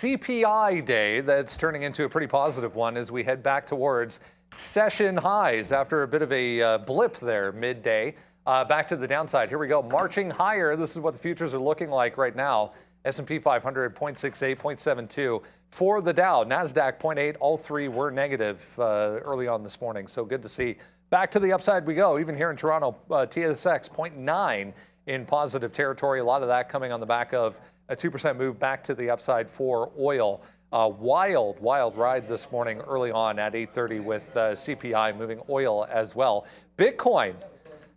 CPI day that's turning into a pretty positive one as we head back towards session highs after a bit of a blip there midday. Back to the downside. Here we go. Marching higher. This is what the futures are looking like right now. S&P 500, 0.68, 0.72. For the Dow, NASDAQ, 0.8. All three were negative early on this morning. So good to see. Back to the upside we go. Even here in Toronto, TSX, 0.9 in positive territory. A lot of that coming on the back of a 2% move back to the upside for oil. Wild ride this morning early on at 8:30 with CPI moving oil as well. Bitcoin,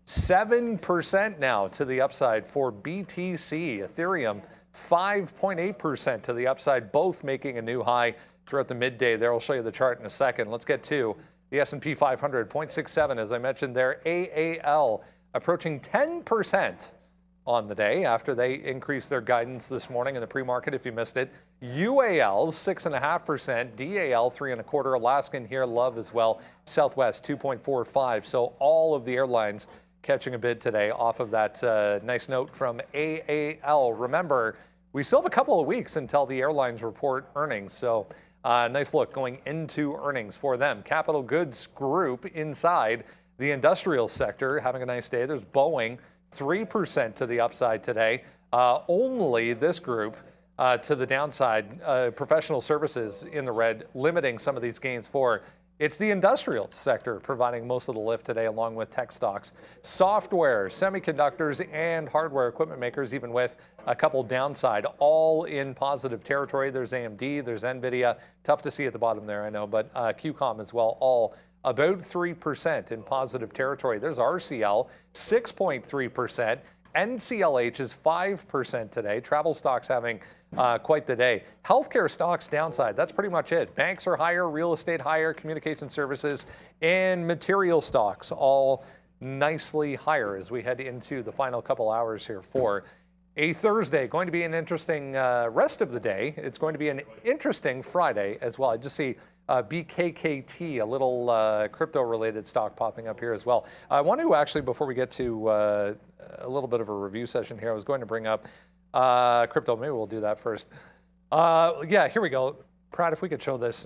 7% now to the upside for BTC. Ethereum, 5.8% to the upside, both making a new high throughout the midday there. I'll show you the chart in a second. Let's get to the S&P 500, 0.67, as I mentioned there. AAL approaching 10% on the day after they increased their guidance this morning in the pre-market, if you missed it. UAL, 6.5%. DAL, 3.25%. Alaskan here, love as well. Southwest, 2.45%. So all of the airlines catching a bid today off of that nice note from AAL. Remember, we still have a couple of weeks until the airlines report earnings. So nice look going into earnings for them. Capital Goods Group inside the industrial sector having a nice day. There's Boeing, 3% to the upside today. Only this group to the downside. Professional services in the red, limiting some of these gains for. It's the industrial sector providing most of the lift today, along with tech stocks. Software, semiconductors, and hardware equipment makers, even with a couple downside, all in positive territory. There's AMD, there's NVIDIA. Tough to see at the bottom there, I know, but QCOM as well, all about 3% in positive territory. There's RCL, 6.3%. NCLH is 5% today. Travel stocks having quite the day. Healthcare stocks downside. That's pretty much it. Banks are higher, real estate higher, communication services, and material stocks all nicely higher as we head into the final couple hours here for a Thursday. Going to be an interesting rest of the day. It's going to be an interesting Friday as well. I just see BKKT, a little crypto-related stock popping up here as well. I want to actually, before we get to a little bit of a review session here, I was going to bring up crypto. Maybe we'll do that first. Yeah, here we go. Brad, if we could show this.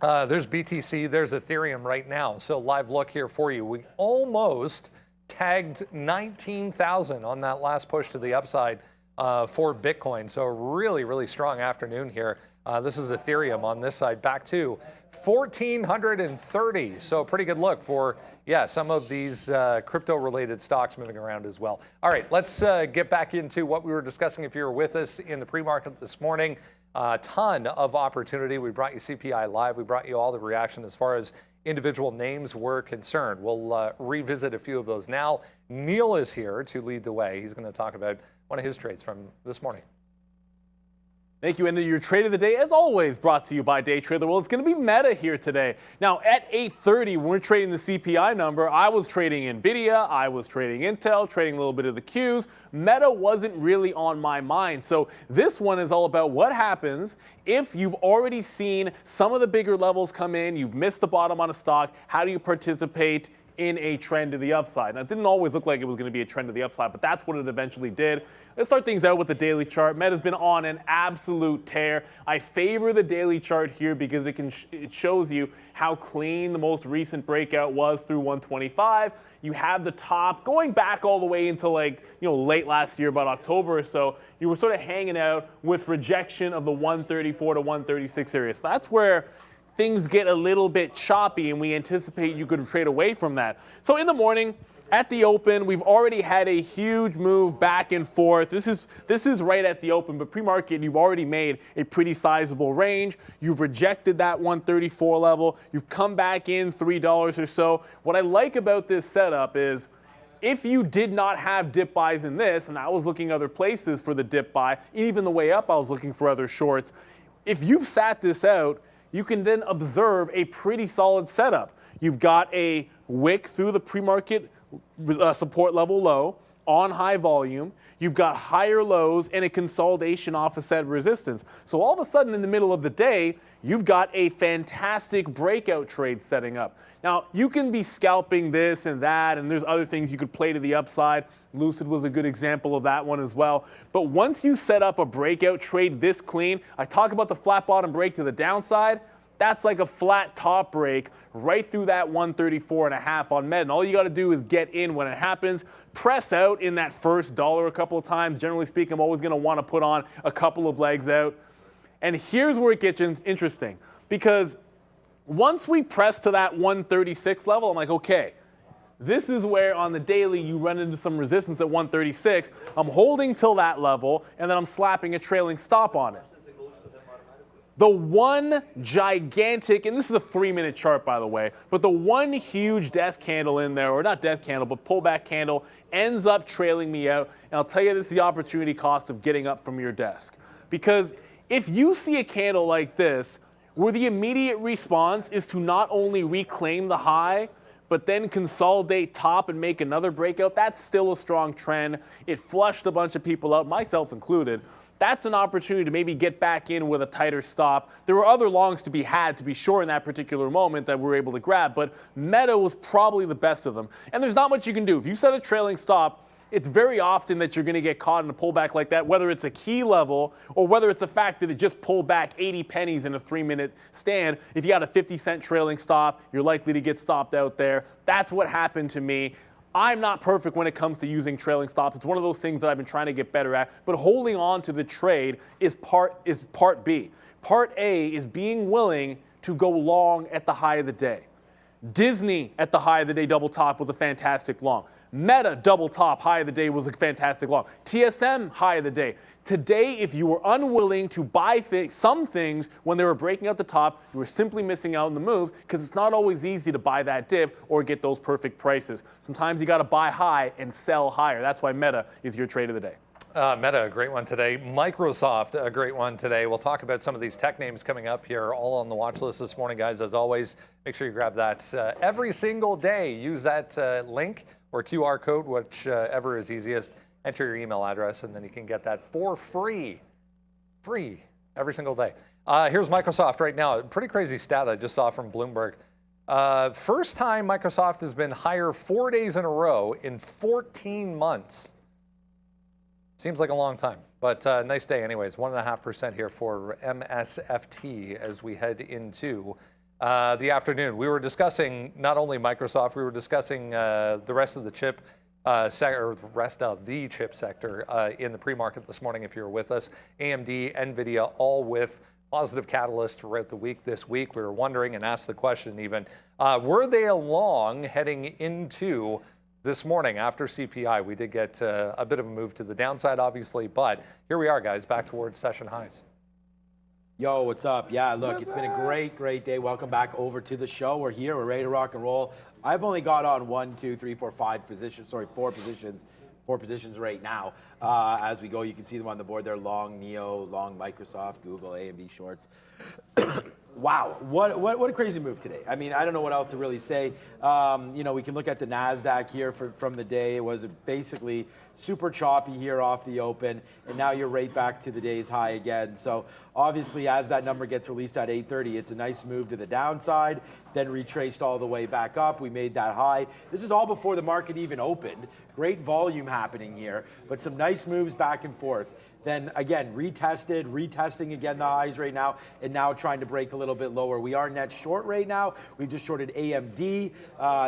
There's BTC, there's Ethereum right now. So live look here for you. We almost tagged 19,000 on that last push to the upside for Bitcoin. So really strong afternoon here. This is Ethereum on this side, back to 1,430. So pretty good look for, yeah, some of these crypto-related stocks moving around as well. All right, let's get back into what we were discussing. If you were with us in the pre-market this morning, a ton of opportunity. We brought you CPI Live. We brought you all the reaction as far as individual names were concerned. We'll revisit a few of those now. Neil is here to lead the way. He's going to talk about one of his trades from this morning. Thank you. And your trade of the day, as always, brought to you by Day Trader. Well, it's going to be Meta here today. Now, at 8:30, when we're trading the CPI number, I was trading NVIDIA, I was trading Intel, trading a little bit of the Qs. Meta wasn't really on my mind. So this one is all about what happens if you've already seen some of the bigger levels come in, you've missed the bottom on a stock. How do you participate in a trend to the upside? Now, it didn't always look like it was going to be a trend to the upside, but that's what it eventually did. Let's start things out with the daily chart. Meta's been on an absolute tear. I favor the daily chart here because it shows you how clean the most recent breakout was through 125. You have the top going back all the way into late last year, about October or so. You were sort of hanging out with rejection of the 134 to 136 area. So that's where things get a little bit choppy, and we anticipate you could trade away from that. So in the morning, at the open, we've already had a huge move back and forth. This is right at the open, but pre-market, you've already made a pretty sizable range. You've rejected that 134 level. You've come back in $3 or so. What I like about this setup is if you did not have dip buys in this, and I was looking other places for the dip buy, even the way up I was looking for other shorts, if you've sat this out, you can then observe a pretty solid setup. You've got a wick through the pre-market support level low. on high volume, you've got higher lows, and a consolidation off a set of resistance. So all of a sudden in the middle of the day, you've got a fantastic breakout trade setting up. Now, you can be scalping this and that, and there's other things you could play to the upside. Lucid was a good example of that one as well. But once you set up a breakout trade this clean, I talk about the flat bottom break to the downside, that's like a flat top break right through that 134.5 on Meta. And all you got to do is get in when it happens, press out in that first dollar a couple of times. Generally speaking, I'm always going to want to put on a couple of legs out. And here's where it gets interesting, because once we press to that 136 level, I'm like, okay, this is where on the daily you run into some resistance at 136. I'm holding till that level, and then I'm slapping a trailing stop on it. The one gigantic, and this is a 3-minute chart, by the way, but the one huge death candle in there, or not death candle, but pullback candle, ends up trailing me out. And I'll tell you, this is the opportunity cost of getting up from your desk. Because if you see a candle like this, where the immediate response is to not only reclaim the high, but then consolidate top and make another breakout, that's still a strong trend. It flushed a bunch of people out, myself included. That's an opportunity to maybe get back in with a tighter stop. There were other longs to be had, to be sure, in that particular moment that we were able to grab, but Meta was probably the best of them. And there's not much you can do. If you set a trailing stop, it's very often that you're going to get caught in a pullback like that, whether it's a key level or whether it's the fact that it just pulled back 80 pennies in a 3-minute stand. If you got a 50-cent trailing stop, you're likely to get stopped out there. That's what happened to me. I'm not perfect when it comes to using trailing stops. It's one of those things that I've been trying to get better at. But holding on to the trade is part B. Part A is being willing to go long at the high of the day. Disney at the high of the day double top was a fantastic long. Meta double top high of the day was a fantastic long. TSM high of the day. Today, if you were unwilling to buy some things when they were breaking out the top, you were simply missing out on the moves, because it's not always easy to buy that dip or get those perfect prices. Sometimes you got to buy high and sell higher. That's why Meta is your trade of the day. Meta, a great one today. Microsoft, a great one today. We'll talk about some of these tech names coming up here, all on the watch list this morning, guys. As always, make sure you grab that every single day. Use that link or QR code, whichever is easiest. Enter your email address, and then you can get that for free. Free every single day. Here's Microsoft right now. Pretty crazy stat I just saw from Bloomberg. First time Microsoft has been higher 4 days in a row in 14 months. Seems like a long time, but nice day anyways. 1.5% here for MSFT as we head into the afternoon. We were discussing not only Microsoft, we were discussing the rest of the chip sector, or the rest of the chip sector in the pre-market this morning. If you're with us, AMD, NVIDIA, all with positive catalysts throughout the week this week. We were wondering and asked the question even, were they along heading into this morning after CPI? We did get a bit of a move to the downside, obviously, but here we are, guys, back towards session highs. Yo, what's up? Yeah, look, it's been a great day. Welcome back over to the show. We're here. We're ready to rock and roll. I've only got on 4 positions right now. As we go, you can see them on the board. They're long Neo, long Microsoft, Google, AMD shorts. Wow, what a crazy move today. I mean, I don't know what else to really say. You know, we can look at the NASDAQ here from the day. It was basically super choppy here off the open, and now you're right back to the day's high again. So obviously, as that number gets released at 8:30, it's a nice move to the downside, then retraced all the way back up. We made that high. This is all before the market even opened. Great volume happening here, but some nice moves back and forth. Then again, retesting again the highs right now, and now trying to break a little bit lower. We are net short right now. We've just shorted AMD.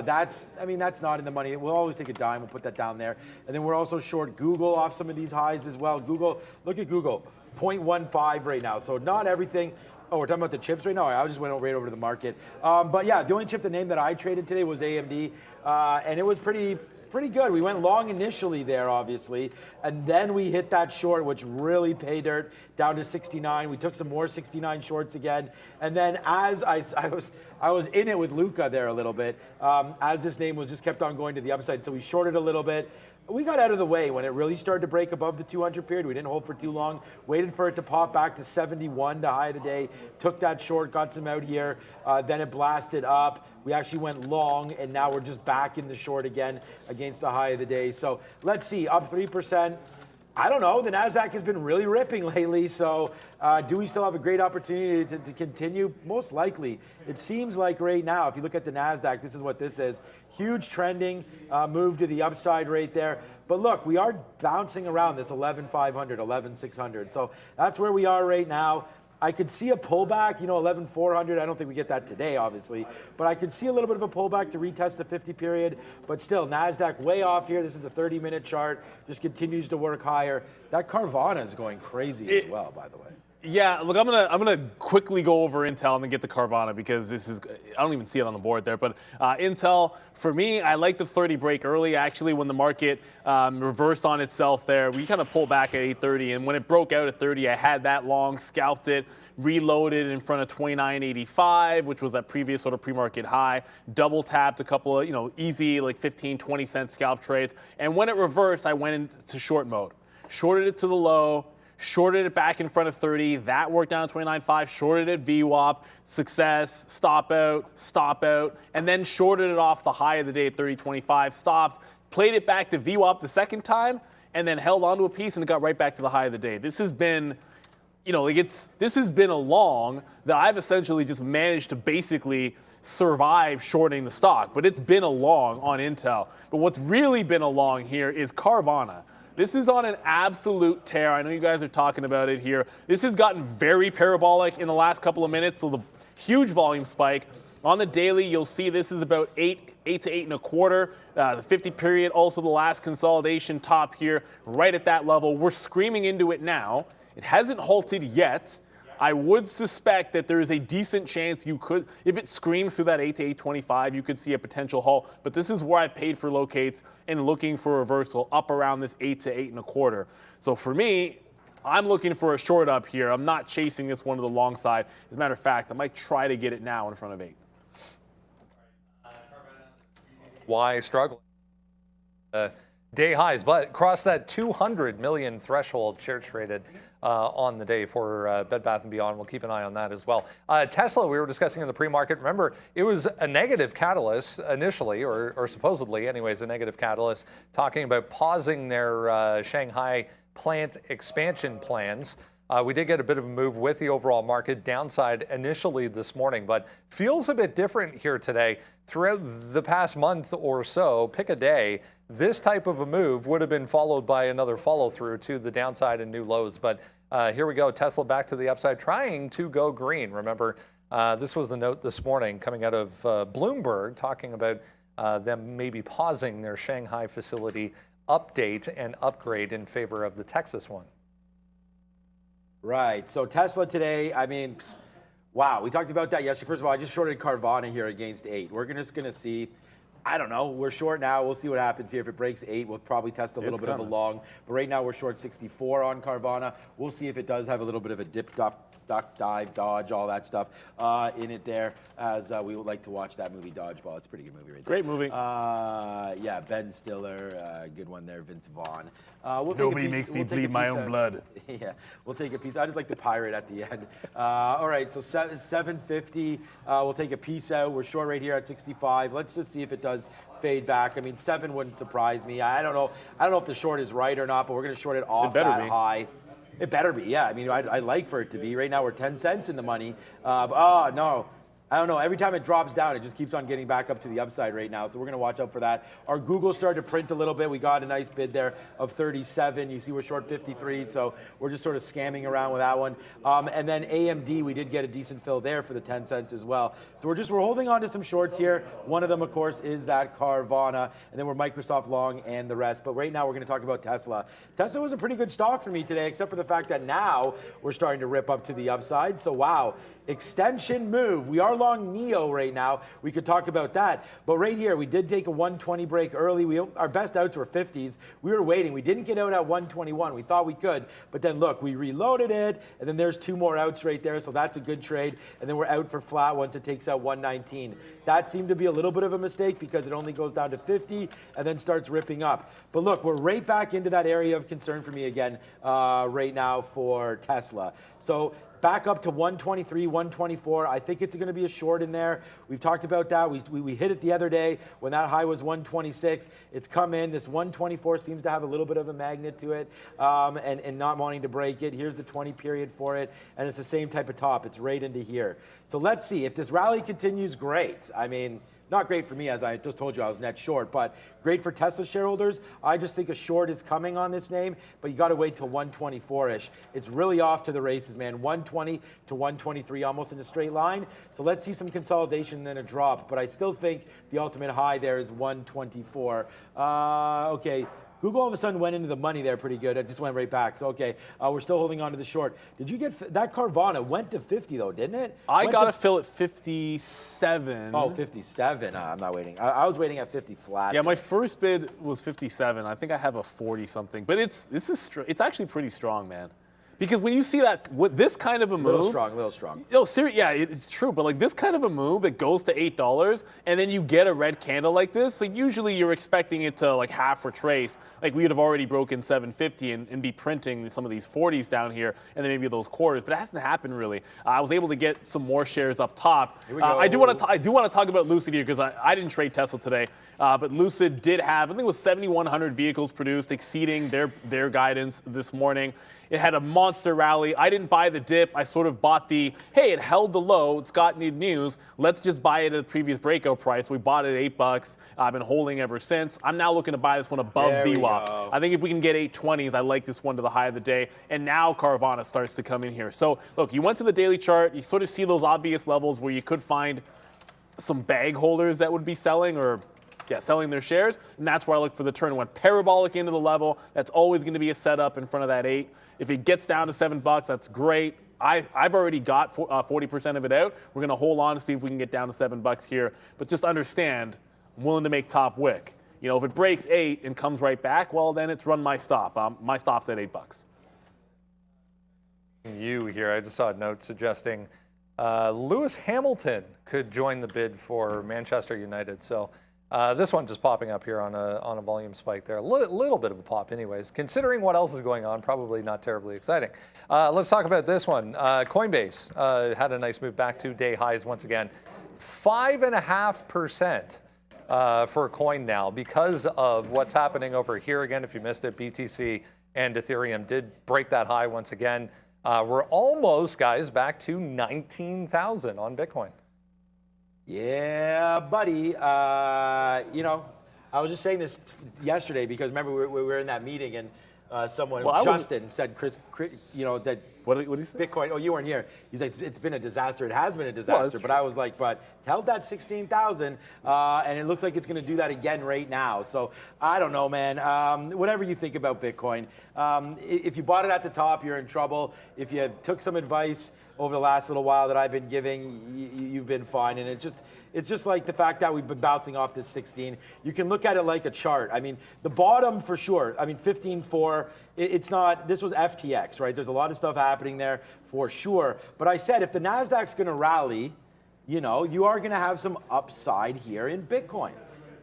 That's not in the money. We'll always take a dime. We'll put that down there. And then we're also short Google off some of these highs as well. Google, look at Google, 0.15 right now. So not everything. Oh, we're talking about the chips right now? I just went right over to the market. But yeah, the only chip, the name that I traded today was AMD, and it was pretty good. We went long initially there, obviously, and then we hit that short, which really paid dirt, down to 69. We took some more 69 shorts again, and then as I was in it with Luca there a little bit, as this name was just kept on going to the upside, so we shorted a little bit, we got out of the way when it really started to break above the 200 period. We didn't hold for too long, waited for it to pop back to 71, the high of the day, took that short, got some out here, then it blasted up. We actually went long, and now we're just back in the short again against the high of the day. So let's see, up 3%. I don't know. The NASDAQ has been really ripping lately, so do we still have a great opportunity to continue? Most likely. It seems like right now, if you look at the NASDAQ, this is what this is. Huge trending move to the upside right there. But look, we are bouncing around this 11,500, 11,600. So that's where we are right now. I could see a pullback, 11,400. I don't think we get that today, obviously. But I could see a little bit of a pullback to retest the 50 period. But still, NASDAQ way off here. This is a 30-minute chart. Just continues to work higher. That Carvana is going crazy as well, by the way. Yeah, look, I'm gonna quickly go over Intel and then get to Carvana because this is, I don't even see it on the board there, but Intel, for me, I like the 30 break early. Actually, when the market reversed on itself there, we kind of pulled back at 830, and when it broke out at 30, I had that long, scalped it, reloaded in front of 29.85, which was that previous sort of pre-market high, double tapped a couple of, easy like 15, 20 cent scalp trades, and when it reversed, I went into short mode. Shorted it to the low, shorted it back in front of 30, that worked down to 29.5, shorted it VWAP, success, stop out, and then shorted it off the high of the day at 30.25, stopped, played it back to VWAP the second time, and then held onto a piece and it got right back to the high of the day. This has been, this has been a long that I've essentially just managed to basically survive shorting the stock, but it's been a long on Intel. But what's really been a long here is Carvana. This is on an absolute tear. I know you guys are talking about it here. This has gotten very parabolic in the last couple of minutes, so the huge volume spike. On the daily, you'll see this is about 8 to 8.25. The 50 period, also the last consolidation top here, right at that level. We're screaming into it now. It hasn't halted yet. I would suspect that there is a decent chance you could, if it screams through that 8 to 8.25, you could see a potential halt. But this is where I paid for locates and looking for a reversal up around this 8 to 8.25. So for me, I'm looking for a short up here. I'm not chasing this one to the long side. As a matter of fact, I might try to get it now in front of 8. Why struggling? Day highs, but crossed that 200 million threshold. Shares traded on the day for Bed Bath & Beyond. We'll keep an eye on that as well. Tesla, we were discussing in the pre-market. Remember, it was a negative catalyst initially, or supposedly anyways, a negative catalyst, talking about pausing their Shanghai plant expansion plans. We did get a bit of a move with the overall market downside initially this morning, but feels a bit different here today. Throughout the past month or so, pick a day, this type of a move would have been followed by another follow through to the downside and new lows. But here we go, Tesla back to the upside, trying to go green. Remember, this was the note this morning coming out of Bloomberg talking about them maybe pausing their Shanghai facility update and upgrade in favor of the Texas one. Right. So Tesla today, I mean, wow. We talked about that yesterday. First of all, I just shorted Carvana here against 8. We're just going to see. I don't know. We're short now. We'll see what happens here. If it breaks 8, we'll probably test a little bit of a long. But right now, we're short 64 on Carvana. We'll see if it does have a little bit of a dip, duck, dive, dodge, all that stuff in it there, as we would like to watch that movie Dodgeball. It's a pretty good movie right there. Great movie. Yeah, Ben Stiller, good one there, Vince Vaughn. Nobody makes me bleed my own blood. Yeah, we'll take a piece. I just like the pirate at the end. All right, so 750, we'll take a piece out. We're short right here at 65. Let's just see if it does fade back. I mean, 7 wouldn't surprise me. I don't know if the short is right or not, but we're going to short it off that high. It better be, yeah. I mean, I'd like for it to be. Right now, we're 10 cents in the money. No. I don't know. Every time it drops down, it just keeps on getting back up to the upside right now. So we're going to watch out for that. Our Google started to print a little bit. We got a nice bid there of 37. You see we're short 53. So we're just sort of scamming around with that one. And then AMD, we did get a decent fill there for the 10 cents as well. So we're holding on to some shorts here. One of them, of course, is that Carvana. And then we're Microsoft long and the rest. But right now, we're going to talk about Tesla. Tesla was a pretty good stock for me today, except for the fact that now we're starting to rip up to the upside. So wow. extension move. We are long NEO right now. We could talk about that. But right here, we did take a 120 break early. Our best outs were 50s. We were waiting. We didn't get out at 121. We thought we could. But then look, we reloaded it. And then there's 2 more outs right there. So that's a good trade. And then we're out for flat once it takes out 119. That seemed to be a little bit of a mistake because it only goes down to 50 and then starts ripping up. But look, we're right back into that area of concern for me again right now for Tesla. So back up to 123, 124. I think it's going to be a short in there. We've talked about that. We hit it the other day when that high was 126. It's come in. This 124 seems to have a little bit of a magnet to it and not wanting to break it. Here's the 20 period for it, and it's the same type of top. It's right into here. So let's see. If this rally continues, great. I mean, not great for me, as I just told you I was net short, but great for Tesla shareholders. I just think a short is coming on this name, but you got to wait till 124-ish. It's really off to the races, man. 120 to 123, almost in a straight line. So let's see some consolidation and then a drop, but I still think the ultimate high there is 124. Okay. Google all of a sudden went into the money there pretty good. It just went right back. So, okay, we're still holding on to the short. Did you get that Carvana went to 50, though, didn't it? I got to fill at 57. Oh, 57. I'm not waiting. I was waiting at 50 flat. Yeah, my first bid was 57. I think I have a 40-something. But it's actually pretty strong, man. Because when you see that, this kind of a move. Little strong. No, seriously, yeah, it's true. But like this kind of a move that goes to $8 and then you get a red candle like this, like usually you're expecting it to like half retrace. Like we would have already broken 750 and be printing some of these 40s down here and then maybe those quarters. But it hasn't happened really. I was able to get some more shares up top. Here we go. I do want to talk about Lucid here because I didn't trade Tesla today. But Lucid did have, I think it was 7,100 vehicles produced, exceeding their guidance this morning. It had a monster rally. I didn't buy the dip. I sort of bought the, hey, it held the low. It's got new news. Let's just buy it at the previous breakout price. We bought it at $8. I've been holding ever since. I'm now looking to buy this one above VWAP. I think if we can get 820s, I like this one to the high of the day. And now Carvana starts to come in here. So look, you went to the daily chart. You sort of see those obvious levels where you could find some bag holders that would be selling or selling their shares, and that's where I look for the turn. It went parabolic into the level. That's always going to be a setup in front of that 8. If it gets down to $7, that's great. I've already got 40% of it out. We're going to hold on to see if we can get down to $7 here. But just understand, I'm willing to make top wick. You know, if it breaks 8 and comes right back, well, then it's run my stop. My stop's at $8. You here, I just saw a note suggesting Lewis Hamilton could join the bid for Manchester United. So. This one just popping up here on a volume spike there. A little bit of a pop anyways. Considering what else is going on, probably not terribly exciting. Let's talk about this one. Coinbase had a nice move back to day highs once again. 5.5% for coin now because of what's happening over here. Again, if you missed it, BTC and Ethereum did break that high once again. We're almost, guys, back to 19,000 on Bitcoin. Yeah, buddy. You know, I was just saying this yesterday because remember we were in that meeting and someone, Justin, said, Chris, you know, that what did he say? Bitcoin, oh, you weren't here. He's like, it's been a disaster. It has been a disaster. But I was like, but it's held that 16,000, and it looks like it's going to do that again right now. So I don't know, man. Whatever you think about Bitcoin, if you bought it at the top, you're in trouble. If you took some advice over the last little while that I've been giving, you've been fine. And it's just like the fact that we've been bouncing off this 16. You can look at it like a chart. I mean, the bottom for sure, I mean, 15.4, it's not, this was FTX, right? There's a lot of stuff happening there for sure. But I said, if the NASDAQ's going to rally, you know, you are going to have some upside here in Bitcoin.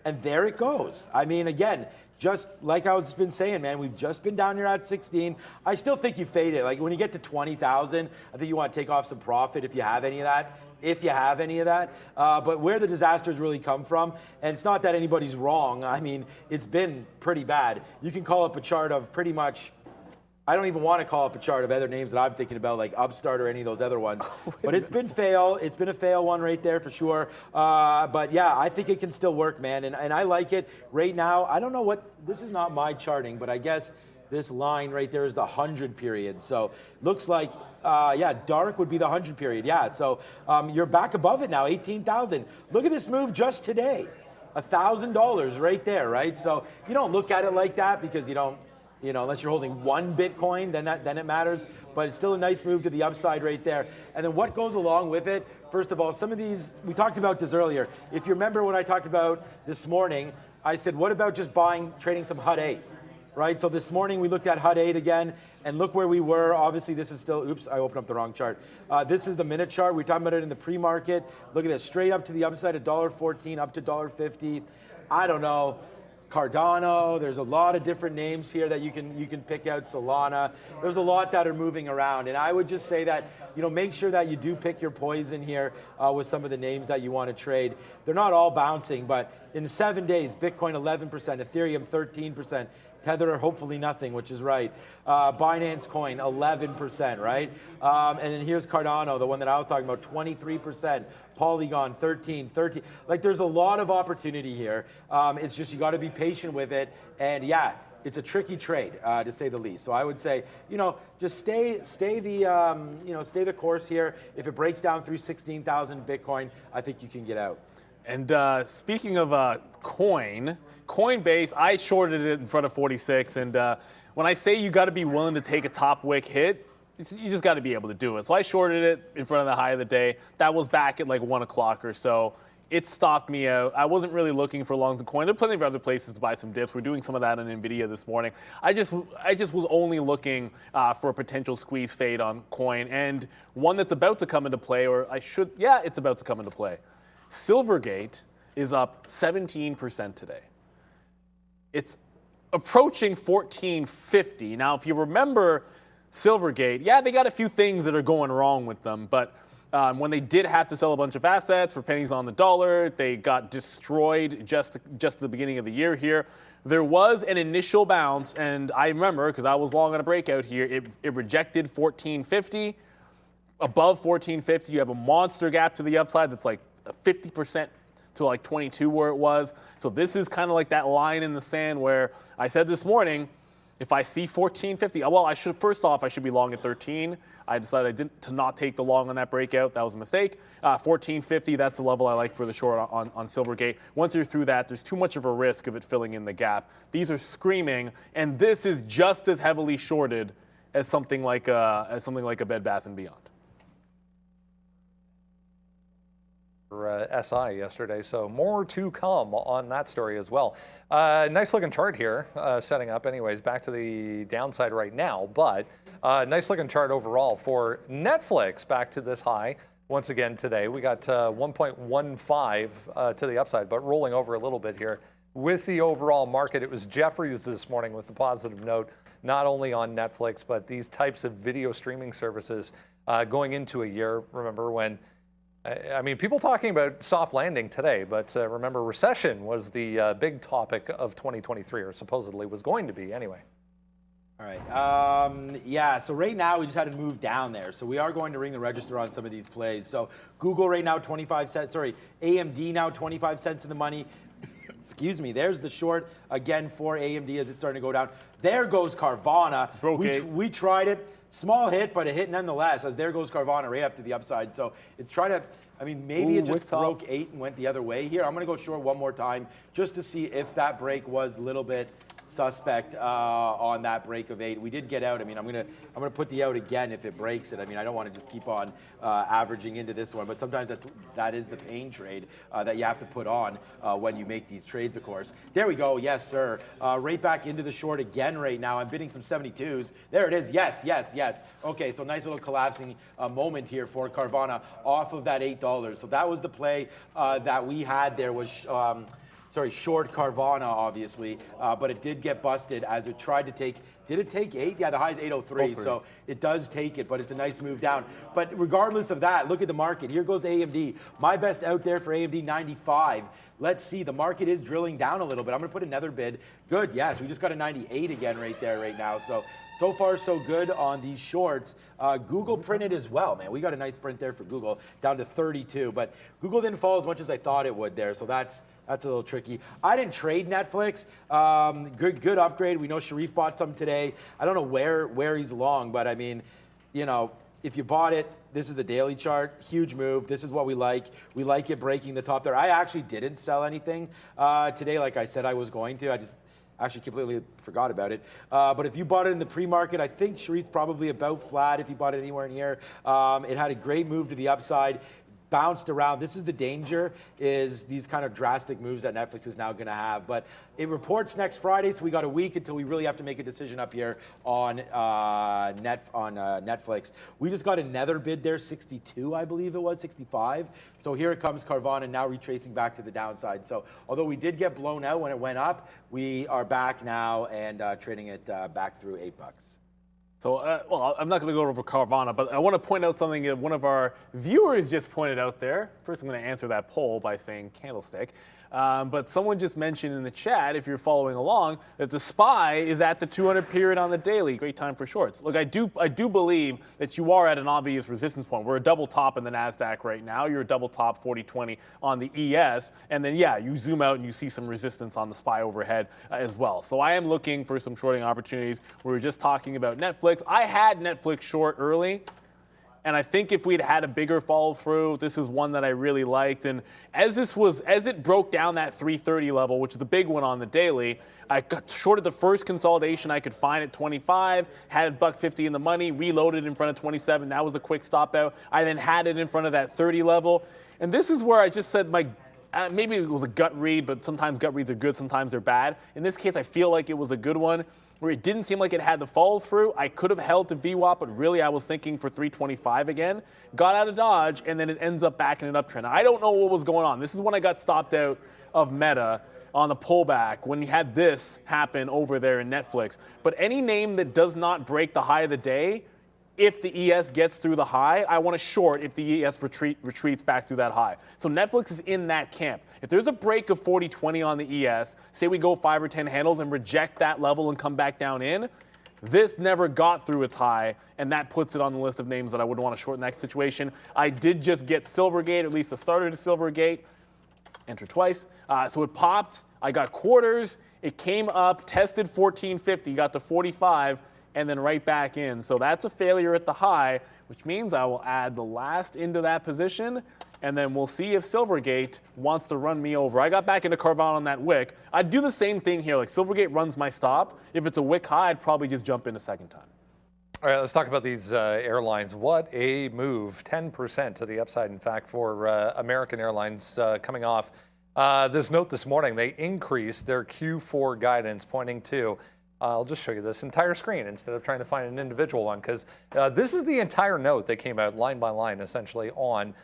And there it goes. I mean, again, just like I was been saying, man, we've just been down here at 16. I still think you fade it. Like when you get to 20,000, I think you want to take off some profit if you have any of that. But where the disasters really come from, and it's not that anybody's wrong. I mean, it's been pretty bad. You can call up a chart of pretty much, I don't even want to call up a chart of other names that I'm thinking about, like Upstart or any of those other ones. But it's been fail. It's been a fail one right there for sure. But yeah, I think it can still work, man. And I like it right now. I don't know what, this is not my charting, but I guess this line right there is the 100 period. So looks like, yeah, dark would be the 100 period. Yeah, so you're back above it now, 18,000. Look at this move just today. $1,000 right there, right? So you don't look at it like that because you don't You know, unless you're holding one Bitcoin, then it matters. But it's still a nice move to the upside right there. And then what goes along with it? First of all, some of these, we talked about this earlier. If you remember what I talked about this morning, I said, what about just trading some HUD 8, right? So this morning we looked at HUD 8 again, and look where we were. Obviously this is still, oops, I opened up the wrong chart. This is the minute chart. We're talking about it in the pre-market. Look at this, straight up to the upside, $1.14 up to $1.50. I don't know. Cardano, there's a lot of different names here that you can pick out. Solana, there's a lot that are moving around, and I would just say that, you know, make sure that you do pick your poison here with some of the names that you want to trade. They're not all bouncing, but in 7 days, Bitcoin 11%, Ethereum 13%, Tether hopefully nothing, which is right. Binance Coin 11%, right? And then here's Cardano, the one that I was talking about, 23%. Polygon 13. Like, there's a lot of opportunity here. It's just you got to be patient with it, and yeah, it's a tricky trade to say the least. So I would say, you know, just stay the course here. If it breaks down through 16,000 Bitcoin, I think you can get out. And speaking of Coinbase, I shorted it in front of 46. And when I say you got to be willing to take a top wick hit, you just got to be able to do it. So I shorted it in front of the high of the day. That was back at like 1 o'clock or so. It stopped me out. I wasn't really looking for longs in coin. There are plenty of other places to buy some dips. We're doing some of that on NVIDIA this morning. I just was only looking for a potential squeeze fade on coin, and one that's about to come into play, it's about to come into play. Silvergate is up 17% today. It's approaching 1450. Now, if you remember Silvergate, yeah, they got a few things that are going wrong with them, but when they did have to sell a bunch of assets for pennies on the dollar, they got destroyed just at the beginning of the year here. There was an initial bounce, and I remember, because I was long on a breakout here, it rejected 1450. Above 1450, you have a monster gap to the upside that's like 50% to like 22 where it was. So this is kind of like that line in the sand where I said this morning, if I see 1450, well, I should be long at 13. I decided to not take the long on that breakout. That was a mistake. 1450, that's the level I like for the short on Silvergate. Once you're through that, there's too much of a risk of it filling in the gap. These are screaming, and this is just as heavily shorted as something like a Bed Bath & Beyond. SI yesterday, so more to come on that story as well. Nice looking chart here, setting up anyways, back to the downside right now, but nice looking chart overall for Netflix back to this high once again today. We got 1.15 to the upside, but rolling over a little bit here with the overall market. It was Jefferies this morning with the positive note, not only on Netflix, but these types of video streaming services going into a year. Remember when I mean, people talking about soft landing today, but remember, recession was the big topic of 2023, or supposedly was going to be anyway. All right. Yeah, so right now we just had to move down there. So we are going to ring the register on some of these plays. So Google right now, 25 cents. Sorry, AMD now 25 cents in the money. Excuse me. There's the short again for AMD as it's starting to go down. There goes Carvana. We tried it. Small hit, but a hit nonetheless, as there goes Carvana right up to the upside. So it's trying to, I mean, maybe it just broke 8 and went the other way here. I'm going to go short one more time just to see if that break was a little bit suspect on that break of 8. We did get out. I mean, I'm gonna put the out again if it breaks it. I mean, I don't want to just keep on averaging into this one, but sometimes that is the pain trade that you have to put on when you make these trades, of course. There we go. Yes, sir. Right back into the short again right now. I'm bidding some 72s. There it is. Yes, yes, yes. Okay, so nice little collapsing moment here for Carvana off of that $8. So that was the play that we had there was short Carvana, obviously, but it did get busted as it tried to take. Did it take 8? Yeah, the high is 803, so it does take it, but it's a nice move down. But regardless of that, look at the market. Here goes AMD. My best out there for AMD, 95. Let's see, the market is drilling down a little bit. I'm going to put another bid. Good, yes, we just got a 98 again right there right now. So far, so good on these shorts. Google printed as well, man. We got a nice print there for Google, down to 32. But Google didn't fall as much as I thought it would there, so that's a little tricky. I didn't trade Netflix. Good upgrade. We know Sharif bought some today. I don't know where he's long, but I mean, you know, if you bought it, this is the daily chart. Huge move. This is what we like. We like it breaking the top there. I actually didn't sell anything today, like I said I was going to. Actually, completely forgot about it. But if you bought it in the pre-market, I think Shari's probably about flat if you bought it anywhere in here. It had a great move to the upside. Bounced around. This is the danger, is these kind of drastic moves that Netflix is now going to have. But it reports next Friday, so we got a week until we really have to make a decision up here on Netflix. We just got another bid there, 62, I believe it was, 65. So here it comes, Carvana, now retracing back to the downside. So although we did get blown out when it went up, we are back now and trading it back through $8. So, well, I'm not going to go over Carvana, but I want to point out something that one of our viewers just pointed out there. First, I'm going to answer that poll by saying candlestick. But someone just mentioned in the chat, if you're following along, that the SPY is at the 200 period on the daily. Great time for shorts. Look, I do believe that you are at an obvious resistance point. We're a double top in the NASDAQ right now. You're a double top 40-20 on the ES. And then, yeah, you zoom out and you see some resistance on the SPY overhead as well. So I am looking for some shorting opportunities. We were just talking about Netflix. I had Netflix short early. And I think if we'd had a bigger follow through, this is one that I really liked. And as it broke down that 330 level, which is the big one on the daily, I got shorted the first consolidation I could find at 25, had $1.50 in the money, reloaded in front of 27. That was a quick stop out. I then had it in front of that 30 level. And this is where I just said maybe it was a gut read, but sometimes gut reads are good, sometimes they're bad. In this case, I feel like it was a good one, where it didn't seem like it had the follow through. I could have held to VWAP, but really I was thinking for 325 again. Got out of Dodge, and then it ends up back in an uptrend. I don't know what was going on. This is when I got stopped out of Meta on the pullback, when you had this happen over there in Netflix. But any name that does not break the high of the day, if the ES gets through the high, I want to short if the ES retreats back through that high. So Netflix is in that camp. If there's a break of 40-20 on the ES, say we go 5 or 10 handles and reject that level and come back down in, this never got through its high, and that puts it on the list of names that I wouldn't want to short in that situation. I did just get Silvergate, or at least the starter to Silvergate, enter twice. So it popped, I got quarters, it came up, tested 1450, got to 45, and then right back in. So that's a failure at the high, which means I will add the last into that position, and then we'll see if Silvergate wants to run me over. I got back into Carvana on that wick. I'd do the same thing here. Like, Silvergate runs my stop. If it's a wick high, I'd probably just jump in a second time. All right, let's talk about these airlines. What a move, 10% to the upside, in fact, for American Airlines coming off this note this morning. They increased their Q4 guidance, pointing to, I'll just show you this entire screen instead of trying to find an individual one, because this is the entire note that came out line by line, essentially, on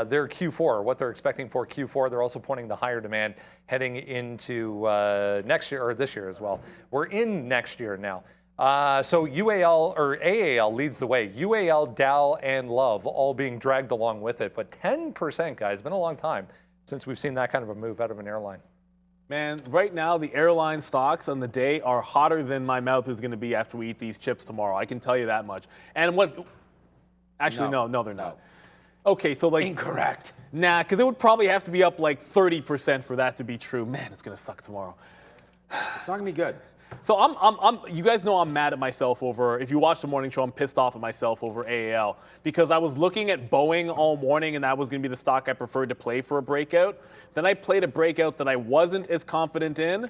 their Q4, what they're expecting for Q4. They're also pointing to higher demand heading into next year, or this year as well. We're in next year now. So UAL or AAL leads the way. UAL, Dow, and Love all being dragged along with it. But 10%, guys, been a long time since we've seen that kind of a move out of an airline. Man, right now the airline stocks on the day are hotter than my mouth is going to be after we eat these chips tomorrow. I can tell you that much. And what? Actually, no, they're not. Okay, so like Incorrect. Nah, because it would probably have to be up like 30% for that to be true. Man, it's going to suck tomorrow. It's not gonna be good. So you guys know I'm mad at myself over, if you watch the morning show, I'm pissed off at myself over AAL because I was looking at Boeing all morning and that was going to be the stock I preferred to play for a breakout. Then I played a breakout that I wasn't as confident in,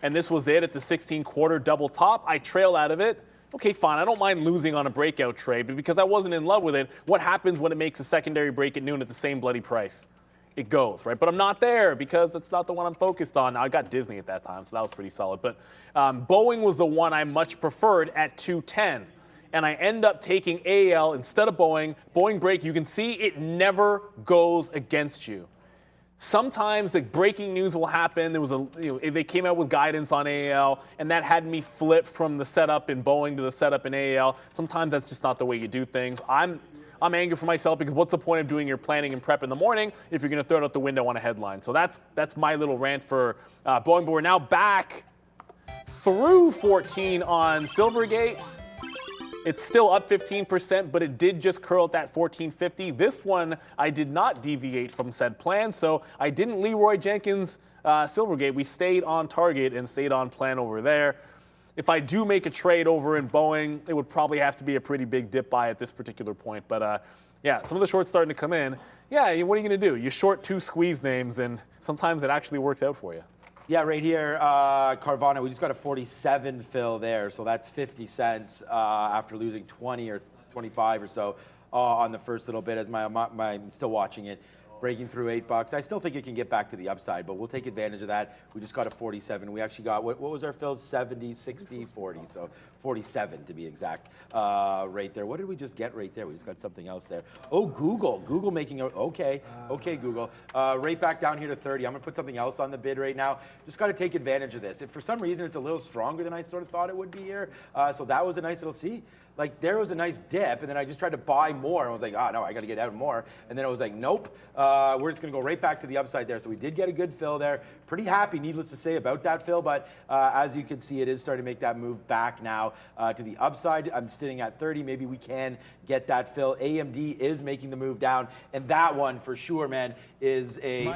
and this was it at the 16-quarter double top. I trailed out of it. Okay, fine, I don't mind losing on a breakout trade, but because I wasn't in love with it, what happens when it makes a secondary break at noon at the same bloody price? It goes, right? But I'm not there because it's not the one I'm focused on. Now, I got Disney at that time, so that was pretty solid. But Boeing was the one I much preferred at 210. And I end up taking AAL instead of Boeing. Boeing break, you can see it never goes against you. Sometimes the breaking news will happen. There was they came out with guidance on AAL, and that had me flip from the setup in Boeing to the setup in AAL. Sometimes that's just not the way you do things. I'm angry for myself because what's the point of doing your planning and prep in the morning if you're going to throw it out the window on a headline? So that's my little rant for Boeing. But we're now back through 14 on Silvergate. It's still up 15%, but it did just curl at that 1450. This one, I did not deviate from said plan, so I didn't Leroy Jenkins Silvergate. We stayed on target and stayed on plan over there. If I do make a trade over in Boeing, it would probably have to be a pretty big dip buy at this particular point. But yeah, some of the shorts starting to come in. Yeah, what are you going to do? You short two squeeze names, and sometimes it actually works out for you. Yeah, right here, Carvana, we just got a 47 fill there, so that's 50 cents after losing 20 or 25 or so on the first little bit as I'm still watching it. Breaking through $8. I still think it can get back to the upside, but we'll take advantage of that. We just got a 47. We actually got, what was our fills? 70, 60, 40. So 47 to be exact right there. What did we just get right there? We just got something else there. Oh, Google. Google making a, okay, Google. Right back down here to 30. I'm going to put something else on the bid right now. Just got to take advantage of this. If for some reason it's a little stronger than I sort of thought it would be here. So that was a nice little, see? Like there was a nice dip, and then I just tried to buy more, and I was like, oh no, I got to get out more. And then I was like, nope, we're just going to go right back to the upside there. So we did get a good fill there. Pretty happy, needless to say, about that fill, but as you can see, it is starting to make that move back now to the upside. I'm sitting at 30. Maybe we can get that fill. AMD is making the move down, and that one for sure, man, is a,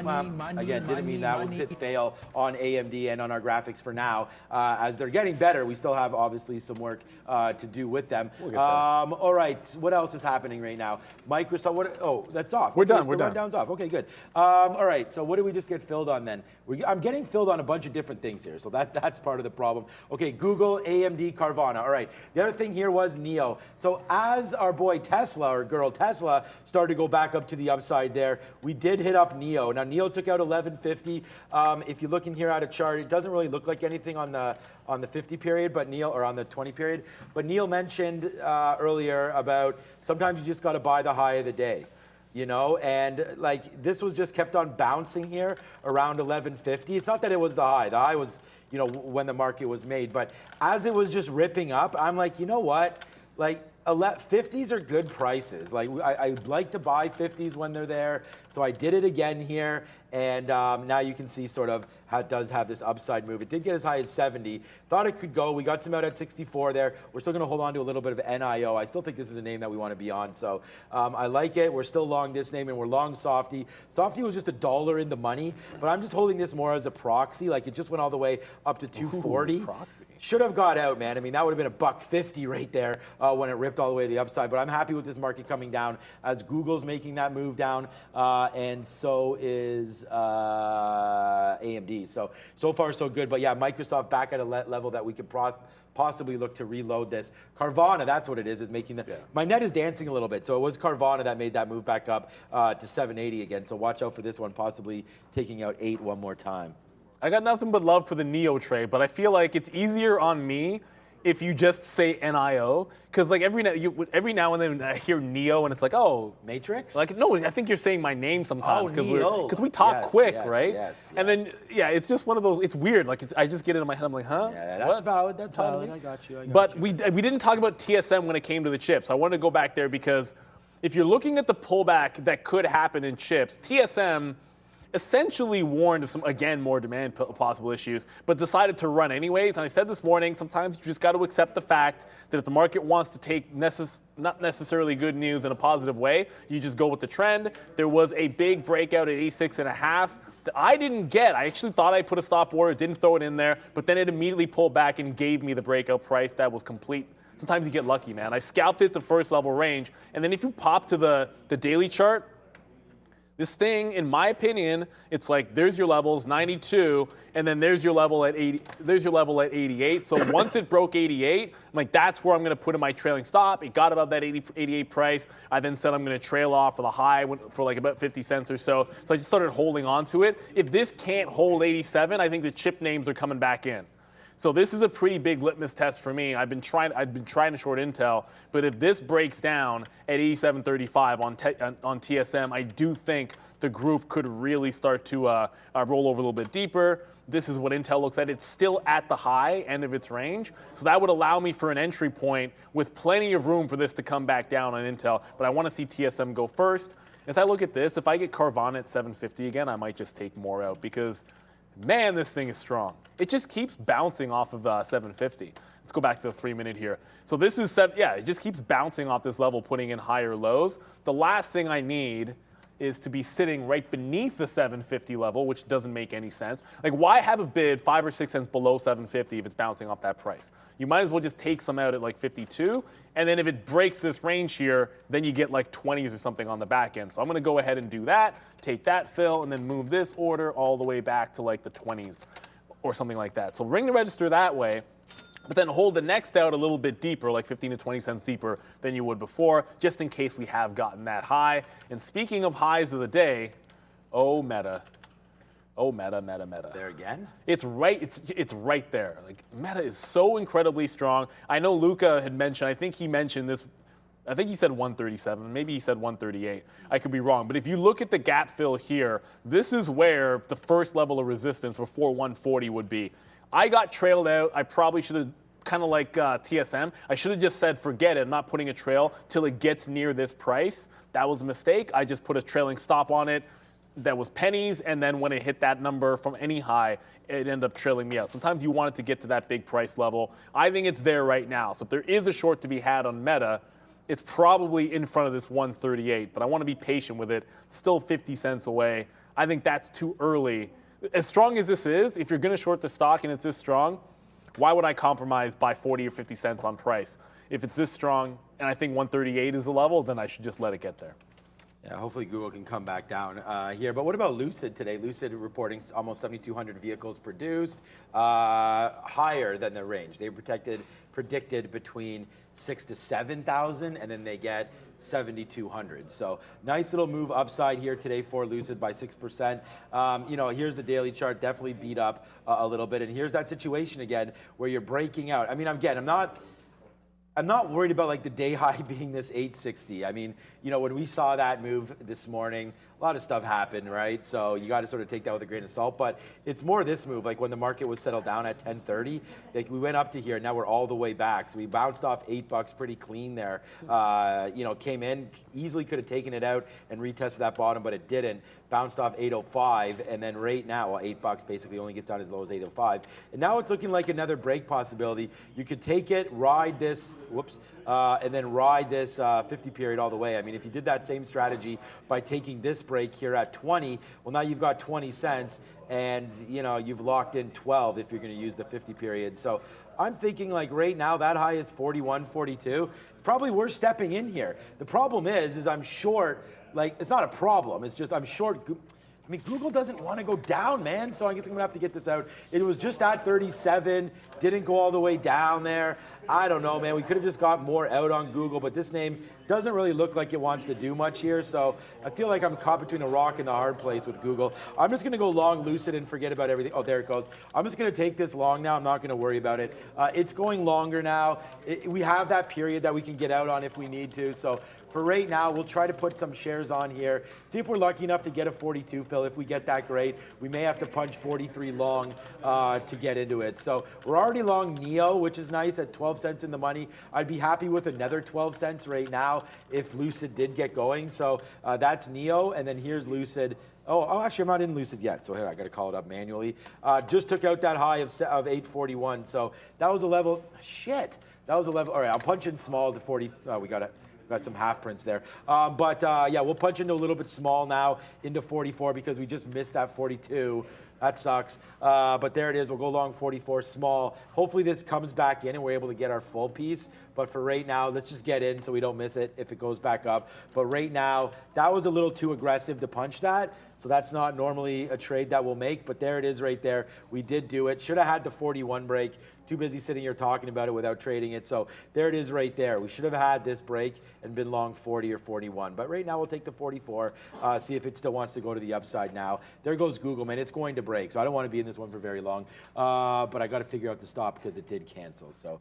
again, didn't mean that. We'll hit fail on AMD and on our graphics for now. As they're getting better, we still have obviously some work to do with them. We'll get there. All right, what else is happening right now? Microsoft, what, oh, that's off. We're Okay, done, we're the done. rundown's off. Okay, good. All right, so what did we just get filled on then? I'm getting filled on a bunch of different things here, so that's part of the problem. Okay, Google, AMD, Carvana. All right, the other thing here was NIO. So as our boy Tesla, or girl Tesla, started to go back up to the upside there, we did hit up NIO. Now, NIO took out 1150. If you look in here at a chart, it doesn't really look like anything on the 50 period, but Neil, or on the 20 period. But Neil mentioned earlier about sometimes you just got to buy the high of the day, you know, and like this was just kept on bouncing here around 1150. It's not that it was the high. The high was, you know, when the market was made, but as it was just ripping up, I'm like, you know what, like 50s are good prices. Like I like to buy 50s when they're there. So I did it again here. And now you can see sort of how it does have this upside move. It did get as high as 70. Thought it could go. We got some out at 64 there. We're still going to hold on to a little bit of NIO. I still think this is a name that we want to be on. So I like it. We're still long this name, and we're long Softy. Softy was just $1 in the money, but I'm just holding this more as a proxy. Like it just went all the way up to 240. Ooh, proxy. Should have got out, man. I mean, that would have been $1.50 right there when it ripped all the way to the upside. But I'm happy with this market coming down as Google's making that move down, and so is AMD. So far so good. But yeah, Microsoft back at a level that we could possibly look to reload this. Carvana, that's what it is making the. Yeah. My net is dancing a little bit, so it was Carvana that made that move back up to 780 again. So watch out for this one, possibly taking out 8 one more time. I got nothing but love for the NIO trade, but I feel like it's easier on me if you just say NIO, because like every now and then I hear NIO and it's like, oh, Matrix? Like no, I think you're saying my name sometimes because we talk quick, yes, right? Yes, and then yeah, it's just one of those. It's weird. Like I just get it in my head. I'm like, huh? Yeah, that's valid. That's valid. I got you. But we didn't talk about TSM when it came to the chips. I wanted to go back there because if you're looking at the pullback that could happen in chips, TSM essentially warned of some, again, more demand possible issues, but decided to run anyways. And I said this morning, sometimes you just got to accept the fact that if the market wants to take not necessarily good news in a positive way, you just go with the trend. There was a big breakout at 86.5 that I didn't get. I actually thought I put a stop order, didn't throw it in there, but then it immediately pulled back and gave me the breakout price that was complete. Sometimes you get lucky, man. I scalped it to first level range, and then if you pop to the daily chart, this thing, in my opinion, it's like there's your levels, 92, and then there's your level at 80. There's your level at 88. So once it broke 88, I'm like, that's where I'm going to put in my trailing stop. It got above that 88 price. I then said I'm going to trail off for the high for like about 50 cents or so. So I just started holding on to it. If this can't hold 87, I think the chip names are coming back in. So this is a pretty big litmus test for me. I've been trying to short Intel, but if this breaks down at 87.35 on TSM, I do think the group could really start to roll over a little bit deeper. This is what Intel looks at. It's still at the high end of its range, so that would allow me for an entry point with plenty of room for this to come back down on Intel. But I want to see TSM go first. As I look at this, if I get Carvana at 750 again, I might just take more out because, man, this thing is strong. It just keeps bouncing off of 750. Let's go back to the 3-minute here. So this is, it just keeps bouncing off this level, putting in higher lows. The last thing I need is to be sitting right beneath the 750 level, which doesn't make any sense. Like, why have a bid 5 or 6 cents below 750 if it's bouncing off that price? You might as well just take some out at like 52, and then if it breaks this range here, then you get like 20s or something on the back end. So I'm gonna go ahead and do that, take that fill, and then move this order all the way back to like the 20s. or something like that. So ring the register that way, but then hold the next out a little bit deeper, like 15 to 20 cents deeper than you would before, just in case we have gotten that high. And speaking of highs of the day, oh, Meta. Oh, Meta. There again? It's right there. Like, Meta is so incredibly strong. I know Luca had mentioned, I think he mentioned this, I think he said 137, maybe he said 138. I could be wrong. But if you look at the gap fill here, this is where the first level of resistance before 140 would be. I got trailed out. I probably should have, kind of like TSM, I should have just said, forget it, I'm not putting a trail till it gets near this price. That was a mistake. I just put a trailing stop on it that was pennies, and then when it hit that number from any high, it ended up trailing me out. Sometimes you want it to get to that big price level. I think it's there right now. So if there is a short to be had on Meta, it's probably in front of this 138, but I want to be patient with it. Still 50 cents away. I think that's too early. As strong as this is, if you're going to short the stock and it's this strong, why would I compromise by 40 or 50 cents on price? If it's this strong and I think 138 is the level, then I should just let it get there. Yeah, hopefully Google can come back down here. But what about Lucid today? Lucid reporting almost 7,200 vehicles produced, higher than their range. They predicted between 6,000 to 7,000, and then they get 7,200. So nice little move upside here today for Lucid by 6%. You know, here's the daily chart, definitely beat up a little bit. And here's that situation again where you're breaking out. I mean, again, I'm not worried about like the day high being this 860. I mean, you know, when we saw that move this morning, a lot of stuff happened, right? So you got to sort of take that with a grain of salt. But it's more this move, like when the market was settled down at 10:30, like we went up to here, and now we're all the way back. So we bounced off $8 pretty clean there. You know, came in, easily could have taken it out and retested that bottom, but it didn't. Bounced off 805, and then right now, well, $8 basically only gets down as low as 805. And now it's looking like another break possibility. You could take it, ride this, and then ride this 50 period all the way. I mean, if you did that same strategy by taking this break here at 20, well, now you've got 20 cents, and you know you've locked in 12 if you're going to use the 50 period. So I'm thinking like right now that high is 41, 42. It's probably worth stepping in here. The problem is I'm short. Like, it's not a problem. It's just I'm short. I mean, Google doesn't want to go down, man. So I guess I'm going to have to get this out. It was just at 37. Didn't go all the way down there. I don't know, man. We could have just got more out on Google, but this name doesn't really look like it wants to do much here. So I feel like I'm caught between a rock and a hard place with Google. I'm just going to go long Lucid and forget about everything. Oh, there it goes. I'm just going to take this long now. I'm not going to worry about it. It's going longer now. We have that period that we can get out on if we need to. So for right now, we'll try to put some shares on here. See if we're lucky enough to get a 42 fill. If we get that, great. We may have to punch 43 long to get into it. So we're already long NEO, which is nice. That's 12 cents in the money. I'd be happy with another 12 cents right now if Lucid did get going. So that's NEO, and then here's Lucid. Oh, actually, I'm not in Lucid yet, so here, I got to call it up manually. Just took out that high of 841, so that was a level. Shit, that was a level. All right, I'll punch in small to 40. We got some half prints there. Yeah, we'll punch into a little bit small now into 44 because we just missed that 42. That sucks. But there it is. We'll go long 44 small. Hopefully this comes back in and we're able to get our full piece. But for right now, let's just get in so we don't miss it if it goes back up. But right now, that was a little too aggressive to punch that. So that's not normally a trade that we'll make. But there it is right there. We did do it. Should have had the 41 break. Too busy sitting here talking about it without trading it. So there it is right there. We should have had this break and been long 40 or 41. But right now we'll take the 44, see if it still wants to go to the upside now. There goes Google, man. It's going to break. So I don't want to be in this one for very long. But I got to figure out the stop because it did cancel. So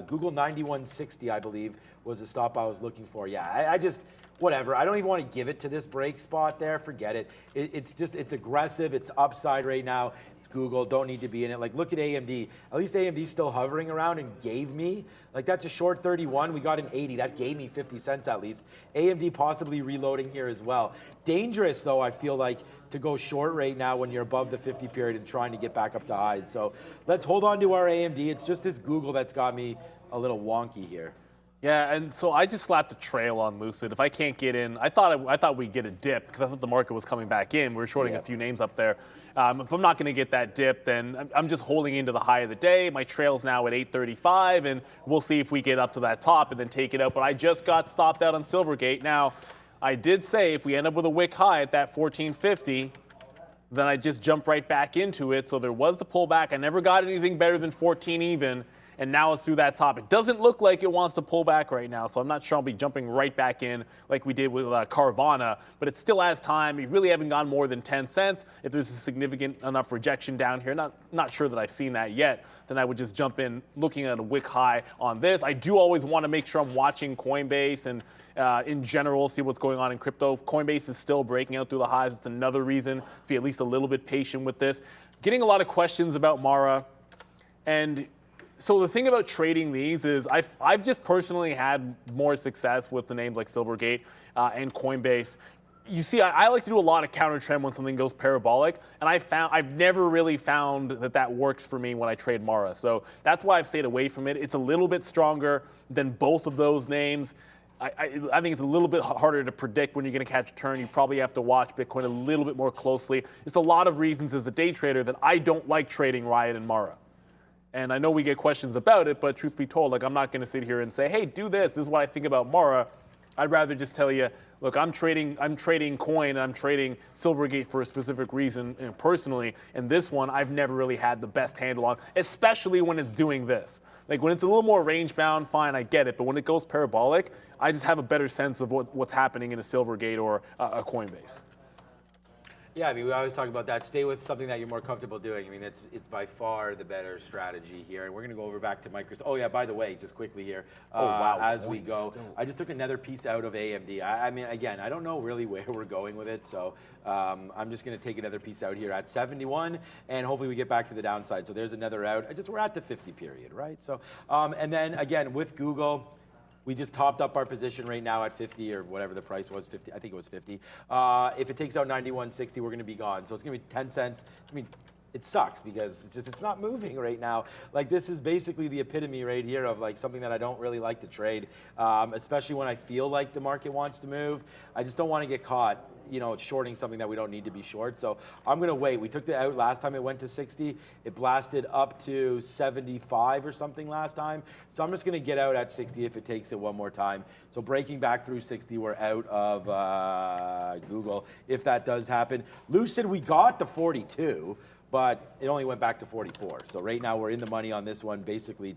Google 9160, I believe, was the stop I was looking for. Yeah, I just... whatever. I don't even want to give it to this break spot there. Forget it. It's aggressive. It's upside right now. It's Google. Don't need to be in it. Like, look at AMD. At least AMD's still hovering around and gave me, like, that's a short 31. We got an 80. That gave me 50 cents at least. AMD possibly reloading here as well. Dangerous, though, I feel like, to go short right now when you're above the 50 period and trying to get back up to highs. So let's hold on to our AMD. It's just this Google that's got me a little wonky here. Yeah, and so I just slapped a trail on Lucid. If I can't get in, I thought we'd get a dip because I thought the market was coming back in. We were shorting a few names up there. If I'm not going to get that dip, then I'm just holding into the high of the day. My trail's now at 835, and we'll see if we get up to that top and then take it out. But I just got stopped out on Silvergate. Now, I did say if we end up with a wick high at that 1450, then I just jumped right back into it. So there was the pullback. I never got anything better than 14 even, and now it's through that top. It doesn't look like it wants to pull back right now, so I'm not sure I'll be jumping right back in like we did with Carvana, but it still has time. You really haven't gone more than 10 cents. If there's a significant enough rejection down here, not sure that I've seen that yet, then I would just jump in looking at a wick high on this. I do always want to make sure I'm watching Coinbase and in general, see what's going on in crypto. Coinbase is still breaking out through the highs. It's another reason to be at least a little bit patient with this. Getting a lot of questions about Mara. And so the thing about trading these is I've just personally had more success with the names like Silvergate and Coinbase. You see, I like to do a lot of counter trend when something goes parabolic, and I've never really found that works for me when I trade Mara. So that's why I've stayed away from it. It's a little bit stronger than both of those names. I think it's a little bit harder to predict when you're going to catch a turn. You probably have to watch Bitcoin a little bit more closely. It's a lot of reasons as a day trader that I don't like trading Riot and Mara. And I know we get questions about it, but truth be told, like I'm not going to sit here and say, hey, do this. This is what I think about Mara. I'd rather just tell you, look, I'm trading coin, and I'm trading Silvergate for a specific reason, and personally. And this one, I've never really had the best handle on, especially when it's doing this. Like when it's a little more range bound, fine, I get it. But when it goes parabolic, I just have a better sense of what's happening in a Silvergate or a Coinbase. Yeah, I mean, we always talk about that. Stay with something that you're more comfortable doing. I mean, it's by far the better strategy here. And we're going to go over back to Microsoft. Oh, yeah, by the way, just quickly here, as we go, I just took another piece out of AMD. I mean, again, I don't know really where we're going with it. So I'm just going to take another piece out here at 71, and hopefully we get back to the downside. So there's another out. We're at the 50 period, right? So, and then, again, with Google, we just topped up our position right now at 50 or whatever the price was, 50. I think it was 50. If it takes out 91.60, we're going to be gone. So it's going to be 10 cents. I mean, it sucks because it's not moving right now. Like this is basically the epitome right here of like something that I don't really like to trade, especially when I feel like the market wants to move. I just don't want to get caught, you know, shorting something that we don't need to be short. So I'm going to wait. We took it out last time it went to 60. It blasted up to 75 or something last time. So I'm just going to get out at 60 if it takes it one more time. So breaking back through 60, we're out of Google if that does happen. Lucid, we got the 42, but it only went back to 44. So right now we're in the money on this one, basically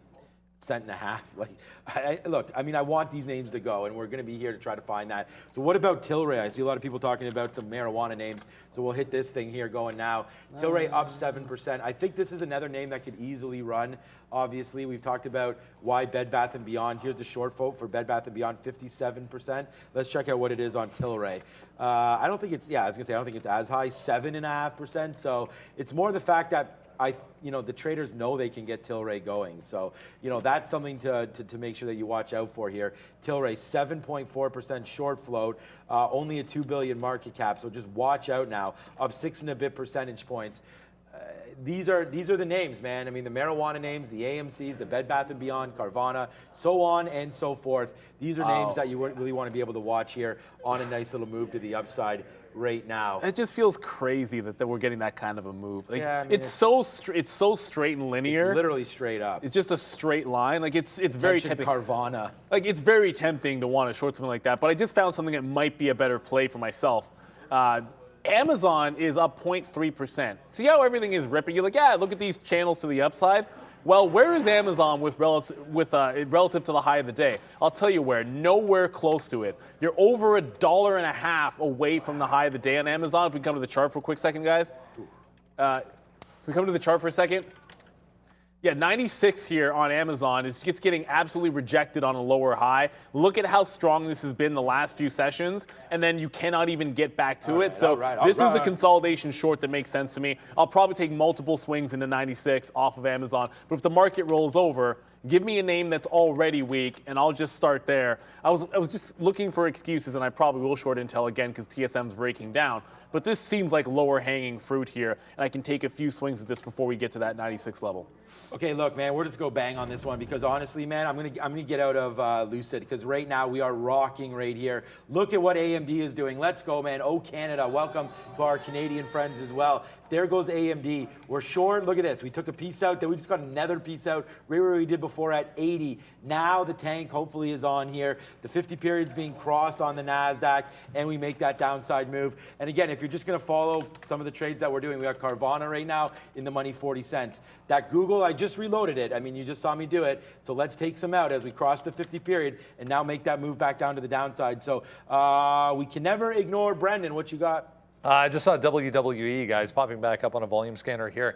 cent and a half. Like, look, I mean, I want these names to go, and we're going to be here to try to find that. So what about Tilray? I see a lot of people talking about some marijuana names, so we'll hit this thing here going now. Tilray up 7%. I think this is another name that could easily run. Obviously, we've talked about why Bed Bath & Beyond. Here's the short vote for Bed Bath & Beyond, 57%. Let's check out what it is on Tilray. I don't think it's, I was going to say, I don't think it's as high, 7.5%. So it's more the fact that the traders know they can get Tilray going. So, that's something to make sure that you watch out for here. Tilray, 7.4% short float, only a 2 billion market cap. So just watch out now, up 6 and a bit percentage points. These are the names, man. I mean, the marijuana names, the AMCs, the Bed Bath & Beyond, Carvana, so on and so forth. These are names that you really want to be able to watch here on a nice little move to the upside right now. It just feels crazy that we're getting that kind of a move. Like, yeah, I mean, it's so straight and linear. It's literally straight up. It's just a straight line. Like it's very tempting. Carvana. Like it's very tempting to want to short something like that. But I just found something that might be a better play for myself. Amazon is up 0.3%. See how everything is ripping? You're like, yeah, look at these channels to the upside. Well, where is Amazon relative to the high of the day? I'll tell you where. Nowhere close to it. You're over $1.50 away from the high of the day on Amazon. If we come to the chart for a quick second, guys. Can we come to the chart for a second? Yeah, 96 here on Amazon is just getting absolutely rejected on a lower high. Look at how strong this has been the last few sessions, and then you cannot even get back to it. So this is a consolidation short that makes sense to me. I'll probably take multiple swings into 96 off of Amazon. But if the market rolls over, give me a name that's already weak, and I'll just start there. I was just looking for excuses, and I probably will short Intel again because TSM's breaking down. But this seems like lower hanging fruit here, and I can take a few swings at this before we get to that 96 level. Okay, look, man, we're just go bang on this one because honestly, man, I'm gonna get out of Lucid because right now we are rocking right here. Look at what AMD is doing. Let's go, man. Oh, Canada, welcome to our Canadian friends as well. There goes AMD. We're short. Look at this. We took a piece out. Then we just got another piece out right where we did before at 80. Now the tank hopefully is on here. The 50 period's being crossed on the NASDAQ, and we make that downside move. And again, if you're just gonna follow some of the trades that we're doing, we got Carvana right now in the money 40 cents. That Google, I just reloaded it. I mean, you just saw me do it. So let's take some out as we cross the 50 period and now make that move back down to the downside. So we can never ignore Brendan. What you got? I just saw WWE, guys, popping back up on a volume scanner here.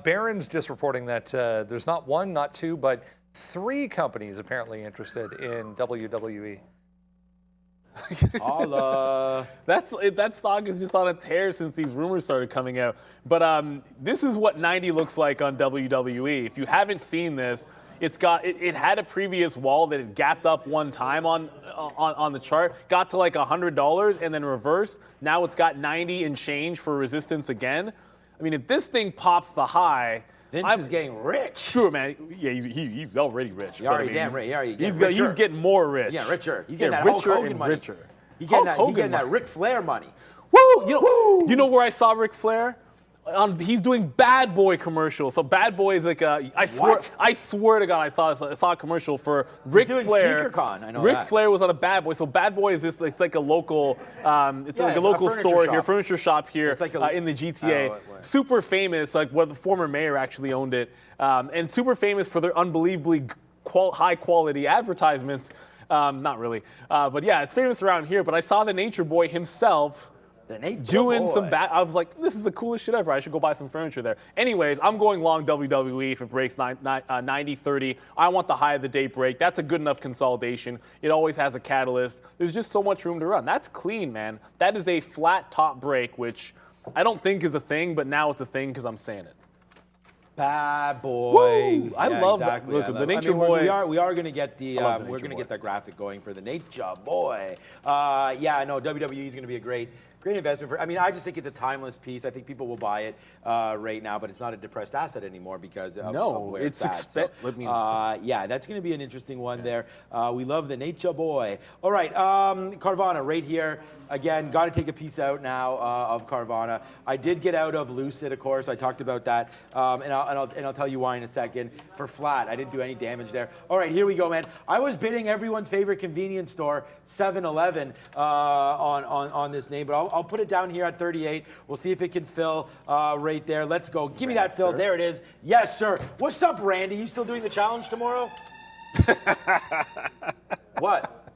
Barron's just reporting that there's not one, not two, but 3 companies apparently interested in WWE. That stock is just on a tear since these rumors started coming out. But this is what 90 looks like on WWE. If you haven't seen this, it had a previous wall that it gapped up one time on the chart, got to like $100 and then reversed. Now it's got 90 and change for resistance again. I mean, if this thing pops the high, Vince is getting rich. Sure, man. Yeah, he's already rich. He's already damn rich. He's getting more rich. Yeah, richer. He's getting that Hulk Hogan money. Richer. He's getting that Ric Flair money. Woo! You know where I saw Ric Flair? He's doing Bad Boy commercials. So Bad Boy is like I swear to God, I saw a commercial for Ric Flair. SneakerCon, I know Ric that. Flair was on a Bad Boy. So Bad Boy is this? It's like a local, like a local store here, furniture shop here in the GTA. Super famous, like where the former mayor actually owned it, and super famous for their unbelievably high quality advertisements. Not really, but yeah, it's famous around here. But I saw the Nature Boy himself. Doing some bad. I was like, this is the coolest shit ever. I should go buy some furniture there. Anyways, I'm going long WWE if it breaks 90.30. I want the high of the day break. That's a good enough consolidation. It always has a catalyst. There's just so much room to run. That's clean, man. That is a flat top break, which I don't think is a thing, but now it's a thing because I'm saying it. Bad boy. Woo! I love that. Look, the Nature Boy. We are going to get the we're going to get that graphic going for the Nature Boy. Yeah, I know WWE is going to be a great investment for. I mean, I just think it's a timeless piece. I think people will buy it right now, but it's not a depressed asset anymore because of where it's at. Yeah, that's going to be an interesting one there. We love the Nature Boy. All right, Carvana right here. Again, got to take a piece out now of Carvana. I did get out of Lucid, of course. I talked about that, and I'll tell you why in a second. For flat, I didn't do any damage there. All right, here we go, man. I was bidding everyone's favorite convenience store, 7-Eleven, on this name, but I'll put it down here at 38. We'll see if it can fill right there. Let's go. Give me that fill. There it is. Yes, sir. What's up, Randy? You still doing the challenge tomorrow? What?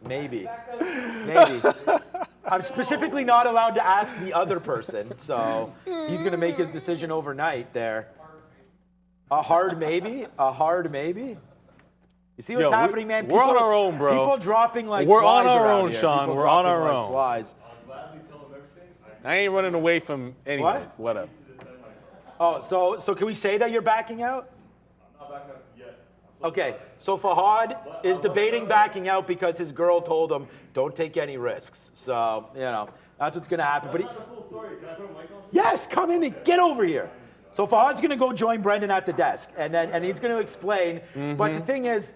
Maybe. I'm specifically not allowed to ask the other person, so he's going to make his decision overnight there. A hard maybe? A hard maybe? You see what's happening, man? We're on our own, bro. People dropping like we're flies on our around own, here. Sean. People we're on our like own. Flies. I ain't running away from anyways. What up? Oh, so can we say that you're backing out? I'm not backing out yet. Okay, so Fahad is debating backing out because his girl told him, don't take any risks. So, you know, that's what's going to happen. That's not the full story. Can I put a mic on? Yes, come in and get over here. So Fahad's going to go join Brendan at the desk, and he's going to explain. But the thing is,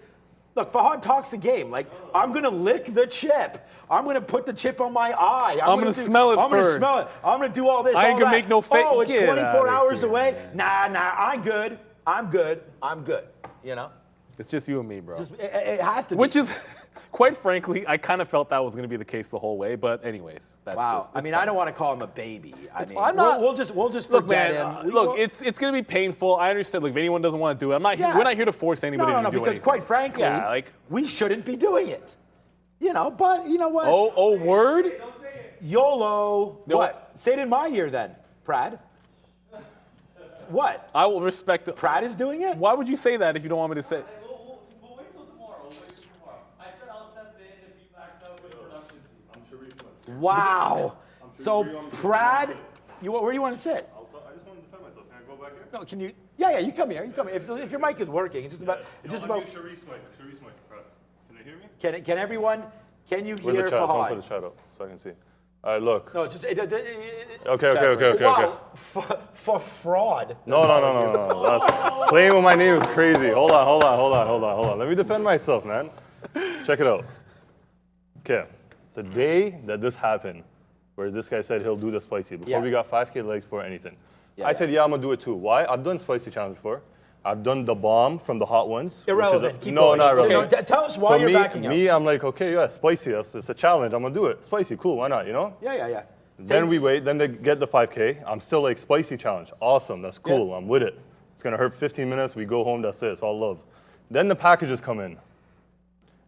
look, Fahad talks the game. Like, I'm going to lick the chip. I'm going to put the chip on my eye. I'm going to smell it first. I'm going to smell it. I'm going to do all this. I ain't going to make no fake. Oh, it's 24 hours away. Nah, I'm good. I'm good. You know? It's just you and me, bro. It has to be. Which is, quite frankly, I kind of felt that was going to be the case the whole way. But anyways, that's just. I mean, I don't want to call him a baby. I'm not. We'll just look, forget man. him. Look, it's going to be painful. I understand. Look, if anyone doesn't want to do it, I'm not. We're not here to force anybody to do anything. because quite frankly, we shouldn't be doing it. You know, but you know what? Oh, word. YOLO. No. What? Say it in my ear then, Prad. What? I will respect it. Prad is doing it? Why would you say that if you don't want me to say it? We'll wait till tomorrow. I said I'll step in if he backs out with production. I'm Sharif. Wow. So Prad, where do you want to sit? I just want to defend myself. Can I go back here? No, can you? Yeah, you come here. You come here. If your mic is working, it's just about. Sharif's mic. Can they hear me? Can everyone? Can you Where's hear the chat? Someone Fahad? put the chat up so I can see. All right, look. No, it's just Okay. Wow, for fraud. No. That's, playing with my name is crazy. Hold on. Let me defend myself, man. Check it out. Okay, the day that this happened, where this guy said he'll do the spicy, before we got 5K legs for anything. I said, yeah, I'm gonna do it too. Why? I've done spicy challenge before. I've done the bomb from the hot ones. Irrelevant. Keep going. Not relevant. Okay. Tell us why you're backing out. I'm like, okay, yeah, spicy. It's a challenge. I'm gonna do it. Spicy, cool. Why not? You know? Yeah. Then we wait. Then they get the 5K. I'm still like, spicy challenge. Awesome. That's cool. Yeah. I'm with it. It's gonna hurt 15 minutes. We go home. That's it. It's all love. Then the packages come in.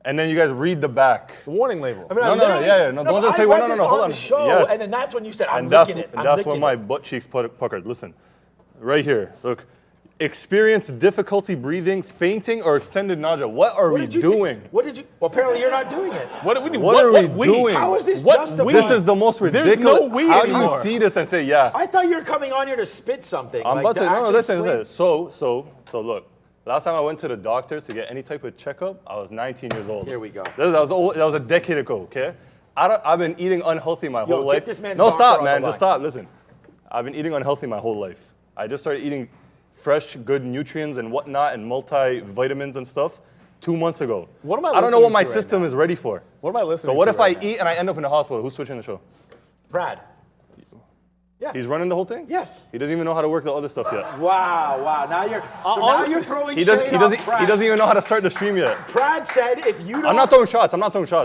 And then you guys read the back. The warning label. I mean, No, don't just say, hold on. The show, Yes. and then that's when you said, I'm that's licking it. that's when my butt cheeks puckered. Listen, right here. Look. Experience difficulty breathing, fainting, or extended nausea. What are we doing? What did you? Well, apparently you're not doing it. What are we doing? How is this justified? This is the most ridiculous. There's no we How anymore. do you see this and say, yeah? I thought you were coming on here to spit something. I'm like, about to. No, listen. explain. So look. Last time I went to the doctor to get any type of checkup, I was 19 years old. Here we go. That was a decade ago. Okay. I've been eating unhealthy my whole life. Get this man's No, doctor stop, on man. the Just line. stop. Listen. I've been eating unhealthy my whole life. I just started eating fresh, good nutrients and whatnot and multivitamins and stuff 2 months ago. What am I don't know listening what my to right system now? is ready for. What am I listening So what to if right I now? eat and I end up in the hospital? Who's switching the show? Brad. Yeah. He's running the whole thing? Yes. He doesn't even know how to work the other stuff yet. Wow. Now you're honestly, now you're throwing He shade on Brad. doesn't even know how to start the stream yet. Brad said if you don't. I'm not throwing shots.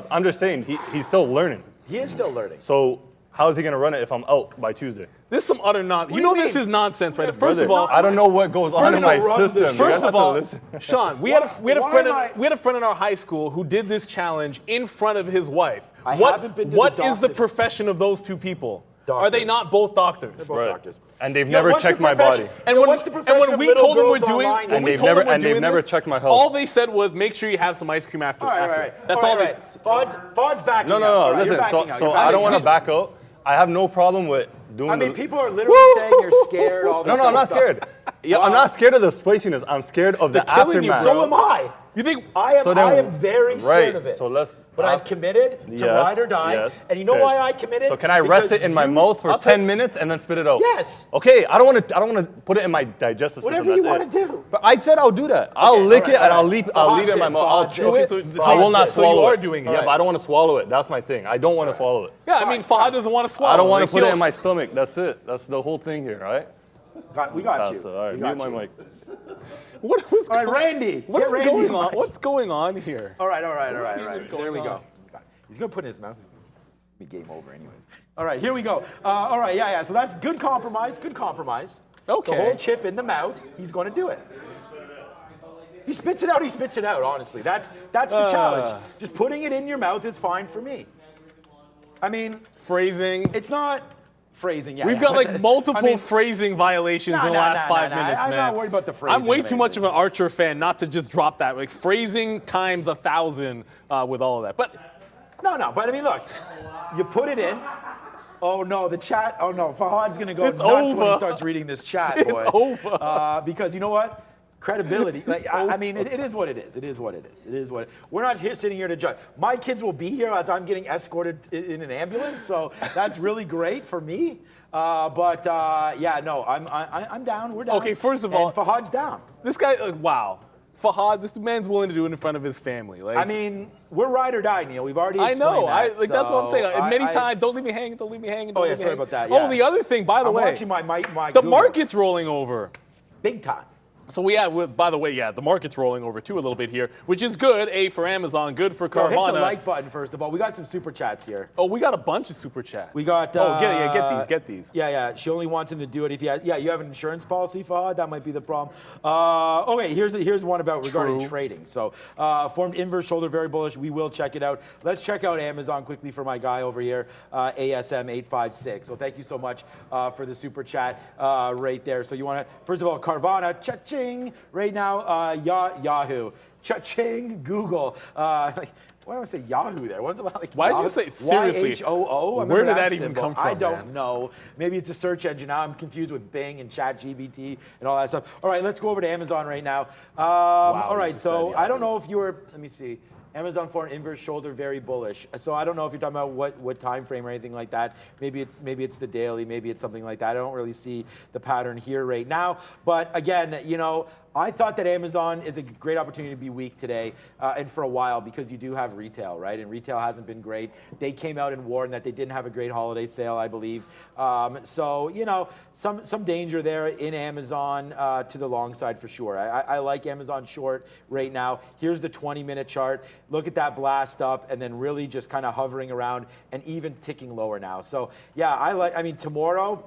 I'm just saying he's still learning. He is still learning. So how is he going to run it if I'm out by Tuesday? This is some utter nonsense. You do know you this mean? is nonsense, right? First Brother, of all, I don't know what goes on in my run system. this- You guys First have of to all, listen. Sean, we had a friend why in our high school who did this challenge in front of his wife. I haven't been to the What is the doctors. profession of those two people? Doctors. Are they not both doctors? They're both Right. doctors. And they've Yo, never what's the checked my profession- body. And Yo, when, what's the and profession when of we little told them we're girls doing, online? when And we they've told them never- we're and they've doing never this, checked my health. All they said was make sure you have some ice cream after. All right. That's all they said. Fod's backing out. No. All right, Listen, you're backing out. so You're I backing don't want to out. back out. I have no problem with doing I mean, the... people are literally saying you're scared. All this No, I'm kind not of stuff. scared. Yeah, I'm not scared of the spiciness. I'm scared of the killing you, aftermath. So am I. You think I So then- am very scared of it. So let's... But I've committed to Yes, ride or die. yes. And you know Okay. why I committed? So can I rest Because it in my you- mouth for I'll 10 minutes and then spit it out? Yes. Okay, I don't want to put it in my digestive Whatever system. you That's wanna it. do. But I said I'll do that. I'll lick all right, it and all I'll right. leave Fod's it in my it, mouth. I'll Fod's chew it. it. So I will not so you swallow are it. doing it. Yeah, but I don't want to swallow it. That's my thing. I don't want to swallow it. Yeah, I mean, Fahad doesn't want to swallow. I don't want Like, to put it he'll- in my stomach. That's it. That's the whole thing here, all right? We got That's you. it. All right, We got mute my you. mic. What was All right, Randy. What Get is Randy going in on? line. What's going on here? All right. even There we going go. on? He's going to put it in his mouth. Be game over anyways. All right, here we go. All right, yeah. So that's good compromise. Good compromise. Okay. The whole chip in the mouth. He's going to do it. He spits it out. He spits it out. Honestly, that's the challenge. Just putting it in your mouth is fine for me. I mean, Phrasing. it's not phrasing. Yeah, We've yeah, got but like multiple I mean, phrasing violations in the last 5 minutes, I'm man. not worried about the phrasing. I'm way of too much of anything. an Archer fan not to just drop that. Like phrasing times 1,000 with all of that. But No. But I mean, look, you put it in. Oh no, the chat. Oh no, Fahad's gonna go It's nuts when he over. starts reading this chat, It's boy. over. Because you know what? Credibility. Like, I mean, it is what it is. It is what it is. It is what. We're not here sitting here to judge. My kids will be here as I'm getting escorted in an ambulance, so that's really great for me. Yeah, no, I'm down. We're down. Okay, first of all- and Fahad's down. this guy, wow. Fahad, this man's willing to do it in front of his family. Like, I mean, we're ride or die, Neil. We've already I explained know. that. That's what I'm saying. so Many times, don't leave me hanging, don't leave me hanging, don't Oh, leave yeah, me sorry hanging. about that, Oh, yeah. the other thing, by the I'm way, watching my the Google. market's rolling over. Big time. So by the way, yeah, the market's rolling over too a little bit here, which is good. For Amazon, good for Bro, hit Carvana. the like button first of all. We got some super chats here. Oh, we got a bunch of super chats. We got. Get these. Yeah. She only wants him to do it if you have. Yeah, you have an insurance policy, Fahad. That might be the problem. Okay, here's one about regarding True. trading. So, formed inverse shoulder, very bullish. We will check it out. Let's check out Amazon quickly for my guy over here, ASM856. So thank you so much for the super chat right there. So you want to first of all, Carvana, cha-ching, right now, Yahoo, cha-ching, Google. Why do I say Yahoo there? What's about like? Why'd you Yahoo? say- seriously, YHOO? I where remember did that even symbol. come from, I don't man? know. Maybe it's a search engine. Now I'm confused with Bing and ChatGPT and all that stuff. All right, let's go over to Amazon right now. All right, you so said I don't know if you were. Let me see. Amazon for an inverse shoulder, very bullish. So I don't know if you're talking about what time frame or anything like that. Maybe it's the daily, maybe it's something like that. I don't really see the pattern here right now. But again, you know, I thought that Amazon is a great opportunity to be weak today and for a while because you do have retail, right? And retail hasn't been great. They came out and warned that they didn't have a great holiday sale, I believe. So, you know, some danger there in Amazon to the long side for sure. I like Amazon short right now. Here's the 20-minute chart. Look at that blast up and then really just kind of hovering around and even ticking lower now. So, yeah, I mean, tomorrow,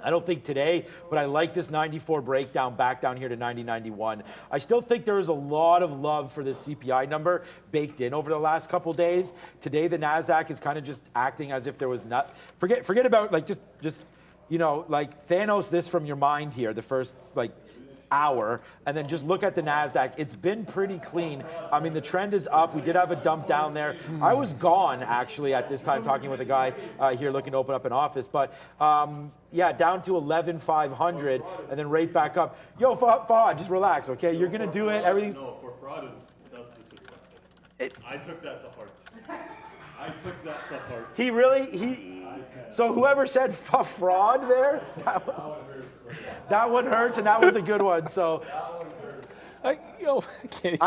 I don't think today, but I like this 94 breakdown back down here to 90.91. I still think there is a lot of love for this CPI number baked in over the last couple days. Today, the NASDAQ is kind of just acting as if there was not. Forget about like just you know, like Thanos this from your mind here, the first like hour, and then just look at the NASDAQ. It's been pretty clean. I mean, the trend is up. We did have a dump down there. I was gone, actually, at this time, talking with a guy here looking to open up an office. But, yeah, down to 11,500, and then right back up. Yo, Fahad, just relax, okay? You're going to do it. Everything's... No, for fraud, that's disrespectful. I took that to heart. He really... So whoever said fraud there, that one hurts, and that was a good one. So I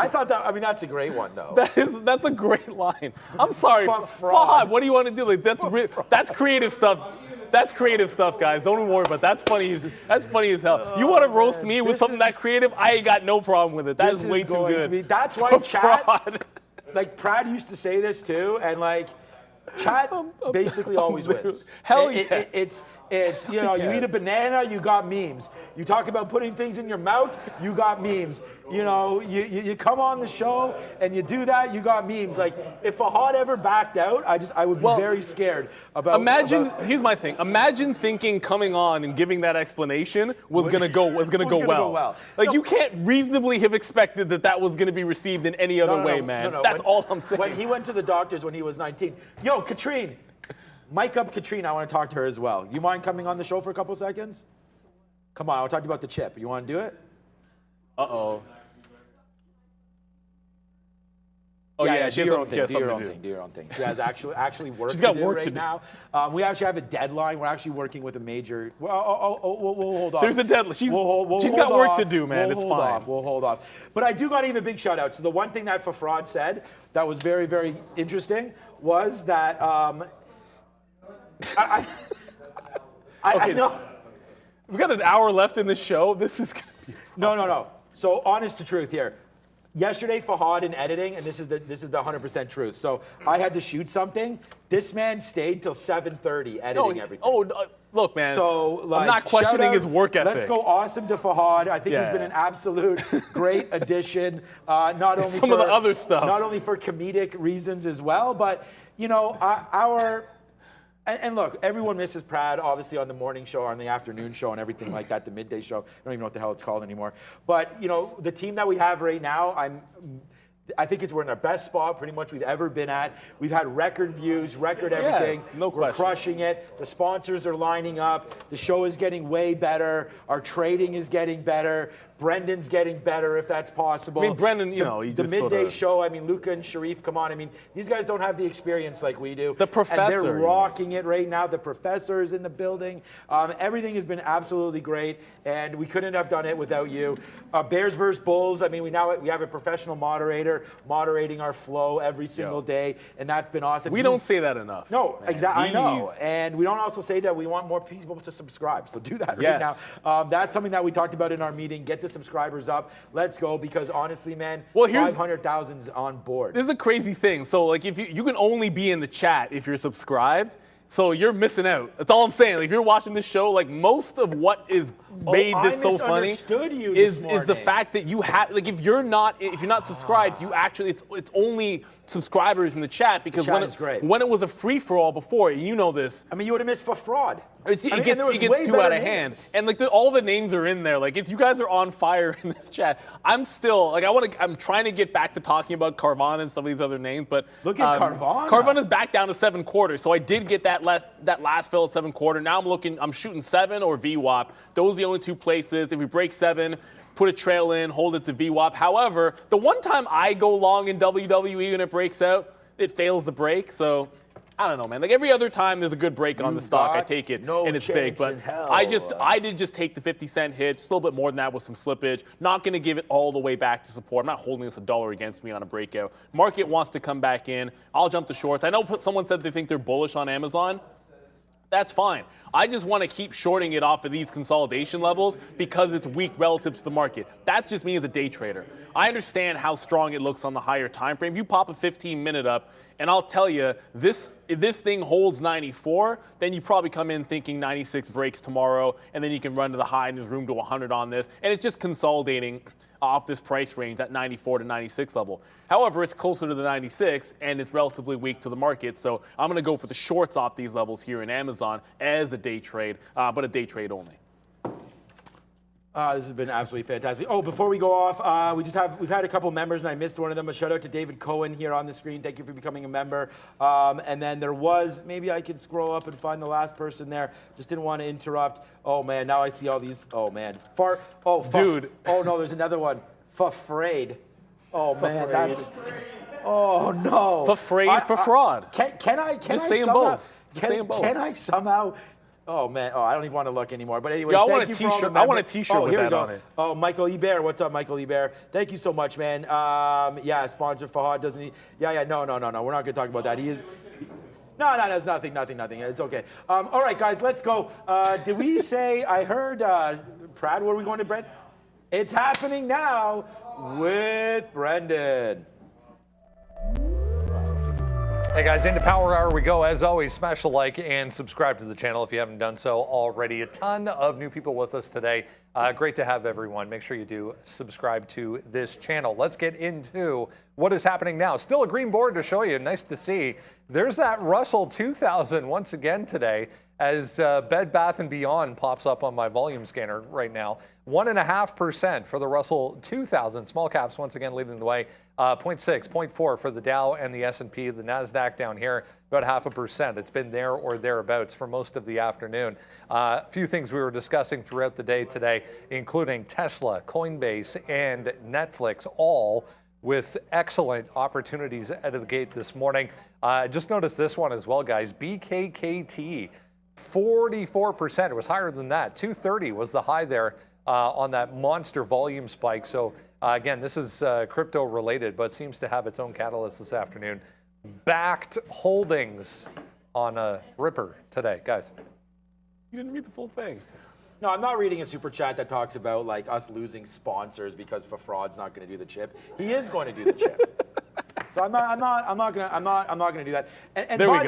thought that. I mean, that's a great one, though. That's a great line. I'm sorry, Fraud. Fahad. What do you want to do? Like that's creative stuff. That's creative stuff, guys. Don't worry about it. That's funny as hell. You want to roast me with something that creative? I ain't got no problem with it. That is way too good. That's why chat. Like Brad used to say this too, and like. Chat basically always wins. Hell yes. It's you know, you eat a banana, you got memes. You talk about putting things in your mouth, you got memes. You know, you come on the show and you do that, you got memes. Like if Fahad ever backed out, I would be very scared about. Here's my thing. Imagine thinking coming on and giving that explanation was gonna go well. Like you can't reasonably have expected that was gonna be received in any other way, man. That's all I'm saying. When he went to the doctors when he was 19, yo, Katrine. Mic up Katrine, I want to talk to her as well. You mind coming on the show for a couple seconds? Come on, I'll talk to you about the chip. You want to do it? Uh-oh. Yeah, do your own thing. Do your own thing. She has actually work She's got to do work right to do. now. We actually have a deadline. We're actually working with a major. Well, we'll hold off. There's a deadline. She's got work to do, man. It's fine. We'll hold off. But I do got to give a big shout out. So the one thing that Fafrod said that was very, very interesting was that I know. We've got an hour left in the show. This is gonna be No. So honest to truth here. Yesterday, Fahad in editing, and this is the 100% truth. So I had to shoot something. This man stayed till 7:30 editing everything. Look, man. So like, I'm not questioning his work ethic. Let's go awesome to Fahad. I think he's been an absolute great addition. Not only some of the other stuff. Not only for comedic reasons as well, but you know And look, everyone misses Brad, obviously, on the morning show, on the afternoon show, and everything like that, the midday show. I don't even know what the hell it's called anymore. But, you know, the team that we have right now, I think we're in our best spot pretty much we've ever been at. We've had record views, record everything. Yes, no We're question. crushing it. The sponsors are lining up. The show is getting way better. Our trading is getting better. Brendan's getting better if that's possible. I mean, Brendan, he the just midday show. I mean, Luca and Sharif, come on. I mean, these guys don't have the experience like we do. The professor, and they're rocking it right now. The professor is in the building. Everything has been absolutely great, and we couldn't have done it without you. Bears versus Bulls. I mean, we have a professional moderator moderating our flow every single day, and that's been awesome. We don't say that enough. No, exactly. I know, and we don't also say that we want more people to subscribe. So do that right now. That's something that we talked about in our meeting. Get the subscribers up. Let's go, because honestly, man, 500,000's on board. This is a crazy thing. So like, if you can only be in the chat if you're subscribed. So you're missing out. That's all I'm saying. Like, if you're watching this show, like most of what is made this so funny is the fact that you have, like, if you're not subscribed, you actually it's only subscribers in the chat, because when it was a free for all before, and you know this. I mean, you would have missed for fraud. It gets too out of hand, and like all the names are in there. Like, you guys are on fire in this chat. I'm still like I'm trying to get back to talking about Carvana and some of these other names, but look at Carvana. Carvana's back down to 7 quarters, so I did get that that last fill at 7.25. Now I'm shooting 7 or VWAP. Those are the only two places. If we break 7, put a trail in, hold it to VWAP. However, the one time I go long in WWE and it breaks out, it fails to break. So I don't know, man. Like every other time there's a good break on the stock, I take it, and it's big. But I did just take the 50-cent hit, just a little bit more than that with some slippage. Not going to give it all the way back to support. I'm not holding this $1 against me on a breakout. Market wants to come back in. I'll jump to shorts. I know someone said they think they're bullish on Amazon. That's fine. I just want to keep shorting it off of these consolidation levels because it's weak relative to the market. That's just me as a day trader. I understand how strong it looks on the higher time frame. You pop a 15-minute up, and I'll tell you, if this thing holds 94, then you probably come in thinking 96 breaks tomorrow, and then you can run to the high, and there's room to 100 on this. And it's just consolidating off this price range at 94 to 96 level. However, it's closer to the 96 and it's relatively weak to the market. So I'm going to go for the shorts off these levels here in Amazon as a day trade, but a day trade only. This has been absolutely fantastic. Oh, before we go off, we've had a couple members and I missed one of them. A shout out to David Cohen here on the screen. Thank you for becoming a member. And then there was, maybe I could scroll up and find the last person there. Just didn't want to interrupt. Oh man, now I see all these. Oh man, dude. Oh no, there's another one. Afraid. Oh man, that's. Oh no. Afraid for fraud. Can I say them both? Can I somehow? Oh man, I don't even want to look anymore. But anyway, yeah, I want a T-shirt. I want a T-shirt with that on it. Oh, Michael Ebert, what's up, Michael Ebert? Thank you so much, man. Yeah, sponsor Fahad, doesn't he? Yeah. No. We're not going to talk about that. He is. No, it's nothing. It's okay. All right, guys, let's go. Did we say? I heard. Brad, where are we going to, Brent? It's happening now with Brendan. Hey guys, into Power Hour we go. As always, smash the like and subscribe to the channel if you haven't done so already. A ton of new people with us today. Great to have everyone. Make sure you do subscribe to this channel. Let's get into what is happening now. Still a green board to show you. Nice to see. There's that Russell 2000 once again today as Bed Bath & Beyond pops up on my volume scanner right now. 1.5% for the Russell 2000. Small caps once again leading the way. 0.6, 0.4 for the Dow and the S&P. The NASDAQ down here, about 0.5%. It's been there or thereabouts for most of the afternoon. A few things we were discussing throughout the day today, including Tesla, Coinbase, and Netflix, all with excellent opportunities out of the gate this morning. Just noticed this one as well, guys. BKKT, 44%. It was higher than that. 230 was the high there on that monster volume spike. So again, this is crypto related, but seems to have its own catalyst this afternoon. Backed holdings on a ripper today, guys. You didn't read the full thing. No, I'm not reading a super chat that talks about like us losing sponsors because Fraud's not going to do the chip. He is going to do the chip. So I'm not gonna do that. And by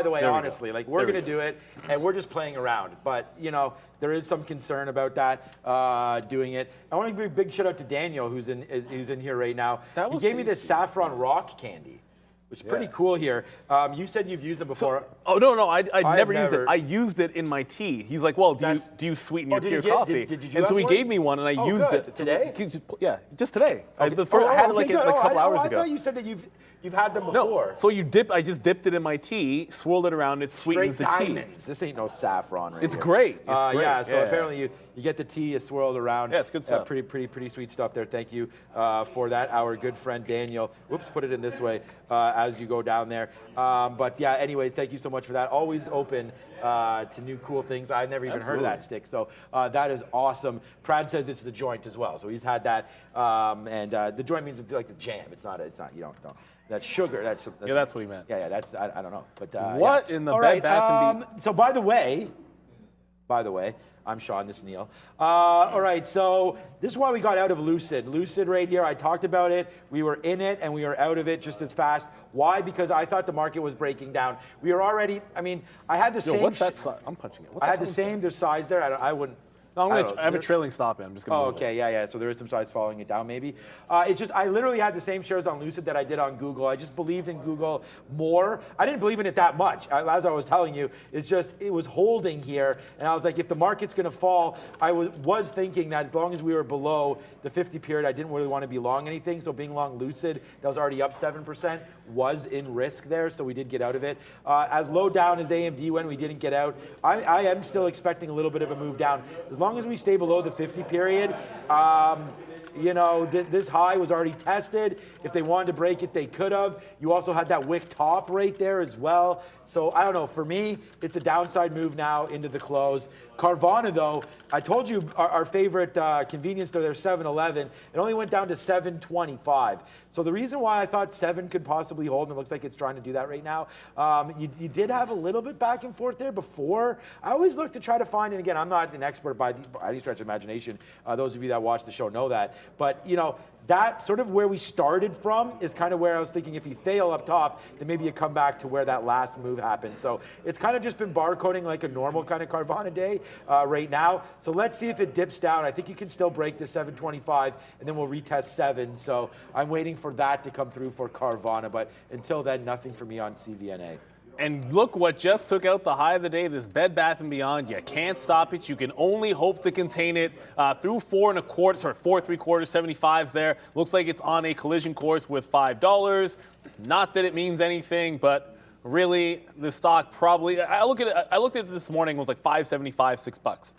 the way, honestly, like we're gonna do it, and we're just playing around. But you know, there is some concern about that doing it. I want to give a big shout out to Daniel, who's in here right now. He gave me this saffron rock candy, which is pretty cool here. You said you've used it before. No, I never used it. I used it in my tea. He's like, well, do you sweeten your tea or coffee? Did you and so he gave me one, and I used it today. Yeah, just today. Okay. I had it like a couple hours ago. I thought you said that you've had them before. No, so I just dipped it in my tea, swirled it around, it sweetens the tea. Diamonds. This ain't no saffron right It's here. Great. It's great. Yeah, so apparently you get the tea, you swirl it around. Yeah, it's good stuff. Pretty sweet stuff there. Thank you for that. Our good friend Daniel. Whoops, put it in this way as you go down there. But yeah, anyways, thank you so much for that. Always open to new cool things. I've never even heard of that stick. So that is awesome. Prad says it's the joint as well. So he's had that. And the joint means it's like the jam. It's not, you don't. That's sugar. That's what he meant. Yeah, that's, I don't know. But what in the Bed Bath & Beyond? So by the way, I'm Shawn, this is Neil. All right, so this is why we got out of Lucid. Lucid right here, I talked about it. We were in it and we were out of it just as fast. Why? Because I thought the market was breaking down. We were already, I had the same. What's that size? I'm punching it. I had the same, there's size there. I wouldn't. No, I have a trailing stop in. I'm just going to. Oh, okay, yeah. So there is some size following it down, maybe. It's just I literally had the same shares on Lucid that I did on Google. I just believed in Google more. I didn't believe in it that much. As I was telling you, it was holding here, and I was like, if the market's going to fall, I was thinking that as long as we were below the 50 period, I didn't really want to be long anything. So being long Lucid, that was already up 7%, was in risk there, so we did get out of it. As low down as AMD when we didn't get out, I am still expecting a little bit of a move down. As long as we stay below the 50 period, you know, this high was already tested. If they wanted to break it, they could have. You also had that wick top right there as well. So I don't know. For me, it's a downside move now into the close. Carvana, though, I told you our favorite convenience store there, 7-Eleven, it only went down to 7.25. So the reason why I thought 7 could possibly hold, and it looks like it's trying to do that right now, you did have a little bit back and forth there before. I always look to try to find, and again, I'm not an expert by any stretch of imagination. Those of you that watch the show know that. But, you know, that sort of where we started from is kind of where I was thinking if you fail up top, then maybe you come back to where that last move happened. So it's kind of just been barcoding like a normal kind of Carvana day right now. So let's see if it dips down. I think you can still break the 725 and then we'll retest 7. So I'm waiting for that to come through for Carvana. But until then, nothing for me on CVNA. And look what just took out the high of the day, this Bed Bath & Beyond. You can't stop it. You can only hope to contain it through 4 3/4, 75s there. Looks like it's on a collision course with $5. Not that it means anything, but really the stock probably, I looked at it this morning, it was like $5.75, $6.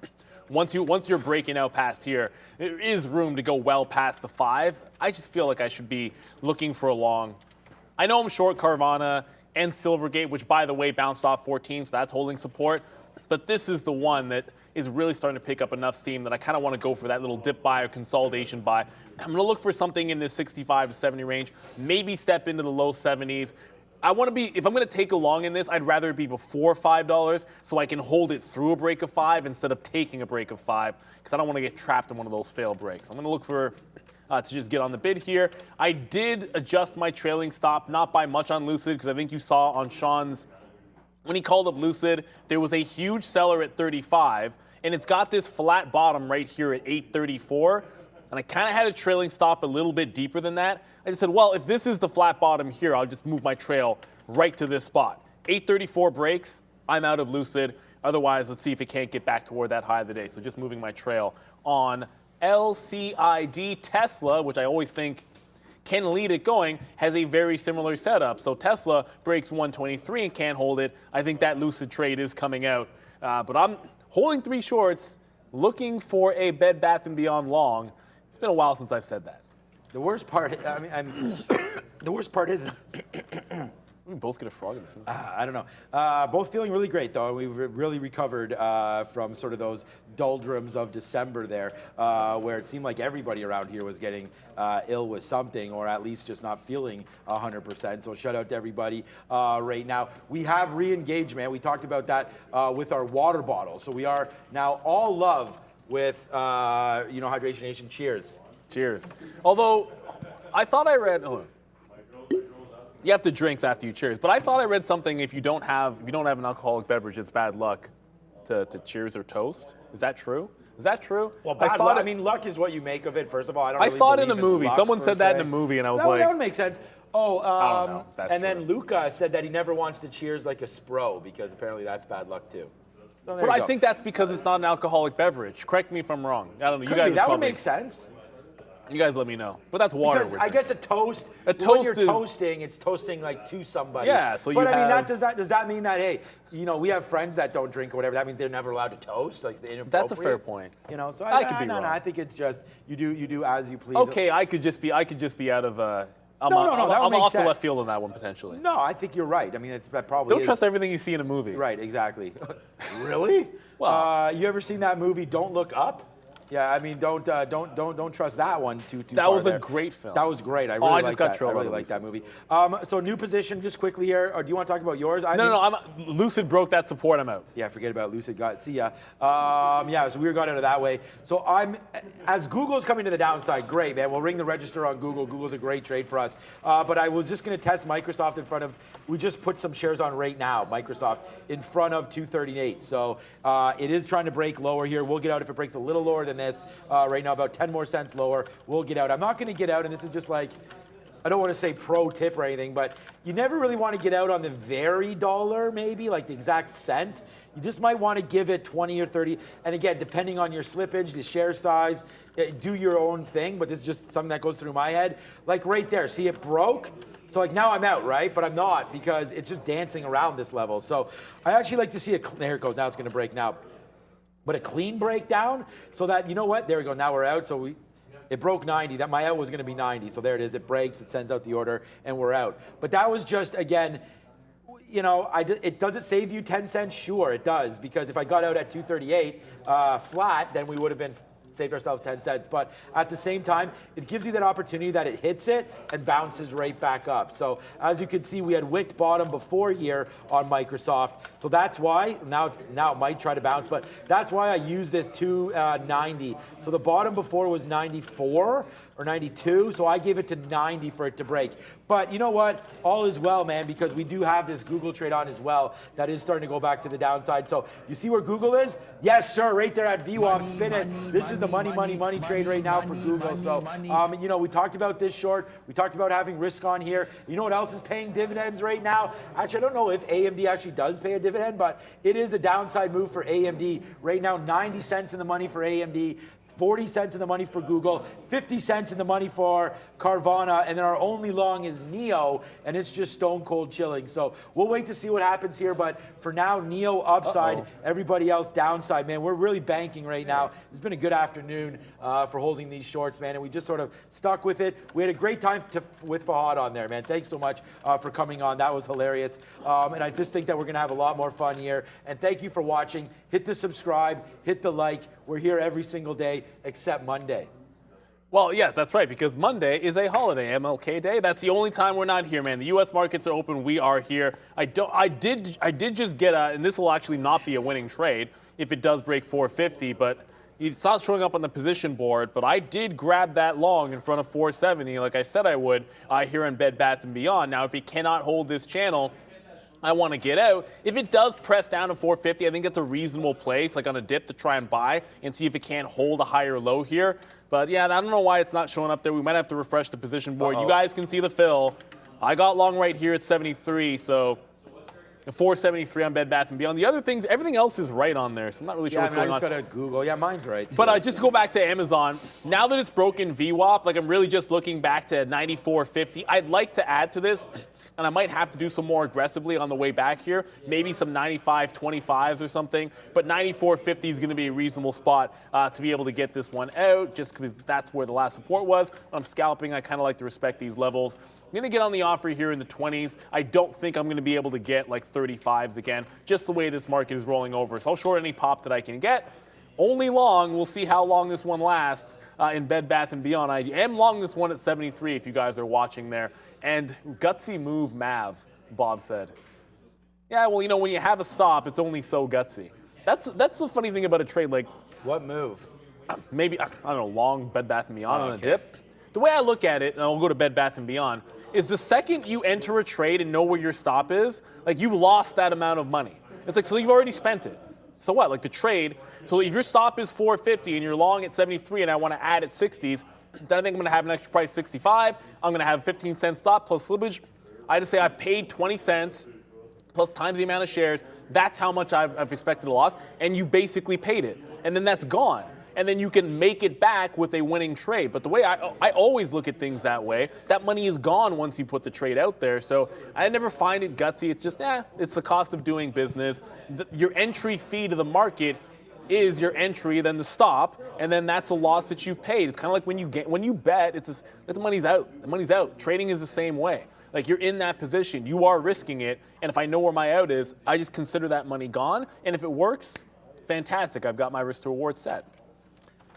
Once you're breaking out past here, there is room to go well past the 5. I just feel like I should be looking for a long. I know I'm short Carvana and Silvergate, which, by the way, bounced off 14, so that's holding support. But this is the one that is really starting to pick up enough steam that I kind of want to go for that little dip buy or consolidation buy. I'm going to look for something in this 65 to 70 range, maybe step into the low 70s. I want to be, if I'm going to take a long in this, I'd rather it be before $5 so I can hold it through a break of 5 instead of taking a break of 5 because I don't want to get trapped in one of those fail breaks. I'm going to look for to just get on the bid here. I did adjust my trailing stop, not by much on Lucid, because I think you saw on Shawn's, when he called up Lucid, there was a huge seller at 35, and it's got this flat bottom right here at 834, and I kind of had a trailing stop a little bit deeper than that. I just said, well, if this is the flat bottom here, I'll just move my trail right to this spot. 834 breaks, I'm out of Lucid. Otherwise, let's see if it can't get back toward that high of the day. So just moving my trail on LCID. Tesla, which I always think can lead it going, has a very similar setup. So Tesla breaks 123 and can't hold it. I think that Lucid trade is coming out. But I'm holding 3 shorts, looking for a Bed Bath & Beyond long. It's been a while since I've said that. The worst part, the worst part is We both get a frog in this. I don't know. Both feeling really great, though. We've really recovered from sort of those doldrums of December there, where it seemed like everybody around here was getting ill with something, or at least just not feeling 100%. So shout out to everybody right now. We have re-engaged, man. We talked about that with our water bottle. So we are now all love with, Hydration Nation. Cheers. Cheers. Although, I thought I read. Oh, you have to drink after you cheers. But I thought I read something if you don't have an alcoholic beverage, it's bad luck to cheers or toast. Is that true? Is that true? Well, bad luck. I mean, luck is what you make of it. First of all, I saw it in a movie. Someone said that in a movie, and I was like, that would make sense. Oh, I don't know if that's and true. then Luca said that he never wants to cheers like a Spro because apparently that's bad luck too. So but I think that's because it's not an alcoholic beverage. Correct me if I'm wrong. I don't know. You guys that would make sense. You guys let me know. But that's water. Because I guess a toast. When you're toasting, it's toasting like to somebody. Yeah. So but I mean, does that mean that we have friends that don't drink or whatever? That means they're never allowed to toast. Like inappropriate. That's a fair point. So I could be wrong. I think it's just you do as you please. Okay, I could just be out of. I'm off to left field on that one potentially. No, I think you're right. I mean, that probably don't trust everything you see in a movie. Right. Exactly. Really? Well, you ever seen that movie? Don't Look Up. Yeah, I mean, don't trust that one too that far was there. a great film. That was great. I really like that movie. So new position, just quickly here. Or do you want to talk about yours? No. Lucid broke that support. I'm out. Yeah, forget about Lucid. See ya. So we got into that way. So as Google's coming to the downside, great, man. We'll ring the register on Google. Google's a great trade for us. But I was just going to test Microsoft in front of. We just put some shares on right now. Microsoft in front of 238. So it is trying to break lower here. We'll get out if it breaks a little lower than this right now, about 10 more cents lower. We'll get out. I'm not going to get out, and this is just like, I don't want to say pro tip or anything, but you never really want to get out on the very dollar, maybe, like the exact cent. You just might want to give it 20 or 30. And again, depending on your slippage, the share size, do your own thing, but this is just something that goes through my head. Like right there, see it broke? So like now I'm out, right? But I'm not because it's just dancing around this level. So I actually like to see there it goes. Now it's going to break now. But a clean breakdown so that, you know what? There we go. Now we're out. So it broke 90. That my out was going to be 90. So there it is. It breaks. It sends out the order and we're out. But that was just, again, you know, does it save you 10 cents? Sure, it does. Because if I got out at 238 flat, then we would have been saved ourselves 10 cents. But at the same time, it gives you that opportunity that it hits it and bounces right back up. So as you can see, we had wicked bottom before here on Microsoft. So that's why, now it might try to bounce, but that's why I use this 290. So the bottom before was 94 or 92, so I gave it to 90 for it to break. But you know what? All is well, man, because we do have this Google trade on as well that is starting to go back to the downside. So you see where Google is? Yes, sir, right there at VWAP, spin it. This is the money trade right now for Google. So, you know, we talked about this short. We talked about having risk on here. You know what else is paying dividends right now? Actually, I don't know if AMD actually does pay a dividend, but it is a downside move for AMD. Right now, 90 cents in the money for AMD. 40 cents in the money for Google, 50 cents in the money for Carvana, and then our only long is NEO, and it's just stone cold chilling. So we'll wait to see what happens here, but for now, NEO upside, everybody else downside. Man, we're really banking right now. It's been a good afternoon for holding these shorts, man, and we just sort of stuck with it. We had a great time with Fahad on there, man. Thanks so much for coming on. That was hilarious. And I just think that we're going to have a lot more fun here. And thank you for watching. Hit the subscribe, hit the like. We're here every single day except Monday. Well, yeah, that's right, because Monday is a holiday, MLK Day. That's the only time we're not here, man. The U.S. markets are open. We are here. I did just get and this will actually not be a winning trade if it does break 450, but it's not showing up on the position board. But I did grab that long in front of 470, like I said I would, here in Bed Bath & Beyond. Now, if it cannot hold this channel, I want to get out. If it does press down to 450, I think that's a reasonable place, like on a dip, to try and buy and see if it can't hold a higher low here. But yeah, I don't know why it's not showing up there. We might have to refresh the position board. You guys can see the fill. I got long right here at 73, so 473 on Bed Bath & Beyond. The other things, everything else is right on there, so I'm not really sure what's going on. I just got to Google. Yeah, mine's right. But just to go back to Amazon, now that it's broken VWAP, like I'm really just looking back to 94.50. I'd like to add to this, and I might have to do some more aggressively on the way back here, maybe some 95.25s or something, but 94.50 is going to be a reasonable spot to be able to get this one out, just because that's where the last support was. When I'm scalping, I kind of like to respect these levels. I'm going to get on the offer here in the 20s. I don't think I'm going to be able to get like 35s again, just the way this market is rolling over. So I'll short any pop that I can get. Only long, we'll see how long this one lasts in Bed Bath & Beyond. I am long this one at 73 if you guys are watching there. And gutsy move, Mav, Bob said. Yeah, well, you know, when you have a stop, it's only so gutsy. That's the funny thing about a trade. Like, what move? Maybe, I don't know, long Bed Bath & Beyond on a dip. The way I look at it, and I'll go to Bed Bath & Beyond, is the second you enter a trade and know where your stop is, like you've lost that amount of money. It's like, so you've already spent it. So what? Like the trade, so if your stop is 450 and you're long at 73 and I want to add at 60s, then I think I'm going to have an extra price 65. I'm going to have 15 cent stop plus slippage. I just say I've paid 20 cents plus times the amount of shares. That's how much I've expected a loss, and you basically paid it. And then that's gone. And then you can make it back with a winning trade. But the way I always look at things that way, that money is gone once you put the trade out there. So I never find it gutsy. It's just, it's the cost of doing business. Your entry fee to the market is your entry, then the stop, and then that's a loss that you've paid. It's kind of like when you bet, it's just, the money's out. The money's out. Trading is the same way. Like you're in that position, you are risking it, and if I know where my out is, I just consider that money gone. And if it works, fantastic. I've got my risk to reward set.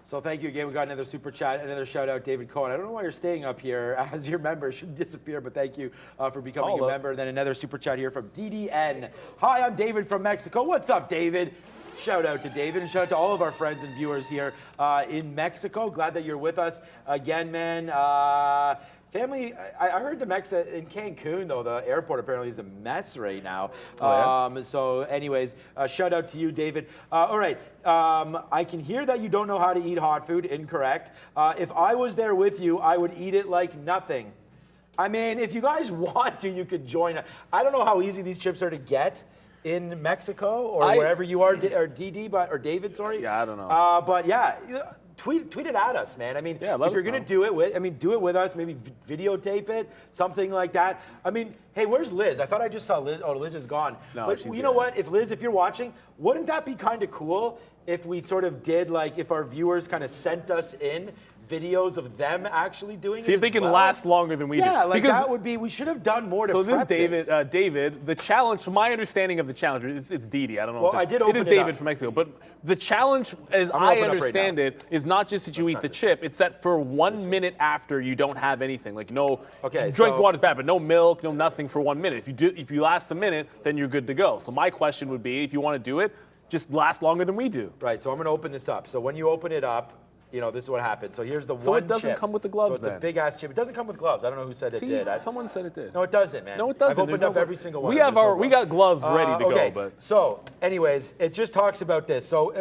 So thank you again. We got another super chat, another shout out, David Cohen. I don't know why you're staying up here as your member. It should disappear, but thank you for becoming a member. Then another super chat here from DDN. Hi, I'm David from Mexico. What's up, David? Shout out to David and shout out to all of our friends and viewers here in Mexico. Glad that you're with us again, man. Family, I heard in Cancun, though, the airport apparently is a mess right now. So anyways, shout out to you, David. All right, I can hear that you don't know how to eat hot food. Incorrect. If I was there with you, I would eat it like nothing. I mean, if you guys want to, you could join. I don't know how easy these chips are to get in Mexico or wherever you are, or David, sorry. Yeah, I don't know. But yeah, tweet it at us, man. I mean, Yeah, let if you're us gonna know. do it, do it with us. Maybe videotape it, something like that. I mean, hey, where's Liz? I thought I just saw Liz. Oh, Liz is gone. No, but she's you know here. what? If Liz, if you're watching, wouldn't that be kind of cool if we sort of did like if our viewers kind of sent us in videos of them actually doing it? See if they as can well? last longer than we do. Yeah, like Because- that would be. We should have done more to. So this is prep David. this. David, the challenge, from my understanding of the challenge, it's Didi. I don't know. Well, if it's, I did open it is it David up. from Mexico, but the challenge, as gonna I open it up right understand now. it, is not just that you eat the chip. It's that for 1 minute after you don't have anything, like no. Okay, drink so- water's bad, but no milk, no nothing for 1 minute. If you last a minute, then you're good to go. So my question would be, if you want to do it, just last longer than we do. Right, so I'm going to open this up. So when you open it up, you know, this is what happens. So here's the So one it doesn't chip. come with the gloves So it's then? a big ass chip. It doesn't come with gloves. I don't know who said it See, did. someone said it did. No, it doesn't, man. No, it doesn't. I've opened There's up no- every single one. We There's have no we got gloves ready to okay. go, but So, anyways, it just talks about this. So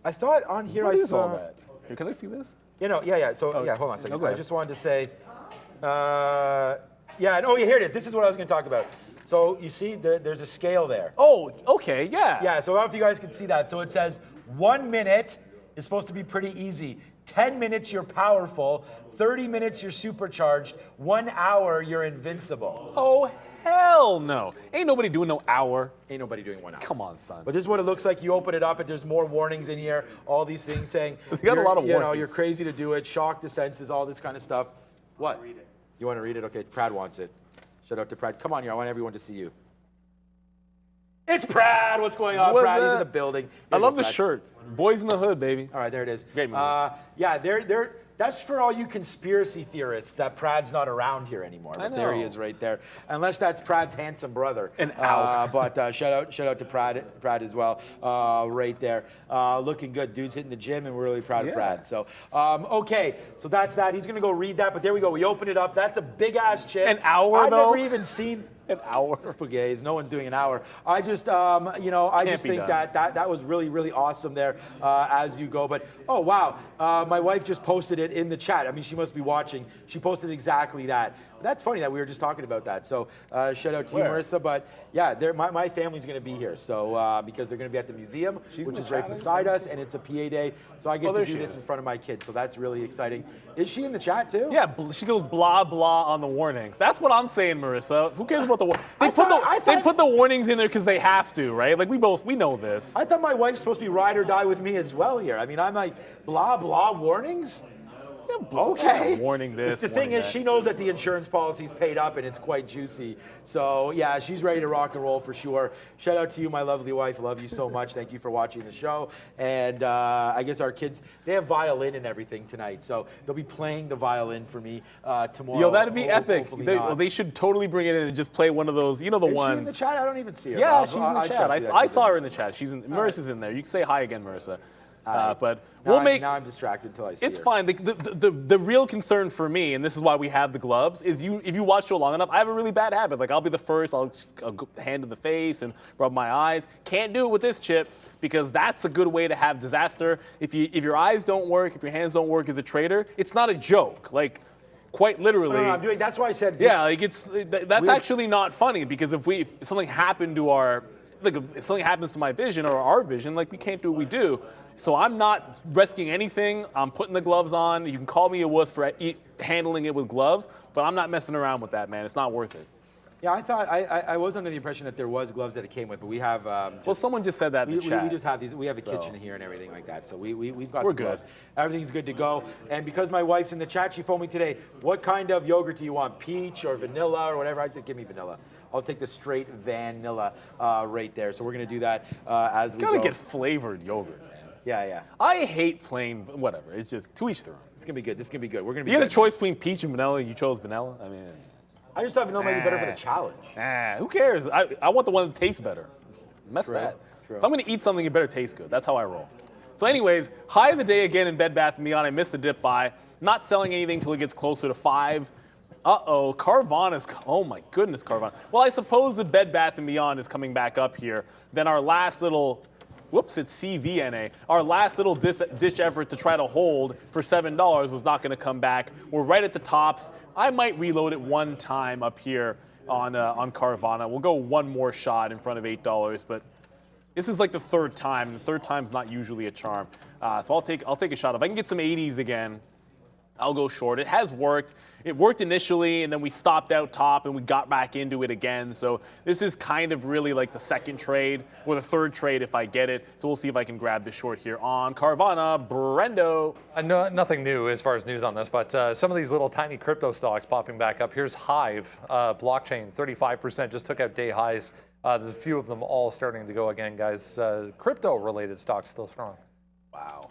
I thought on here what I is saw all that? Here, can I see this? You know, yeah. So yeah, hold on a second. go I ahead. just wanted to say, yeah, here it is. This is what I was going to talk about. So you see, there's a scale there. Oh, okay, yeah. Yeah, so I don't know if you guys can see that. So it says 1 minute is supposed to be pretty easy. 10 minutes, you're powerful. 30 minutes, you're supercharged. 1 hour, you're invincible. Oh, hell no. Ain't nobody doing no hour. Ain't nobody doing 1 hour. Come on, son. But this is what it looks like. You open it up, and there's more warnings in here. All these things saying They got a lot of you know, warnings. you're crazy to do it. Shock the senses, all this kind of stuff. What? Read it. You want to read it? Okay, Prad wants it. Shout out to Prad. Come on here. I want everyone to see you. It's Prad. What's going on, What's Prad? He's in that? the building. I Here you love go, the Prad. shirt. Boys in the Hood, baby. All right, there it is. Great movie. Yeah, that's for all you conspiracy theorists that Prad's not around here anymore. I But there he know. is right there. Unless that's Prad's handsome brother. And ow. But shout out to Prad as well, right there. Looking good. Dude's hitting the gym, and we're really proud Yeah. of Prad. So, okay, so that's that. He's going to go read that, but there we go. We open it up. That's a big-ass chip. An hour, I've though? never even seen... An hour. Fugays. No one's doing an hour. I just, I just be think done. that was really, really awesome there as you go. But, oh, wow. My wife just posted it in the chat. I mean, she must be watching. She posted exactly that. That's funny that we were just talking about that. So shout out to you, Where? Marissa. But, yeah, my family's going to be here. So because they're going to be at the museum, She's in which the is right chat. beside us, and it's a PA day. So I get Oh, to there do she this is. in front of my kids. So that's really exciting. Is she in the chat, too? Yeah, she goes blah blah on the warnings. That's what I'm saying, Marissa. Who cares about the I they thought- put the warnings in there because they have to, right? Like we know this. I thought my wife's supposed to be ride or die with me as well here. I mean, I'm like, blah, blah, warnings? Okay. Warning this. The thing warning is, that. she knows that the insurance policy's paid up and it's quite juicy. So, yeah, she's ready to rock and roll for sure. Shout out to you, my lovely wife. Love you so much. Thank you for watching the show. And I guess our kids, they have violin and everything tonight. So they'll be playing the violin for me tomorrow. Yo, that'd be epic. Hopefully They, not. they should totally bring it in and just play one of those. You know the Is one. she in the chat? I don't even see her. Yeah, but she's in I the chat. trust you that I she's saw her the in the chat. Marissa's in there. You can say hi again, Marissa. right. But Now we'll make. Now I'm distracted until I see It's her. fine. The real concern for me, and this is why we have the gloves, is if you watch show long enough, I have a really bad habit. Like I'll be the first, I'll go hand to the face and rub my eyes. Can't do it with this chip because that's a good way to have disaster. If your eyes don't work, if your hands don't work as a trader, it's not a joke. Like quite literally. No, I'm doing. That's why I said. Yeah, like that's we- actually not funny because if something happened to if something happens to my vision or our vision, like we can't do what we do. So I'm not risking anything. I'm putting the gloves on. You can call me a wuss for handling it with gloves, but I'm not messing around with that, man. It's not worth it. Yeah, I thought I was under the impression that there was gloves that it came with, but we have. Well, someone just said that in the chat. We just have these. We have a So- kitchen here and everything like that, so we've got We're the good. gloves. Everything's good to go. And because my wife's in the chat, she phoned me today. What kind of yogurt do you want? Peach or vanilla or whatever? I said, give me vanilla. I'll take the straight vanilla right there. So we're gonna do that as we Gotta go. get flavored yogurt, man. Yeah. I hate plain whatever. It's just to each their own. It's gonna be good. This is gonna be good. We're gonna be. You had a good. choice between peach and vanilla. You chose vanilla. I mean, I just thought vanilla might be better for the challenge. who cares? I want the one that tastes better. Mess True, that. true. If I'm gonna eat something, it better taste good. That's how I roll. So anyways, high of the day again in Bed Bath & Beyond. I missed a dip buy. Not selling anything until it gets closer to 5. Uh-oh, Carvana's, oh my goodness, Carvana. Well, I suppose the Bed Bath & Beyond is coming back up here. Then our last little, whoops, it's CVNA. Our last little ditch effort to try to hold for $7 was not gonna come back. We're right at the tops. I might reload it one time up here on Carvana. We'll go one more shot in front of $8, but This is like the third time, and the third time's not usually a charm. So I'll take a shot. If I can get some 80s again, I'll go short. It has worked. It worked initially, and then we stopped out top, and we got back into it again. So this is kind of really like the second trade, or the third trade if I get it. So we'll see if I can grab the short here on Carvana. Brendo. Nothing new as far as news on this, but some of these little tiny crypto stocks popping back up. Here's Hive, blockchain, 35%, just took out day highs. There's a few of them all starting to go again, guys. Crypto-related stocks still strong. Wow.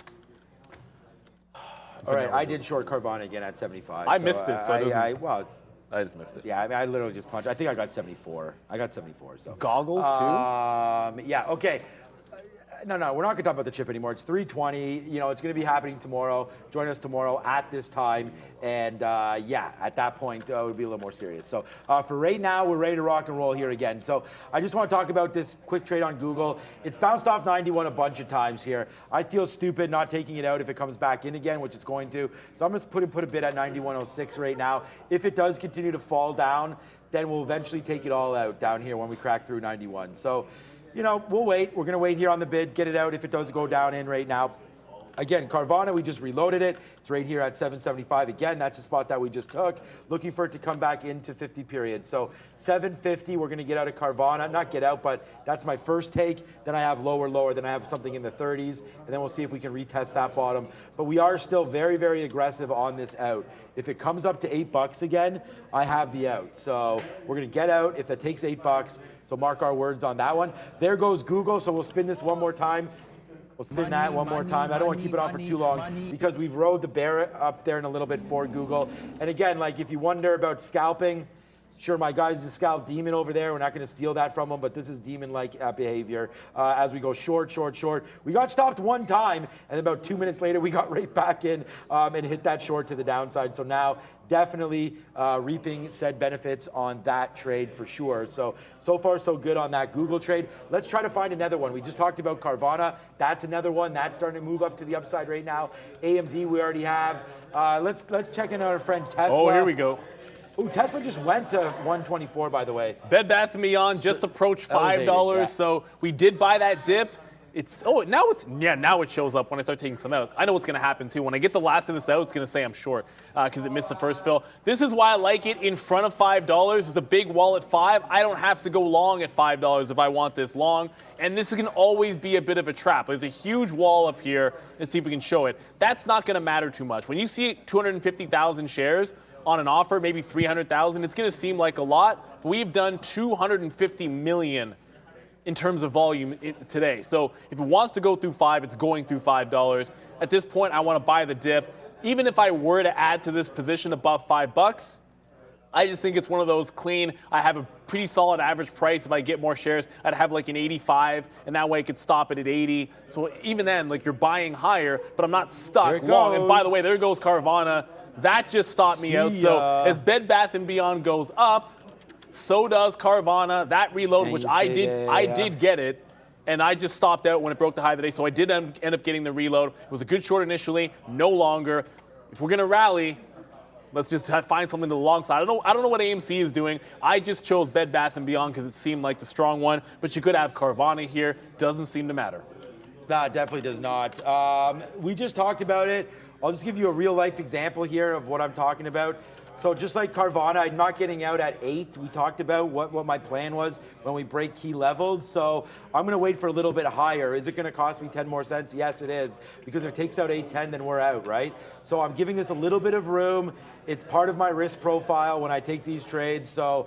All right, I did short Carvana again at 75. I missed it, so it doesn't. Well, it's. I just missed it. Yeah, I mean, I literally just punched. I think I got 74. I got 74. So. Goggles too? Yeah. Okay. No, we're not going to talk about the chip anymore. It's 3:20. You know, it's going to be happening tomorrow. Join us tomorrow at this time. And yeah, at that point, it would be a little more serious. So for right now, we're ready to rock and roll here again. So I just want to talk about this quick trade on Google. It's bounced off 91 a bunch of times here. I feel stupid not taking it out if it comes back in again, which it's going to. So I'm just put a bid at 91.06 right now. If it does continue to fall down, then we'll eventually take it all out down here when we crack through 91. So, you know, we'll wait. We're going to wait here on the bid, get it out if it does go down in right now. Again, Carvana, we just reloaded it. It's right here at 775. Again, that's the spot that we just took. Looking for it to come back into 50 period. So 750, we're going to get out of Carvana. Not get out, but that's my first take. Then I have lower. Then I have something in the 30s. And then we'll see if we can retest that bottom. But we are still very, very aggressive on this out. If it comes up to $8 again, I have the out. So we're going to get out if that takes $8. So mark our words on that one. There goes Google. So we'll spin this one more time. We'll spin that one more time. I don't want to keep it on for too long because we've rode the bear up there in a little bit for Google. And again, like if you wonder about scalping, sure, my guy's a scalp demon over there. We're not going to steal that from him, but this is demon-like behavior as we go short. We got stopped one time, and then about 2 minutes later, we got right back in and hit that short to the downside. So now, definitely reaping said benefits on that trade for sure. So far, so good on that Google trade. Let's try to find another one. We just talked about Carvana. That's another one. That's starting to move up to the upside right now. AMD we already have. Let's check in on our friend Tesla. Oh, here we go. Ooh, Tesla just went to 124, by the way. Bed Bath & Beyond just approached $5, yeah. So we did buy that dip. Now it shows up when I start taking some out. I know what's going to happen too. When I get the last of this out, it's going to say I'm short because it missed the first fill. This is why I like it in front of $5. It's a big wall at $5. I don't have to go long at $5 if I want this long. And this can always be a bit of a trap. There's a huge wall up here. Let's see if we can show it. That's not going to matter too much. When you see 250,000 shares on an offer, maybe 300,000, it's going to seem like a lot. But we've done 250 million in terms of volume today. So if it wants to go through 5, it's going through $5. At this point, I want to buy the dip. Even if I were to add to this position above $5, I just think it's one of those clean. I have a pretty solid average price. If I get more shares, I'd have like an 85, and that way I could stop it at 80. So even then, like you're buying higher, but I'm not stuck long. And by the way, there goes Carvana. That just stopped me out. So as Bed Bath & Beyond goes up, so does Carvana. That reload, which I did get it, and I just stopped out when it broke the high of the day. So I did end up getting the reload. It was a good short initially, no longer. If we're gonna rally, let's just find something to the long side. I don't know what AMC is doing. I just chose Bed Bath & Beyond because it seemed like the strong one, but you could have Carvana here. Doesn't seem to matter. No, it definitely does not. We just talked about it. I'll just give you a real life example here of what I'm talking about. So just like Carvana, I'm not getting out at 8. We talked about what my plan was when we break key levels. So I'm going to wait for a little bit higher. Is it going to cost me 10 more cents? Yes, it is. Because if it takes out 8.10, then we're out, right? So I'm giving this a little bit of room. It's part of my risk profile when I take these trades. So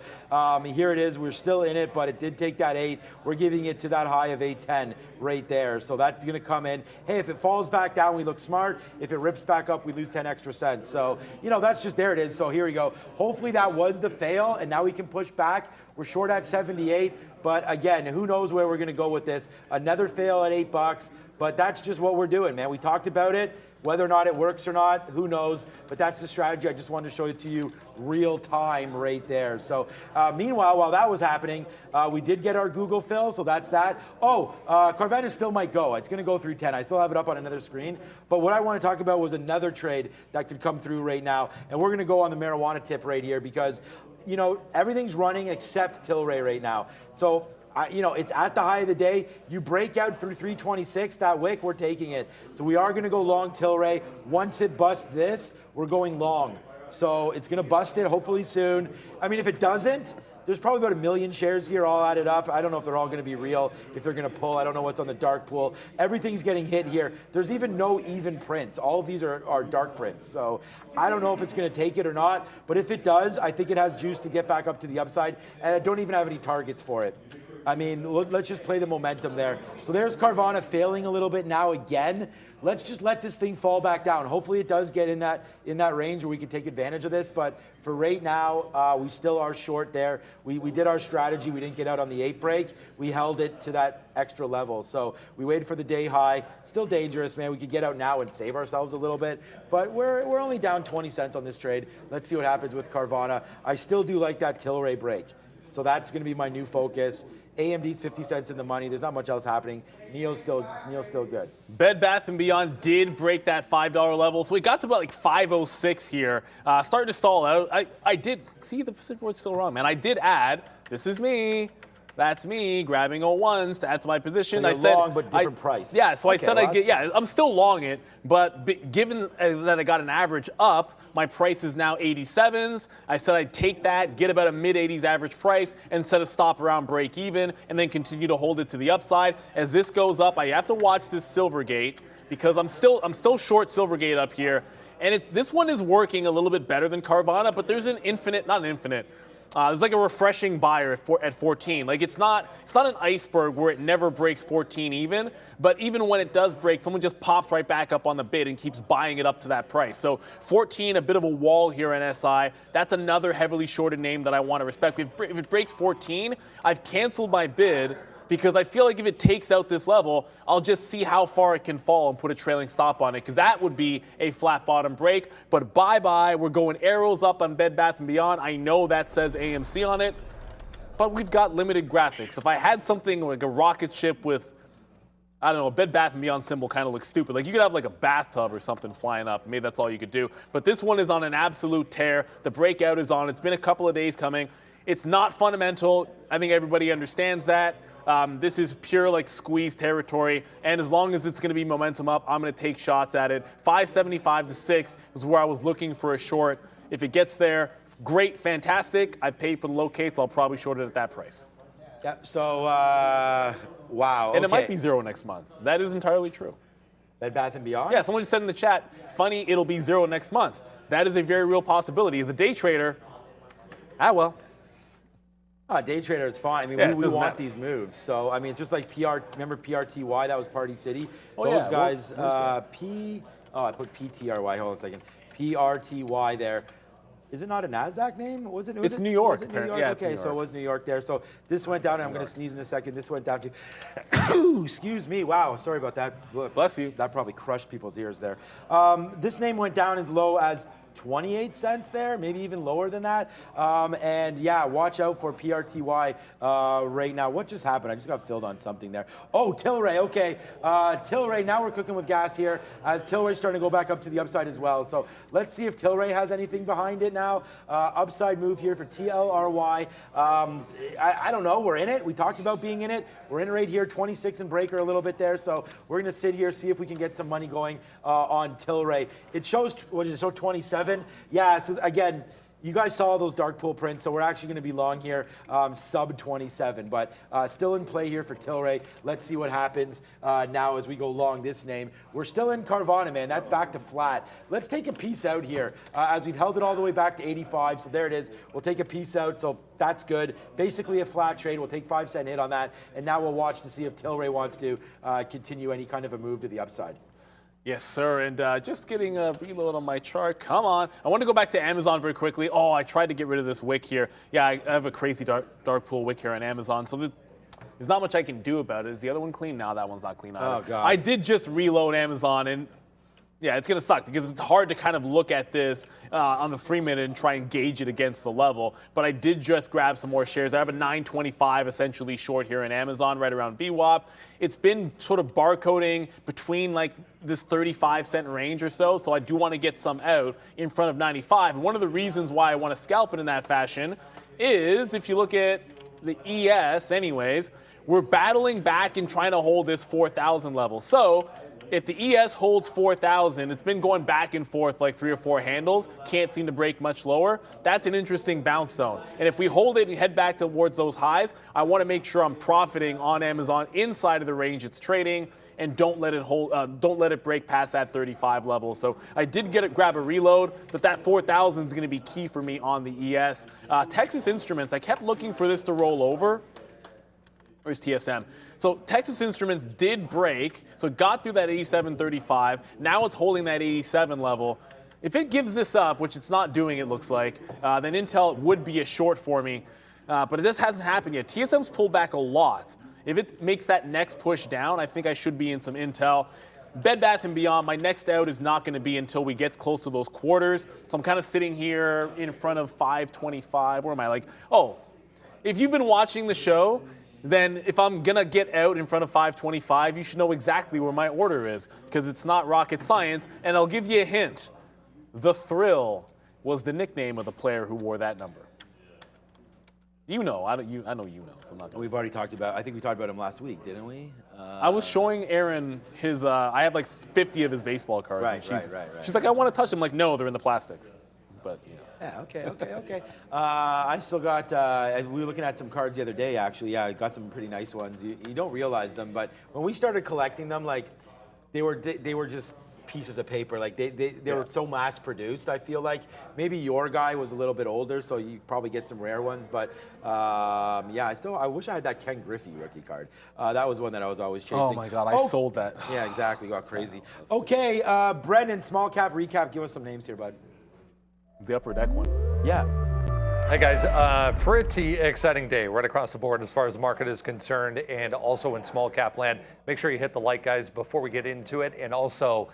here it is. We're still in it, but it did take that 8. We're giving it to that high of 8.10 right there. So that's going to come in. Hey, if it falls back down, we look smart. If it rips back up, we lose 10 extra cents. So, you know, that's just, there it is. So here we go. Hopefully that was the fail, and now we can push back. We're short at 78. But again, who knows where we're going to go with this. Another fail at $8. But that's just what we're doing, man. We talked about it. Whether or not it works or not, who knows? But that's the strategy. I just wanted to show it to you real time right there. So meanwhile, while that was happening, we did get our Google fill, so that's that. Oh, Carvana still might go. It's going to go through 10. I still have it up on another screen. But what I want to talk about was another trade that could come through right now. And we're going to go on the marijuana tip right here because, you know, everything's running except Tilray right now. So it's at the high of the day. You break out through 326, that wick, we're taking it. So we are going to go long Tilray. Once it busts this, we're going long. So it's going to bust it hopefully soon. I mean, if it doesn't, there's probably about 1 million shares here all added up. I don't know if they're all going to be real, if they're going to pull. I don't know what's on the dark pool. Everything's getting hit here. There's even no even prints. All of these are dark prints. So I don't know if it's going to take it or not. But if it does, I think it has juice to get back up to the upside. And I don't even have any targets for it. I mean, let's just play the momentum there. So there's Carvana failing a little bit now again. Let's just let this thing fall back down. Hopefully it does get in that range where we can take advantage of this. But for right now, we still are short there. We did our strategy. We didn't get out on the 8 break. We held it to that extra level. So we waited for the day high. Still dangerous, man. We could get out now and save ourselves a little bit. But we're only down 20 cents on this trade. Let's see what happens with Carvana. I still do like that Tilray break. So that's going to be my new focus. AMD's 50 cents in the money. There's not much else happening. Neo's still good. Bed Bath & Beyond did break that $5 level, so we got to about like 506 here. Starting to stall out. I did see the Pacific word's still wrong, man. I did add. This is me. That's me grabbing 01s to add to my position. So you're I said long, but different price. Yeah, so okay, I said well, I'd get. Yeah, I'm still long it, but given that I got an average up, my price is now 87s. I said I'd take that, get about a mid-80s average price, and set a stop around break even, and then continue to hold it to the upside. As this goes up, I have to watch this Silvergate because I'm still short Silvergate up here, and this one is working a little bit better than Carvana, but there's there's like a refreshing buyer at 14. Like it's not an iceberg where it never breaks 14 even, but even when it does break, someone just pops right back up on the bid and keeps buying it up to that price. So 14, a bit of a wall here in SI. That's another heavily shorted name that I want to respect. If it breaks 14, I've canceled my bid because I feel like if it takes out this level, I'll just see how far it can fall and put a trailing stop on it, because that would be a flat bottom break. But bye-bye, we're going arrows up on Bed Bath & Beyond. I know that says AMC on it, but we've got limited graphics. If I had something like a rocket ship with, I don't know, a Bed Bath & Beyond symbol kind of looks stupid. Like you could have like a bathtub or something flying up. Maybe that's all you could do. But this one is on an absolute tear. The breakout is on. It's been a couple of days coming. It's not fundamental. I think everybody understands that. This is pure like squeeze territory, and as long as it's going to be momentum up, I'm going to take shots at it. 575 to 6 is where I was looking for a short. If it gets there, great, fantastic. I paid for the locates. I'll probably short it at that price. Yeah. So wow. And it might be 0 next month. That is entirely true. Bed Bath & Beyond? Yeah, someone just said in the chat, funny, it'll be 0 next month. That is a very real possibility. As a day trader, well. Day trader is fine. I mean, Yeah, we want matter. these moves. So, I mean, it's just like PR. Remember PRTY? That was Party City. Oh, Those yeah. guys, I put PTRY. Hold on a second. PRTY there. Is it not a NASDAQ name? It's New York, Was it New York? apparently. Yeah, it's okay, New so it York. was New York there. So this went down, and I'm going to sneeze in a second. This went down to, excuse me. Wow, sorry about that. Bless you. That probably crushed people's ears there. This name went down as low as 28 cents there, maybe even lower than that. And yeah, watch out for PRTY right now. What just happened? I just got filled on something there. Oh, Tilray, okay. Tilray, now we're cooking with gas here as Tilray's starting to go back up to the upside as well. So let's see if Tilray has anything behind it now. Upside move here for TLRY. I don't know, we're in it. We talked about being in it. We're in it right here, 26 and breaker a little bit there. So we're gonna sit here, see if we can get some money going on Tilray. It shows, what is it, so 27? Yeah, so again, you guys saw those dark pool prints, so we're actually going to be long here, sub 27, but still in play here for Tilray. Let's see what happens now as we go long this name. We're still in Carvana, man. That's back to flat. Let's take a piece out here as we've held it all the way back to 85, so there it is. We'll take a piece out, so that's good. Basically a flat trade. We'll take 5-cent hit on that, and now we'll watch to see if Tilray wants to continue any kind of a move to the upside. Yes, sir, and just getting a reload on my chart. Come on. I want to go back to Amazon very quickly. Oh, I tried to get rid of this wick here. Yeah, I have a crazy dark pool wick here on Amazon, so there's not much I can do about it. Is the other one clean? No, that one's not clean either. Oh, God. I did just reload Amazon, and yeah, it's going to suck because it's hard to kind of look at this on the 3-minute and try and gauge it against the level. But I did just grab some more shares. I have a 925 essentially short here in Amazon, right around VWAP. It's been sort of barcoding between like this 35-cent range or so. So I do want to get some out in front of 95. And one of the reasons why I want to scalp it in that fashion is if you look at the ES anyways, we're battling back and trying to hold this 4,000 level. So if the ES holds 4,000, it's been going back and forth like 3 or 4 handles, can't seem to break much lower. That's an interesting bounce zone. And if we hold it and head back towards those highs, I want to make sure I'm profiting on Amazon inside of the range it's trading, and don't let it break past that 35 level. So I did grab a reload, but that 4,000 is going to be key for me on the ES. Texas Instruments, I kept looking for this to roll over. Where's TSM? So Texas Instruments did break, so it got through that 87.35. Now it's holding that 87 level. If it gives this up, which it's not doing, it looks like, then Intel would be a short for me. But it just hasn't happened yet. TSM's pulled back a lot. If it makes that next push down, I think I should be in some Intel. Bed Bath & Beyond, my next out is not going to be until we get close to those quarters. So I'm kind of sitting here in front of 525. Where am I? Like, oh, if you've been watching the show, then if I'm going to get out in front of 525, you should know exactly where my order is, because it's not rocket science. And I'll give you a hint. The Thrill was the nickname of the player who wore that number. You know, I know you know, so I'm not gonna. We've already talked about, I think we talked about him last week, didn't we? I was showing Aaron his, I have like 50 of his baseball cards. Right, and right. She's like, I want to touch them. I'm like, no, they're in the plastics. But, you know. Yeah, okay. I still got, we were looking at some cards the other day, actually. Yeah, I got some pretty nice ones. You don't realize them, but when we started collecting them, like, they were just pieces of paper. Like, they were so mass produced, I feel like. Maybe your guy was a little bit older, so you probably get some rare ones, but yeah, I wish I had that Ken Griffey rookie card. That was one that I was always chasing. Oh my God, I sold that. Yeah, exactly, got crazy. Okay, Brendan, small cap recap, give us some names here, bud. The upper deck one. Yeah. Hey guys, pretty exciting day right across the board as far as the market is concerned, and also in small cap land. Make sure you hit the like, guys, before we get into it, and also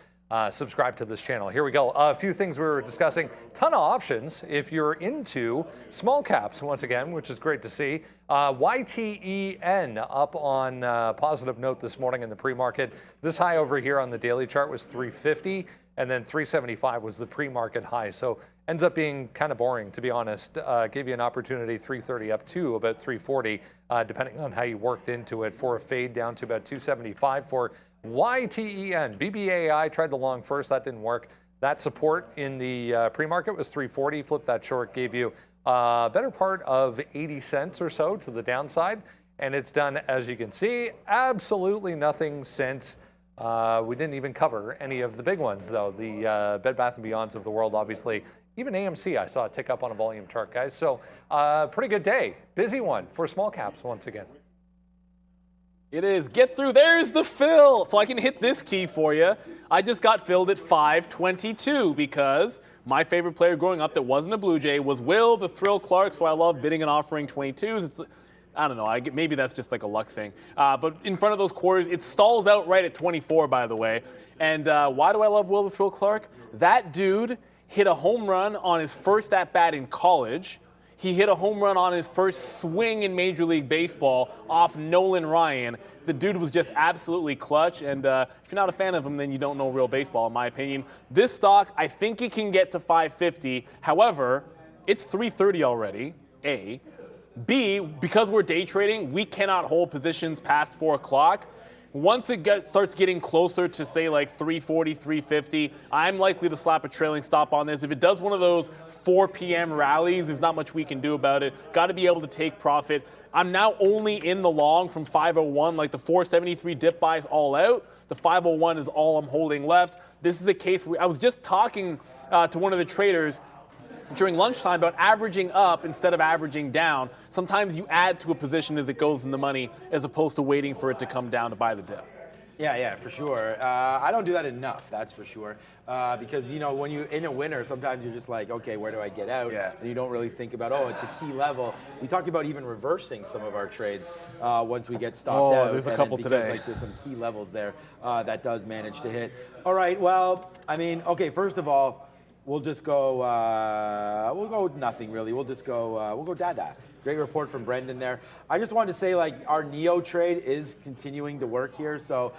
subscribe to this channel. Here we go. A few things we were discussing. Ton of options if you're into small caps once again, which is great to see. YTEN up on positive note this morning in the pre-market. This high over here on the daily chart was 350. And then 375 was the pre-market high. So ends up being kind of boring, to be honest. Gave you an opportunity 330 up to about 340, depending on how you worked into it, for a fade down to about 275 for YTEN. BBAI tried the long first, that didn't work. That support in the pre-market was 340. Flip that short, gave you a better part of 80 cents or so to the downside. And it's done, as you can see, absolutely nothing since. We didn't even cover any of the big ones, though. The Bed Bath & Beyonds of the world, obviously. Even AMC, I saw a tick up on a volume chart, guys. So pretty good day. Busy one for small caps once again. It is. Get through. There's the fill. So I can hit this key for you. I just got filled at 522 because my favorite player growing up that wasn't a Blue Jay was Will the Thrill Clark. So I love bidding and offering 22s. I don't know, maybe that's just like a luck thing. But in front of those quarters, it stalls out right at 24, by the way. And why do I love Will the Thrill Clark? That dude hit a home run on his first at-bat in college. He hit a home run on his first swing in Major League Baseball off Nolan Ryan. The dude was just absolutely clutch. And if you're not a fan of him, then you don't know real baseball, in my opinion. This stock, I think it can get to 550. However, it's 330 already, A. B, because we're day trading, we cannot hold positions past 4 o'clock. Once it starts getting closer to, say, like 340, 350, I'm likely to slap a trailing stop on this. If it does one of those 4 p.m. rallies, there's not much we can do about it. Got to be able to take profit. I'm now only in the long from 501, like the 473 dip buys all out. The 501 is all I'm holding left. This is a case where I was just talking to one of the traders during lunchtime about averaging up instead of averaging down. Sometimes you add to a position as it goes in the money as opposed to waiting for it to come down to buy the dip. Yeah, for sure. I don't do that enough, that's for sure. Because, you know, when you're in a winner, sometimes you're just like, okay, where do I get out? Yeah. And you don't really think about, oh, it's a key level. We talked about even reversing some of our trades once we get stopped out. There's a couple today. Like, there's some key levels there that does manage to hit. All right, well, I mean, okay, first of all, we'll just go, we'll go with nothing really. We'll just go, we'll go Dada. Great report from Brendan there. I just wanted to say, like, our Neo trade is continuing to work here. So,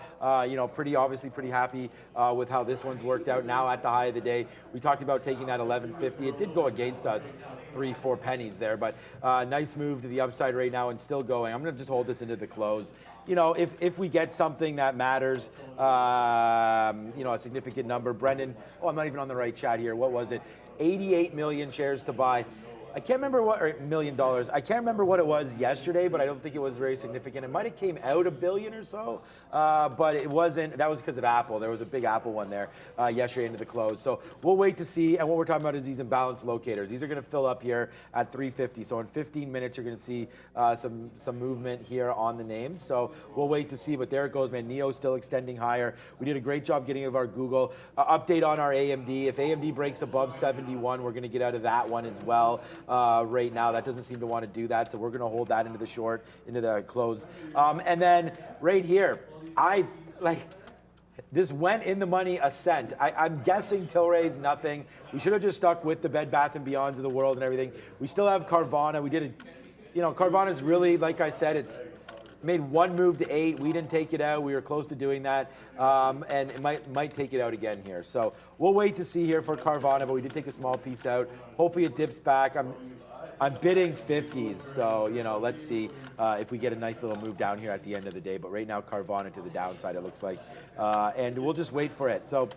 you know, obviously pretty happy with how this one's worked out now at the high of the day. We talked about taking that 1150. It did go against us 3-4 pennies there, but nice move to the upside right now and still going. I'm going to just hold this into the close. You know, if we get something that matters, you know, a significant number. Brendan, oh, I'm not even on the right chat here. What was it? 88 million shares to buy. I can't remember what, or $1 million. I can't remember what it was yesterday, but I don't think it was very significant. It might have came out $1 billion or so, but it wasn't. That was because of Apple. There was a big Apple one there yesterday into the close. So we'll wait to see. And what we're talking about is these imbalance locators. These are going to fill up here at 350. So in 15 minutes, you're going to see some movement here on the names. So we'll wait to see. But there it goes, man. Neo's still extending higher. We did a great job getting out of our Google. Update on our AMD. If AMD breaks above 71, we're going to get out of that one as well. Right now, that doesn't seem to want to do that, so we're going to hold that into the short, into the close. And then right here, this went in the money a cent. I'm guessing Tilray's nothing. We should have just stuck with the Bed Bath & Beyonds of the world and everything. We still have Carvana. We did it, you know, Carvana's really, like I said, it's made one move to 8. We didn't take it out. We were close to doing that, and it might take it out again here. So we'll wait to see here for Carvana, but we did take a small piece out. Hopefully it dips back. I'm bidding 50s, so, you know, let's see if we get a nice little move down here at the end of the day. But right now, Carvana to the downside, it looks like, and we'll just wait for it. So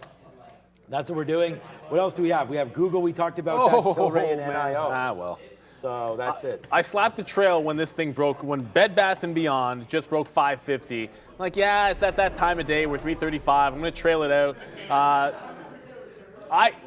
that's what we're doing. What else do we have? We have Google. We talked about that, Tilray and NIO. Ah, well. So that's it. I slapped a trail when this thing broke, when Bed Bath & Beyond just broke 550. I'm like, yeah, it's at that time of day. We're 335. I'm going to trail it out.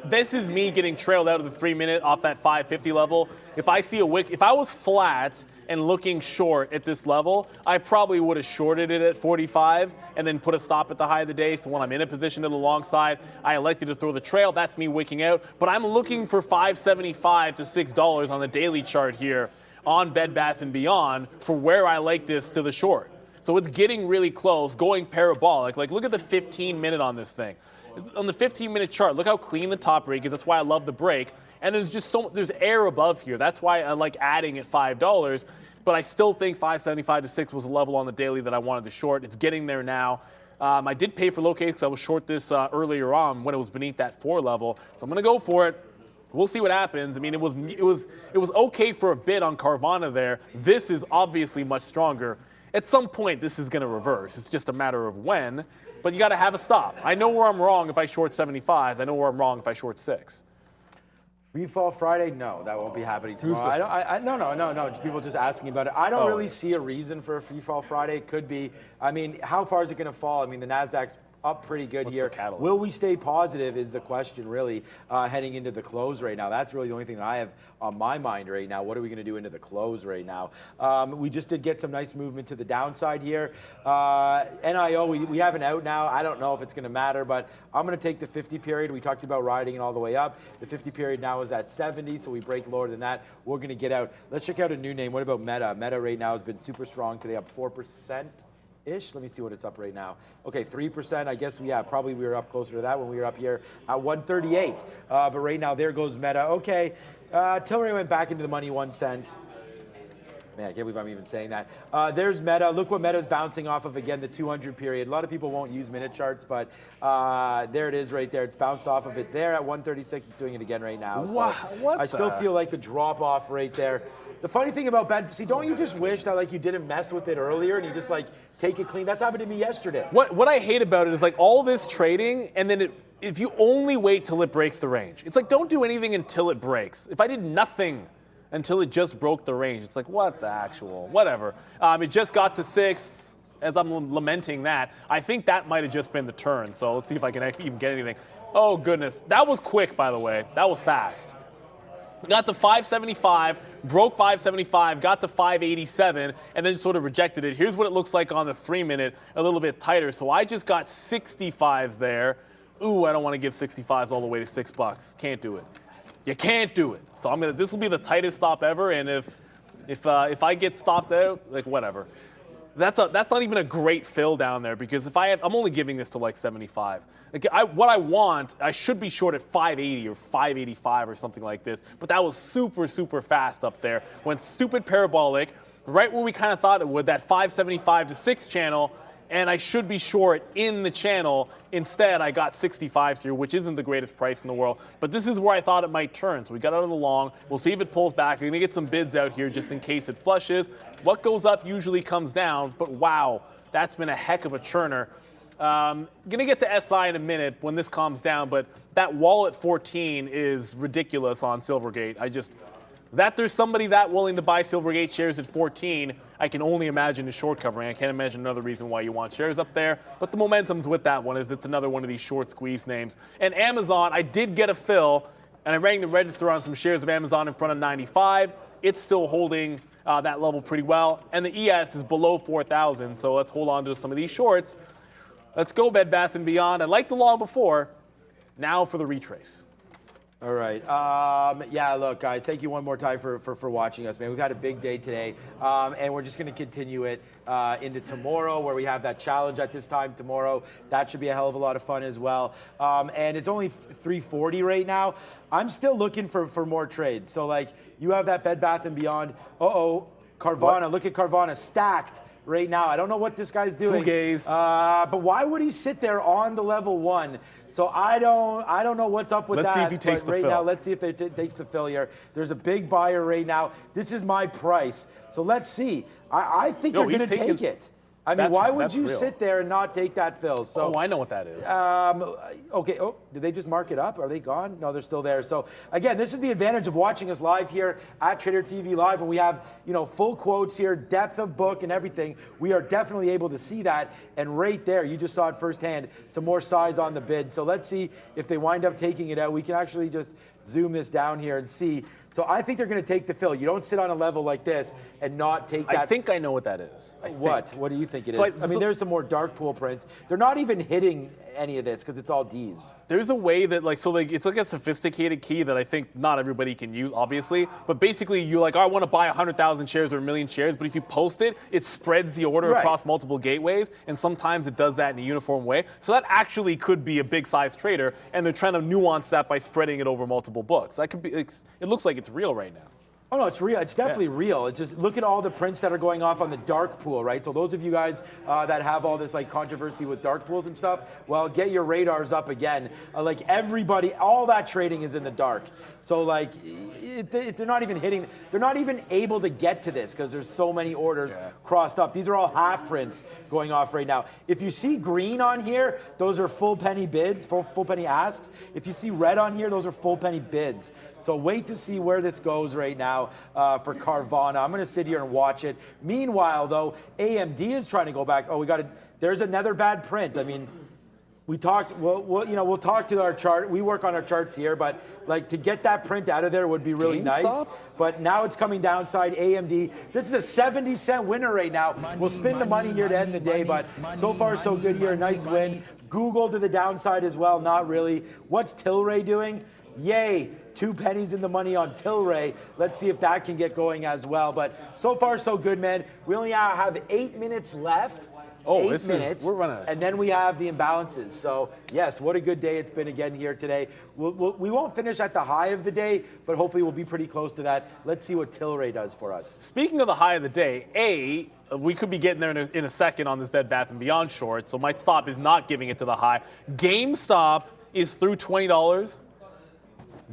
This is me getting trailed out of the 3-minute off that 550 level. If I see a wick, if I was flat and looking short at this level, I probably would have shorted it at 45 and then put a stop at the high of the day. So when I'm in a position to the long side, I elected to throw the trail. That's me wicking out. But I'm looking for $5.75 to $6 on the daily chart here on Bed Bath & Beyond for where I like this to the short. So it's getting really close, going parabolic. Like, look at the 15-minute on this thing. On the 15-minute chart, look how clean the top break is. That's why I love the break. And there's just there's air above here. That's why I like adding at $5. But I still think $5.75 to $6 was a level on the daily that I wanted to short. It's getting there now. I did pay for locate because I was short this earlier on when it was beneath that 4 level. So I'm going to go for it. We'll see what happens. I mean, it was okay for a bit on Carvana there. This is obviously much stronger. At some point, this is going to reverse. It's just a matter of when. But you got to have a stop. I know where I'm wrong if I short 75s. I know where I'm wrong if I short 6. Free Fall Friday? No, that won't be happening tomorrow. No. People just asking about it. I don't really see a reason for a Free Fall Friday. It could be. I mean, how far is it going to fall? I mean, the NASDAQ's up pretty good here. Will we stay positive is the question, really, heading into the close right now. That's really the only thing that I have on my mind right now. What are we going to do into the close right now? We just did get some nice movement to the downside here. NIO, we have an out now. I don't know if it's going to matter, but I'm going to take the 50 period. We talked about riding it all the way up. The 50 period now is at 70, so we break lower than that. We're going to get out. Let's check out a new name. What about Meta? Meta right now has been super strong today, up 4%. Let me see what it's up right now. Okay, 3%. I guess, yeah, probably we were up closer to that when we were up here at 138. But right now, there goes Meta. Okay, Tilray went back into the money 1 cent. Man, I can't believe I'm even saying that. There's Meta. Look what Meta's bouncing off of again, the 200 period. A lot of people won't use minute charts, but there it is right there. It's bounced off of it there at 136. It's doing it again right now. So wow, I still feel like a drop off right there. The funny thing about see, don't you just wish that like you didn't mess with it earlier and you just like take it clean? That's happened to me yesterday. What I hate about it is like all this trading, and then if you only wait till it breaks the range, it's like don't do anything until it breaks. If I did nothing until it just broke the range, it's like what the actual, whatever. It just got to 6. As I'm lamenting that, I think that might have just been the turn. So let's see if I can even get anything. Oh goodness, that was quick, by the way. That was fast. Got to 575, broke 575, got to 587, and then sort of rejected it. Here's what it looks like on the 3-minute, a little bit tighter. So I just got 65s there. Ooh, I don't want to give 65s all the way to $6. Can't do it. You can't do it. So this will be the tightest stop ever, and if I get stopped out, like whatever. That's not even a great fill down there, because if I'm only giving this to like 75. Like what I want, I should be short at 580 or 585 or something like this, but that was super, super fast up there. Went stupid parabolic, right where we kind of thought it would, that 575 to 6 channel, and I should be short in the channel. Instead, I got 65s here, which isn't the greatest price in the world, but this is where I thought it might turn. So we got out of the long. We'll see if it pulls back. We're gonna get some bids out here just in case it flushes. What goes up usually comes down, but wow, that's been a heck of a churner. Gonna get to SI in a minute when this calms down, but that wall at 14 is ridiculous on Silvergate. That there's somebody that willing to buy Silvergate shares at 14, I can only imagine is short covering. I can't imagine another reason why you want shares up there. But the momentum's with that one, is it's another one of these short squeeze names. And Amazon, I did get a fill, and I rang the register on some shares of Amazon in front of 95. It's still holding that level pretty well. And the ES is below 4,000, so let's hold on to some of these shorts. Let's go Bed Bath & Beyond. I liked the long before. Now for the retrace. All right. Yeah, look, guys, thank you one more time for watching us, man. We've had a big day today, and we're just going to continue it into tomorrow, where we have that challenge at this time tomorrow. That should be a hell of a lot of fun as well. And it's only 3:40 right now. I'm still looking for more trades. So, like, you have that Bed Bath & Beyond. Uh-oh, Carvana. What? Look at Carvana, stacked right now. I don't know what this guy's doing. Fugaze. But why would he sit there on the level 1? So I don't know what's up with that. Let's see if he takes the right fill. now, let's see if it takes the fill here. There's a big buyer right now. This is my price. So let's see. I think they're going to take it. I mean, why would you sit there and not take that fill? So, I know what that is. Okay. Oh, did they just mark it up? Are they gone? No, they're still there. So again, this is the advantage of watching us live here at Trader TV Live, and we have full quotes here, depth of book and everything. We are definitely able to see that, and right there, you just saw it firsthand. Some more size on the bid. So let's see if they wind up taking it out. We can actually just zoom this down here and see. So I think they're going to take the fill. You don't sit on a level like this and not take that. I think I know what that is. What do you think it is? I mean, there's some more dark pool prints. They're not even hitting any of this because it's all Ds. There's a way that, it's like a sophisticated key that I think not everybody can use, obviously. But basically, you're like, I want to buy 100,000 shares or 1 million shares. But if you post it, it spreads the order across multiple gateways. And sometimes it does that in a uniform way. So that actually could be a big size trader. And they're trying to nuance that by spreading it over multiple books. That could be. It looks like it's real right now. Oh, no, it's real. It's definitely real. It's just look at all the prints that are going off on the dark pool, right? So those of you guys that have all this controversy with dark pools and stuff, well, get your radars up again. Everybody, all that trading is in the dark. So they're not even hitting. They're not even able to get to this because there's so many orders crossed up. These are all half prints going off right now. If you see green on here, those are full penny bids, full penny asks. If you see red on here, those are full penny bids. So wait to see where this goes right now for Carvana. I'm going to sit here and watch it. Meanwhile, though, AMD is trying to go back. Oh, there's another bad print. I mean, we talked. We'll talk to our chart. We work on our charts here, but to get that print out of there would be really nice. But now it's coming downside. AMD. This is a 70-cent winner right now. We'll spin the money here to end the day, but so far so good here. Nice win. Google to the downside as well. Not really. What's Tilray doing? Yay. 2 pennies in the money on Tilray. Let's see if that can get going as well. But so far, so good, man. We only have 8 minutes left. Oh, 8 minutes. We're running out of time. And then we have the imbalances. So, yes, what a good day it's been again here today. We won't finish at the high of the day, but hopefully we'll be pretty close to that. Let's see what Tilray does for us. Speaking of the high of the day, we could be getting there in a second on this Bed Bath & Beyond short, so my stop is not giving it to the high. GameStop is through $20.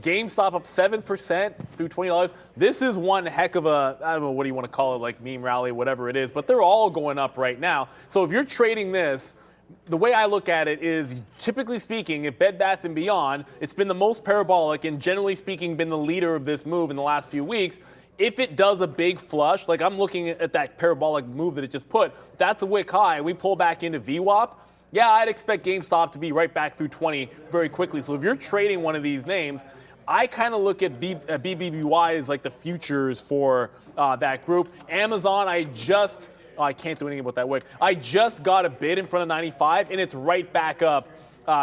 GameStop up 7% through $20. This is one heck of a, I don't know, what do you want to call it, meme rally, whatever it is, but they're all going up right now. So if you're trading this, the way I look at it is, typically speaking, if Bed Bath & Beyond, it's been the most parabolic and generally speaking been the leader of this move in the last few weeks. If it does a big flush, I'm looking at that parabolic move that it just put, that's a wick high, we pull back into VWAP, yeah, I'd expect GameStop to be right back through 20 very quickly. So if you're trading one of these names, I kind of look at BBBY as the futures for that group. Amazon, I can't do anything about that wick. I just got a bid in front of 95, and it's right back up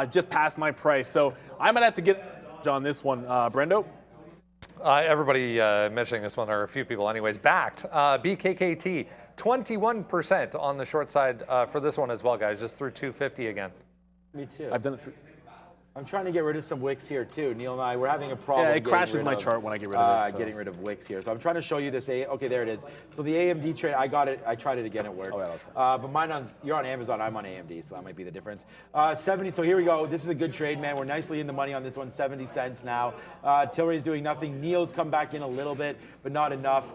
just past my price. So I'm going to have to get on this one, Brendo. Everybody mentioning this one, or a few people anyways, backed. BKKT, 21% on the short side for this one as well, guys. Just through 250 again. Me too. I've done it through. I'm trying to get rid of some wicks here too. Neil and I, we're having a problem. Yeah, it crashes my chart when I get rid of it. So. Getting rid of wicks here. So I'm trying to show you this. Okay, there it is. So the AMD trade, I got it. I tried it again. It worked. Oh, yeah, but mine you're on Amazon. I'm on AMD, so that might be the difference. 70. So here we go. This is a good trade, man. We're nicely in the money on this one. 70 cents now. Tilray's doing nothing. Neil's come back in a little bit, but not enough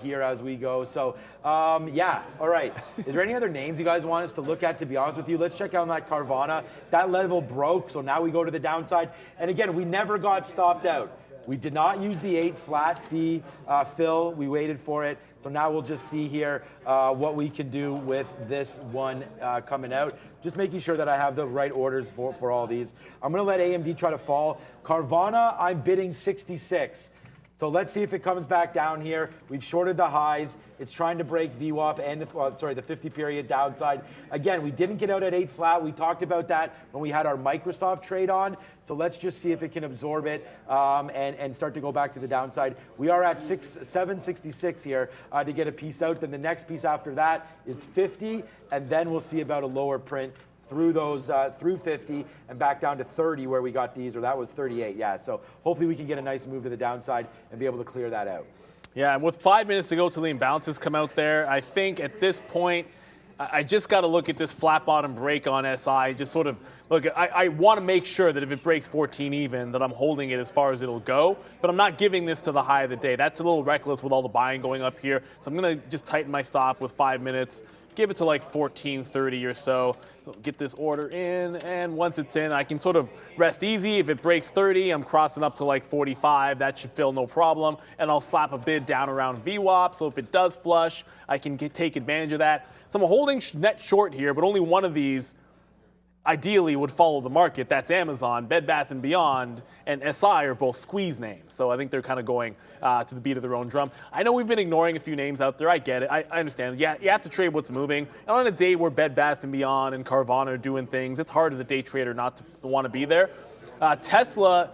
here as we go. So yeah. All right. Is there any other names you guys want us to look at? To be honest with you, let's check out that Carvana. That level broke, so now we go to the downside. And again, we never got stopped out. We did not use the 8 flat fee fill. We waited for it. So now we'll just see here what we can do with this one coming out. Just making sure that I have the right orders for all these. I'm going to let AMD try to fall. Carvana, I'm bidding 66. So let's see if it comes back down here. We've shorted the highs. It's trying to break VWAP and the 50 period downside. Again, we didn't get out at 8 flat. We talked about that when we had our Microsoft trade on. So let's just see if it can absorb it and start to go back to the downside. We are at 766 here to get a piece out. Then the next piece after that is 50, and then we'll see about a lower print through those, through 50 and back down to 30 where we got these, or that was 38, yeah. So hopefully we can get a nice move to the downside and be able to clear that out. Yeah, and with 5 minutes to go till the imbalances come out there, I think at this point, I just got to look at this flat bottom break on SI. Just sort of look. I want to make sure that if it breaks 14 even, that I'm holding it as far as it'll go. But I'm not giving this to the high of the day. That's a little reckless with all the buying going up here. So I'm going to just tighten my stop with 5 minutes. Give it to like 14:30 or so. Get this order in, and once it's in, I can sort of rest easy. If it breaks 30, I'm crossing up to like 45. That should fill no problem, and I'll slap a bid down around VWAP. So if it does flush, I can take advantage of that. So I'm holding net short here, but only one of these ideally would follow the market. That's Amazon, Bed Bath & Beyond, and SI are both squeeze names. So I think they're kind of going to the beat of their own drum. I know we've been ignoring a few names out there. I get it. I understand. Yeah, you have to trade what's moving. And on a day where Bed Bath & Beyond and Carvana are doing things, it's hard as a day trader not to want to be there. Tesla,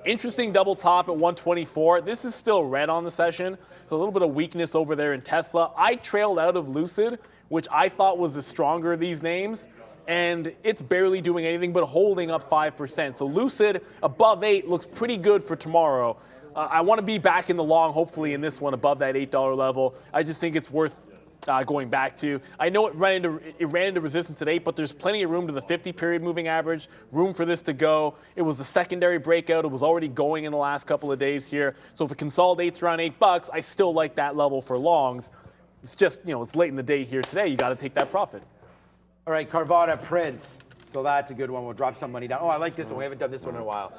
interesting double top at 124. This is still red on the session, so a little bit of weakness over there in Tesla. I trailed out of Lucid, which I thought was the stronger of these names, and it's barely doing anything but holding up 5%. So Lucid above 8 looks pretty good for tomorrow. I want to be back in the long, hopefully, in this one above that $8 level. I just think it's worth going back to. I know it ran into resistance at 8, but there's plenty of room to the 50-period moving average, room for this to go. It was a secondary breakout. It was already going in the last couple of days here. So if it consolidates around $8, I still like that level for longs. It's just, it's late in the day here today. You got to take that profit. All right, Carvana Prince. So that's a good one. We'll drop some money down. Oh, I like this one. We haven't done this one in a while.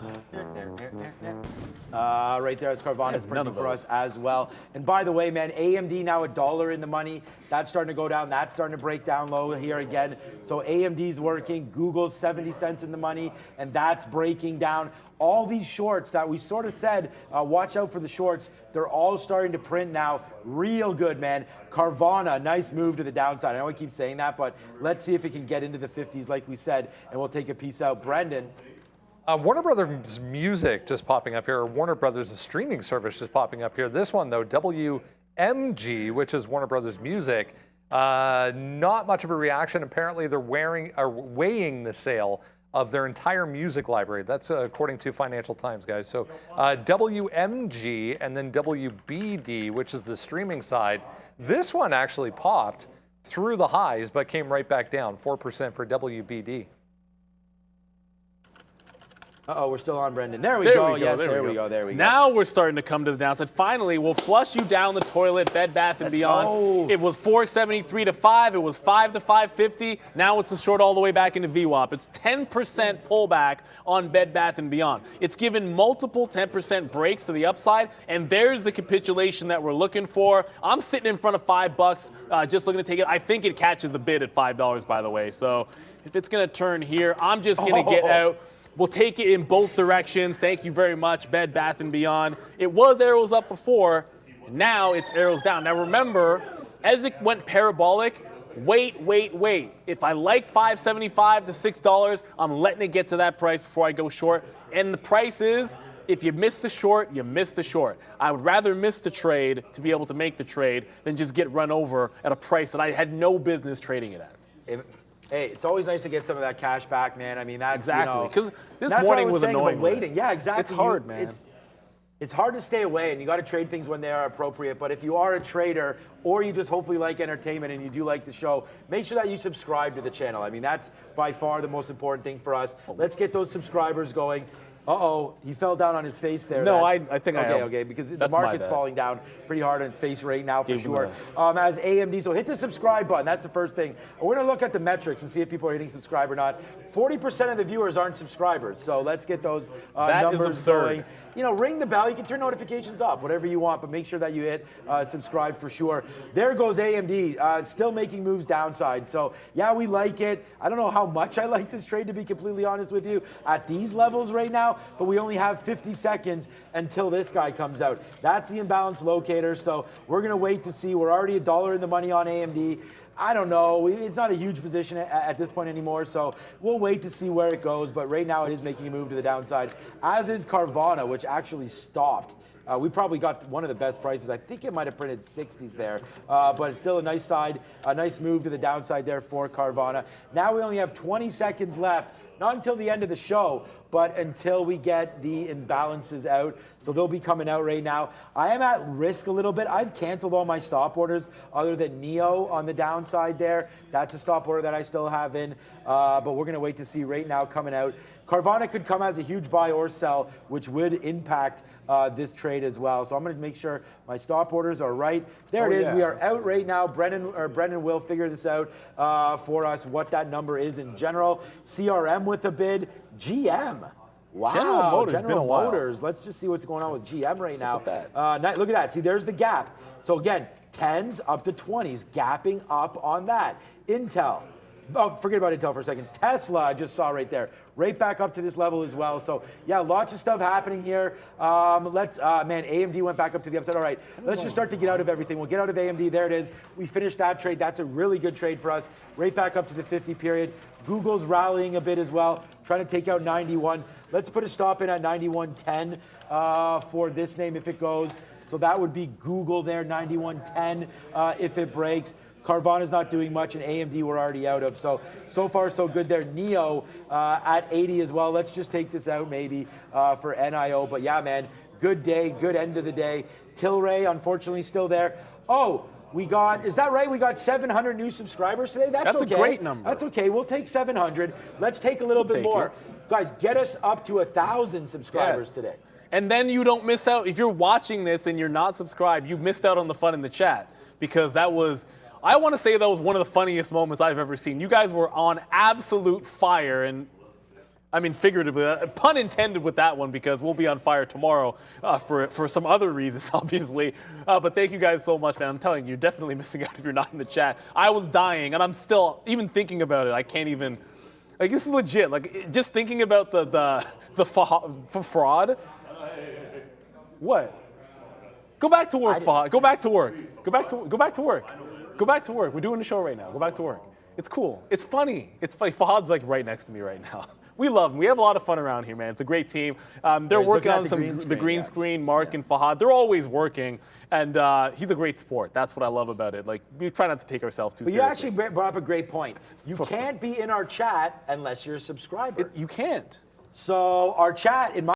Right there is Carvana's printing for us as well. And by the way, man, AMD now $1 in the money. That's starting to go down. That's starting to break down low here again. So AMD's working. Google's 70 cents in the money, and that's breaking down. All these shorts that we sort of said, watch out for the shorts, they're all starting to print now. Real good, man. Carvana, nice move to the downside. I know I keep saying that, but let's see if it can get into the 50s like we said, and we'll take a piece out. Brendan. Warner Brothers Music just popping up here, or Warner Brothers streaming service just popping up here. This one, though, WMG, which is Warner Brothers Music, not much of a reaction. Apparently, they're weighing the sale of their entire music library. That's according to Financial Times, guys. So WMG and then WBD, which is the streaming side. This one actually popped through the highs, but came right back down, 4% for WBD. Uh-oh, we're still on, Brendan. There we go. Yes, there we go. Now we're starting to come to the downside. Finally, we'll flush you down the toilet, Bed Bath & Beyond. Go. It was 473 to 5. It was 5 to 550. Now it's a short all the way back into VWAP. It's 10% pullback on Bed Bath & Beyond. It's given multiple 10% breaks to the upside, and there's the capitulation that we're looking for. I'm sitting in front of $5, just looking to take it. I think it catches the bid at $5, by the way. So if it's going to turn here, I'm just going to get out. We'll take it in both directions. Thank you very much, Bed Bath & Beyond. It was arrows up before, and now it's arrows down. Now remember, as it went parabolic, wait. If I like $5.75 to $6, I'm letting it get to that price before I go short. And the price is if you miss the short, you miss the short. I would rather miss the trade to be able to make the trade than just get run over at a price that I had no business trading it at. Hey, it's always nice to get some of that cash back, man. I mean, that's Exactly, because this that's morning what I was saying annoying. about waiting. Yeah, exactly. It's hard, man. It's hard to stay away, and you got to trade things when they are appropriate. But if you are a trader, or you just hopefully like entertainment and you do like the show, make sure that you subscribe to the channel. I mean, that's by far the most important thing for us. Let's get those subscribers going. Uh-oh, he fell down on his face there. No, I think Okay, because the market's falling down pretty hard on its face right now for sure. As AMD, so hit the subscribe button. That's the first thing. We're going to look at the metrics and see if people are hitting subscribe or not. 40% of the viewers aren't subscribers, so let's get those numbers going. You know, ring the bell. You can turn notifications off, whatever you want, but make sure that you hit subscribe for sure. There goes AMD, still making moves downside. So, yeah, we like it. I don't know how much I like this trade, to be completely honest with you, at these levels right now, but we only have 50 seconds until this guy comes out. That's the imbalance locator, so we're going to wait to see. We're already $1 in the money on AMD. I don't know. It's not a huge position at this point anymore, so we'll wait to see where it goes. But right now it is making a move to the downside, as is Carvana, which actually stopped. We probably got one of the best prices. I think it might have printed 60s there, but it's still a nice move to the downside there for Carvana. Now we only have 20 seconds left, not until the end of the show, but until we get the imbalances out. So they'll be coming out right now. I am at risk a little bit. I've canceled all my stop orders other than NEO on the downside there. That's a stop order that I still have in, but we're gonna wait to see right now coming out. Carvana could come as a huge buy or sell, which would impact this trade as well. So I'm going to make sure my stop orders are right. There it is. We are out right now. Brendan will figure this out for us, what that number is in general. CRM with a bid. GM. Wow. General Motors. Let's just see what's going on with GM right now. Look at that. See, there's the gap. So again, 10s up to 20s, gapping up on that. Intel. Oh, forget about Intel for a second. Tesla, I just saw right there. Right back up to this level as well. So, yeah, lots of stuff happening here. Man, AMD went back up to the upside. All right, let's just start to get out of everything. We'll get out of AMD. There it is. We finished that trade. That's a really good trade for us. Right back up to the 50 period. Google's rallying a bit as well, trying to take out 91. Let's put a stop in at 91.10 for this name if it goes. So that would be Google there, 91.10 if it breaks. Carvana's not doing much, and AMD we're already out of. So far, so good there. NEO at 80 as well. Let's just take this out maybe for NIO. But yeah, man, good day, good end of the day. Tilray, unfortunately, still there. Oh, is that right? We got 700 new subscribers today? That's okay. A great number. That's okay. We'll take 700. Let's take a little bit more. Guys, get us up to 1,000 subscribers today. And then you don't miss out. If you're watching this and you're not subscribed, you missed out on the fun in the chat, because that was... I want to say that was one of the funniest moments I've ever seen. You guys were on absolute fire, and I mean figuratively, pun intended with that one, because we'll be on fire tomorrow for some other reasons, obviously. But thank you guys so much, man. I'm telling you, you're definitely missing out if you're not in the chat. I was dying, and I'm still, even thinking about it, I can't even, like, this is legit. Like, just thinking about the fraud. What? Go back to work, Fahad. Go back to work. Go back to work. Go back to work. We're doing the show right now. Go back to work. It's cool. It's funny. It's funny. Fahad's like right next to me right now. We love him. We have a lot of fun around here, man. It's a great team. They're working on the green screen. Mark and Fahad, they're always working, and he's a great sport. That's what I love about it. Like, we try not to take ourselves too seriously. You actually brought up a great point. You can't be in our chat unless you're a subscriber. You can't. So our chat, in my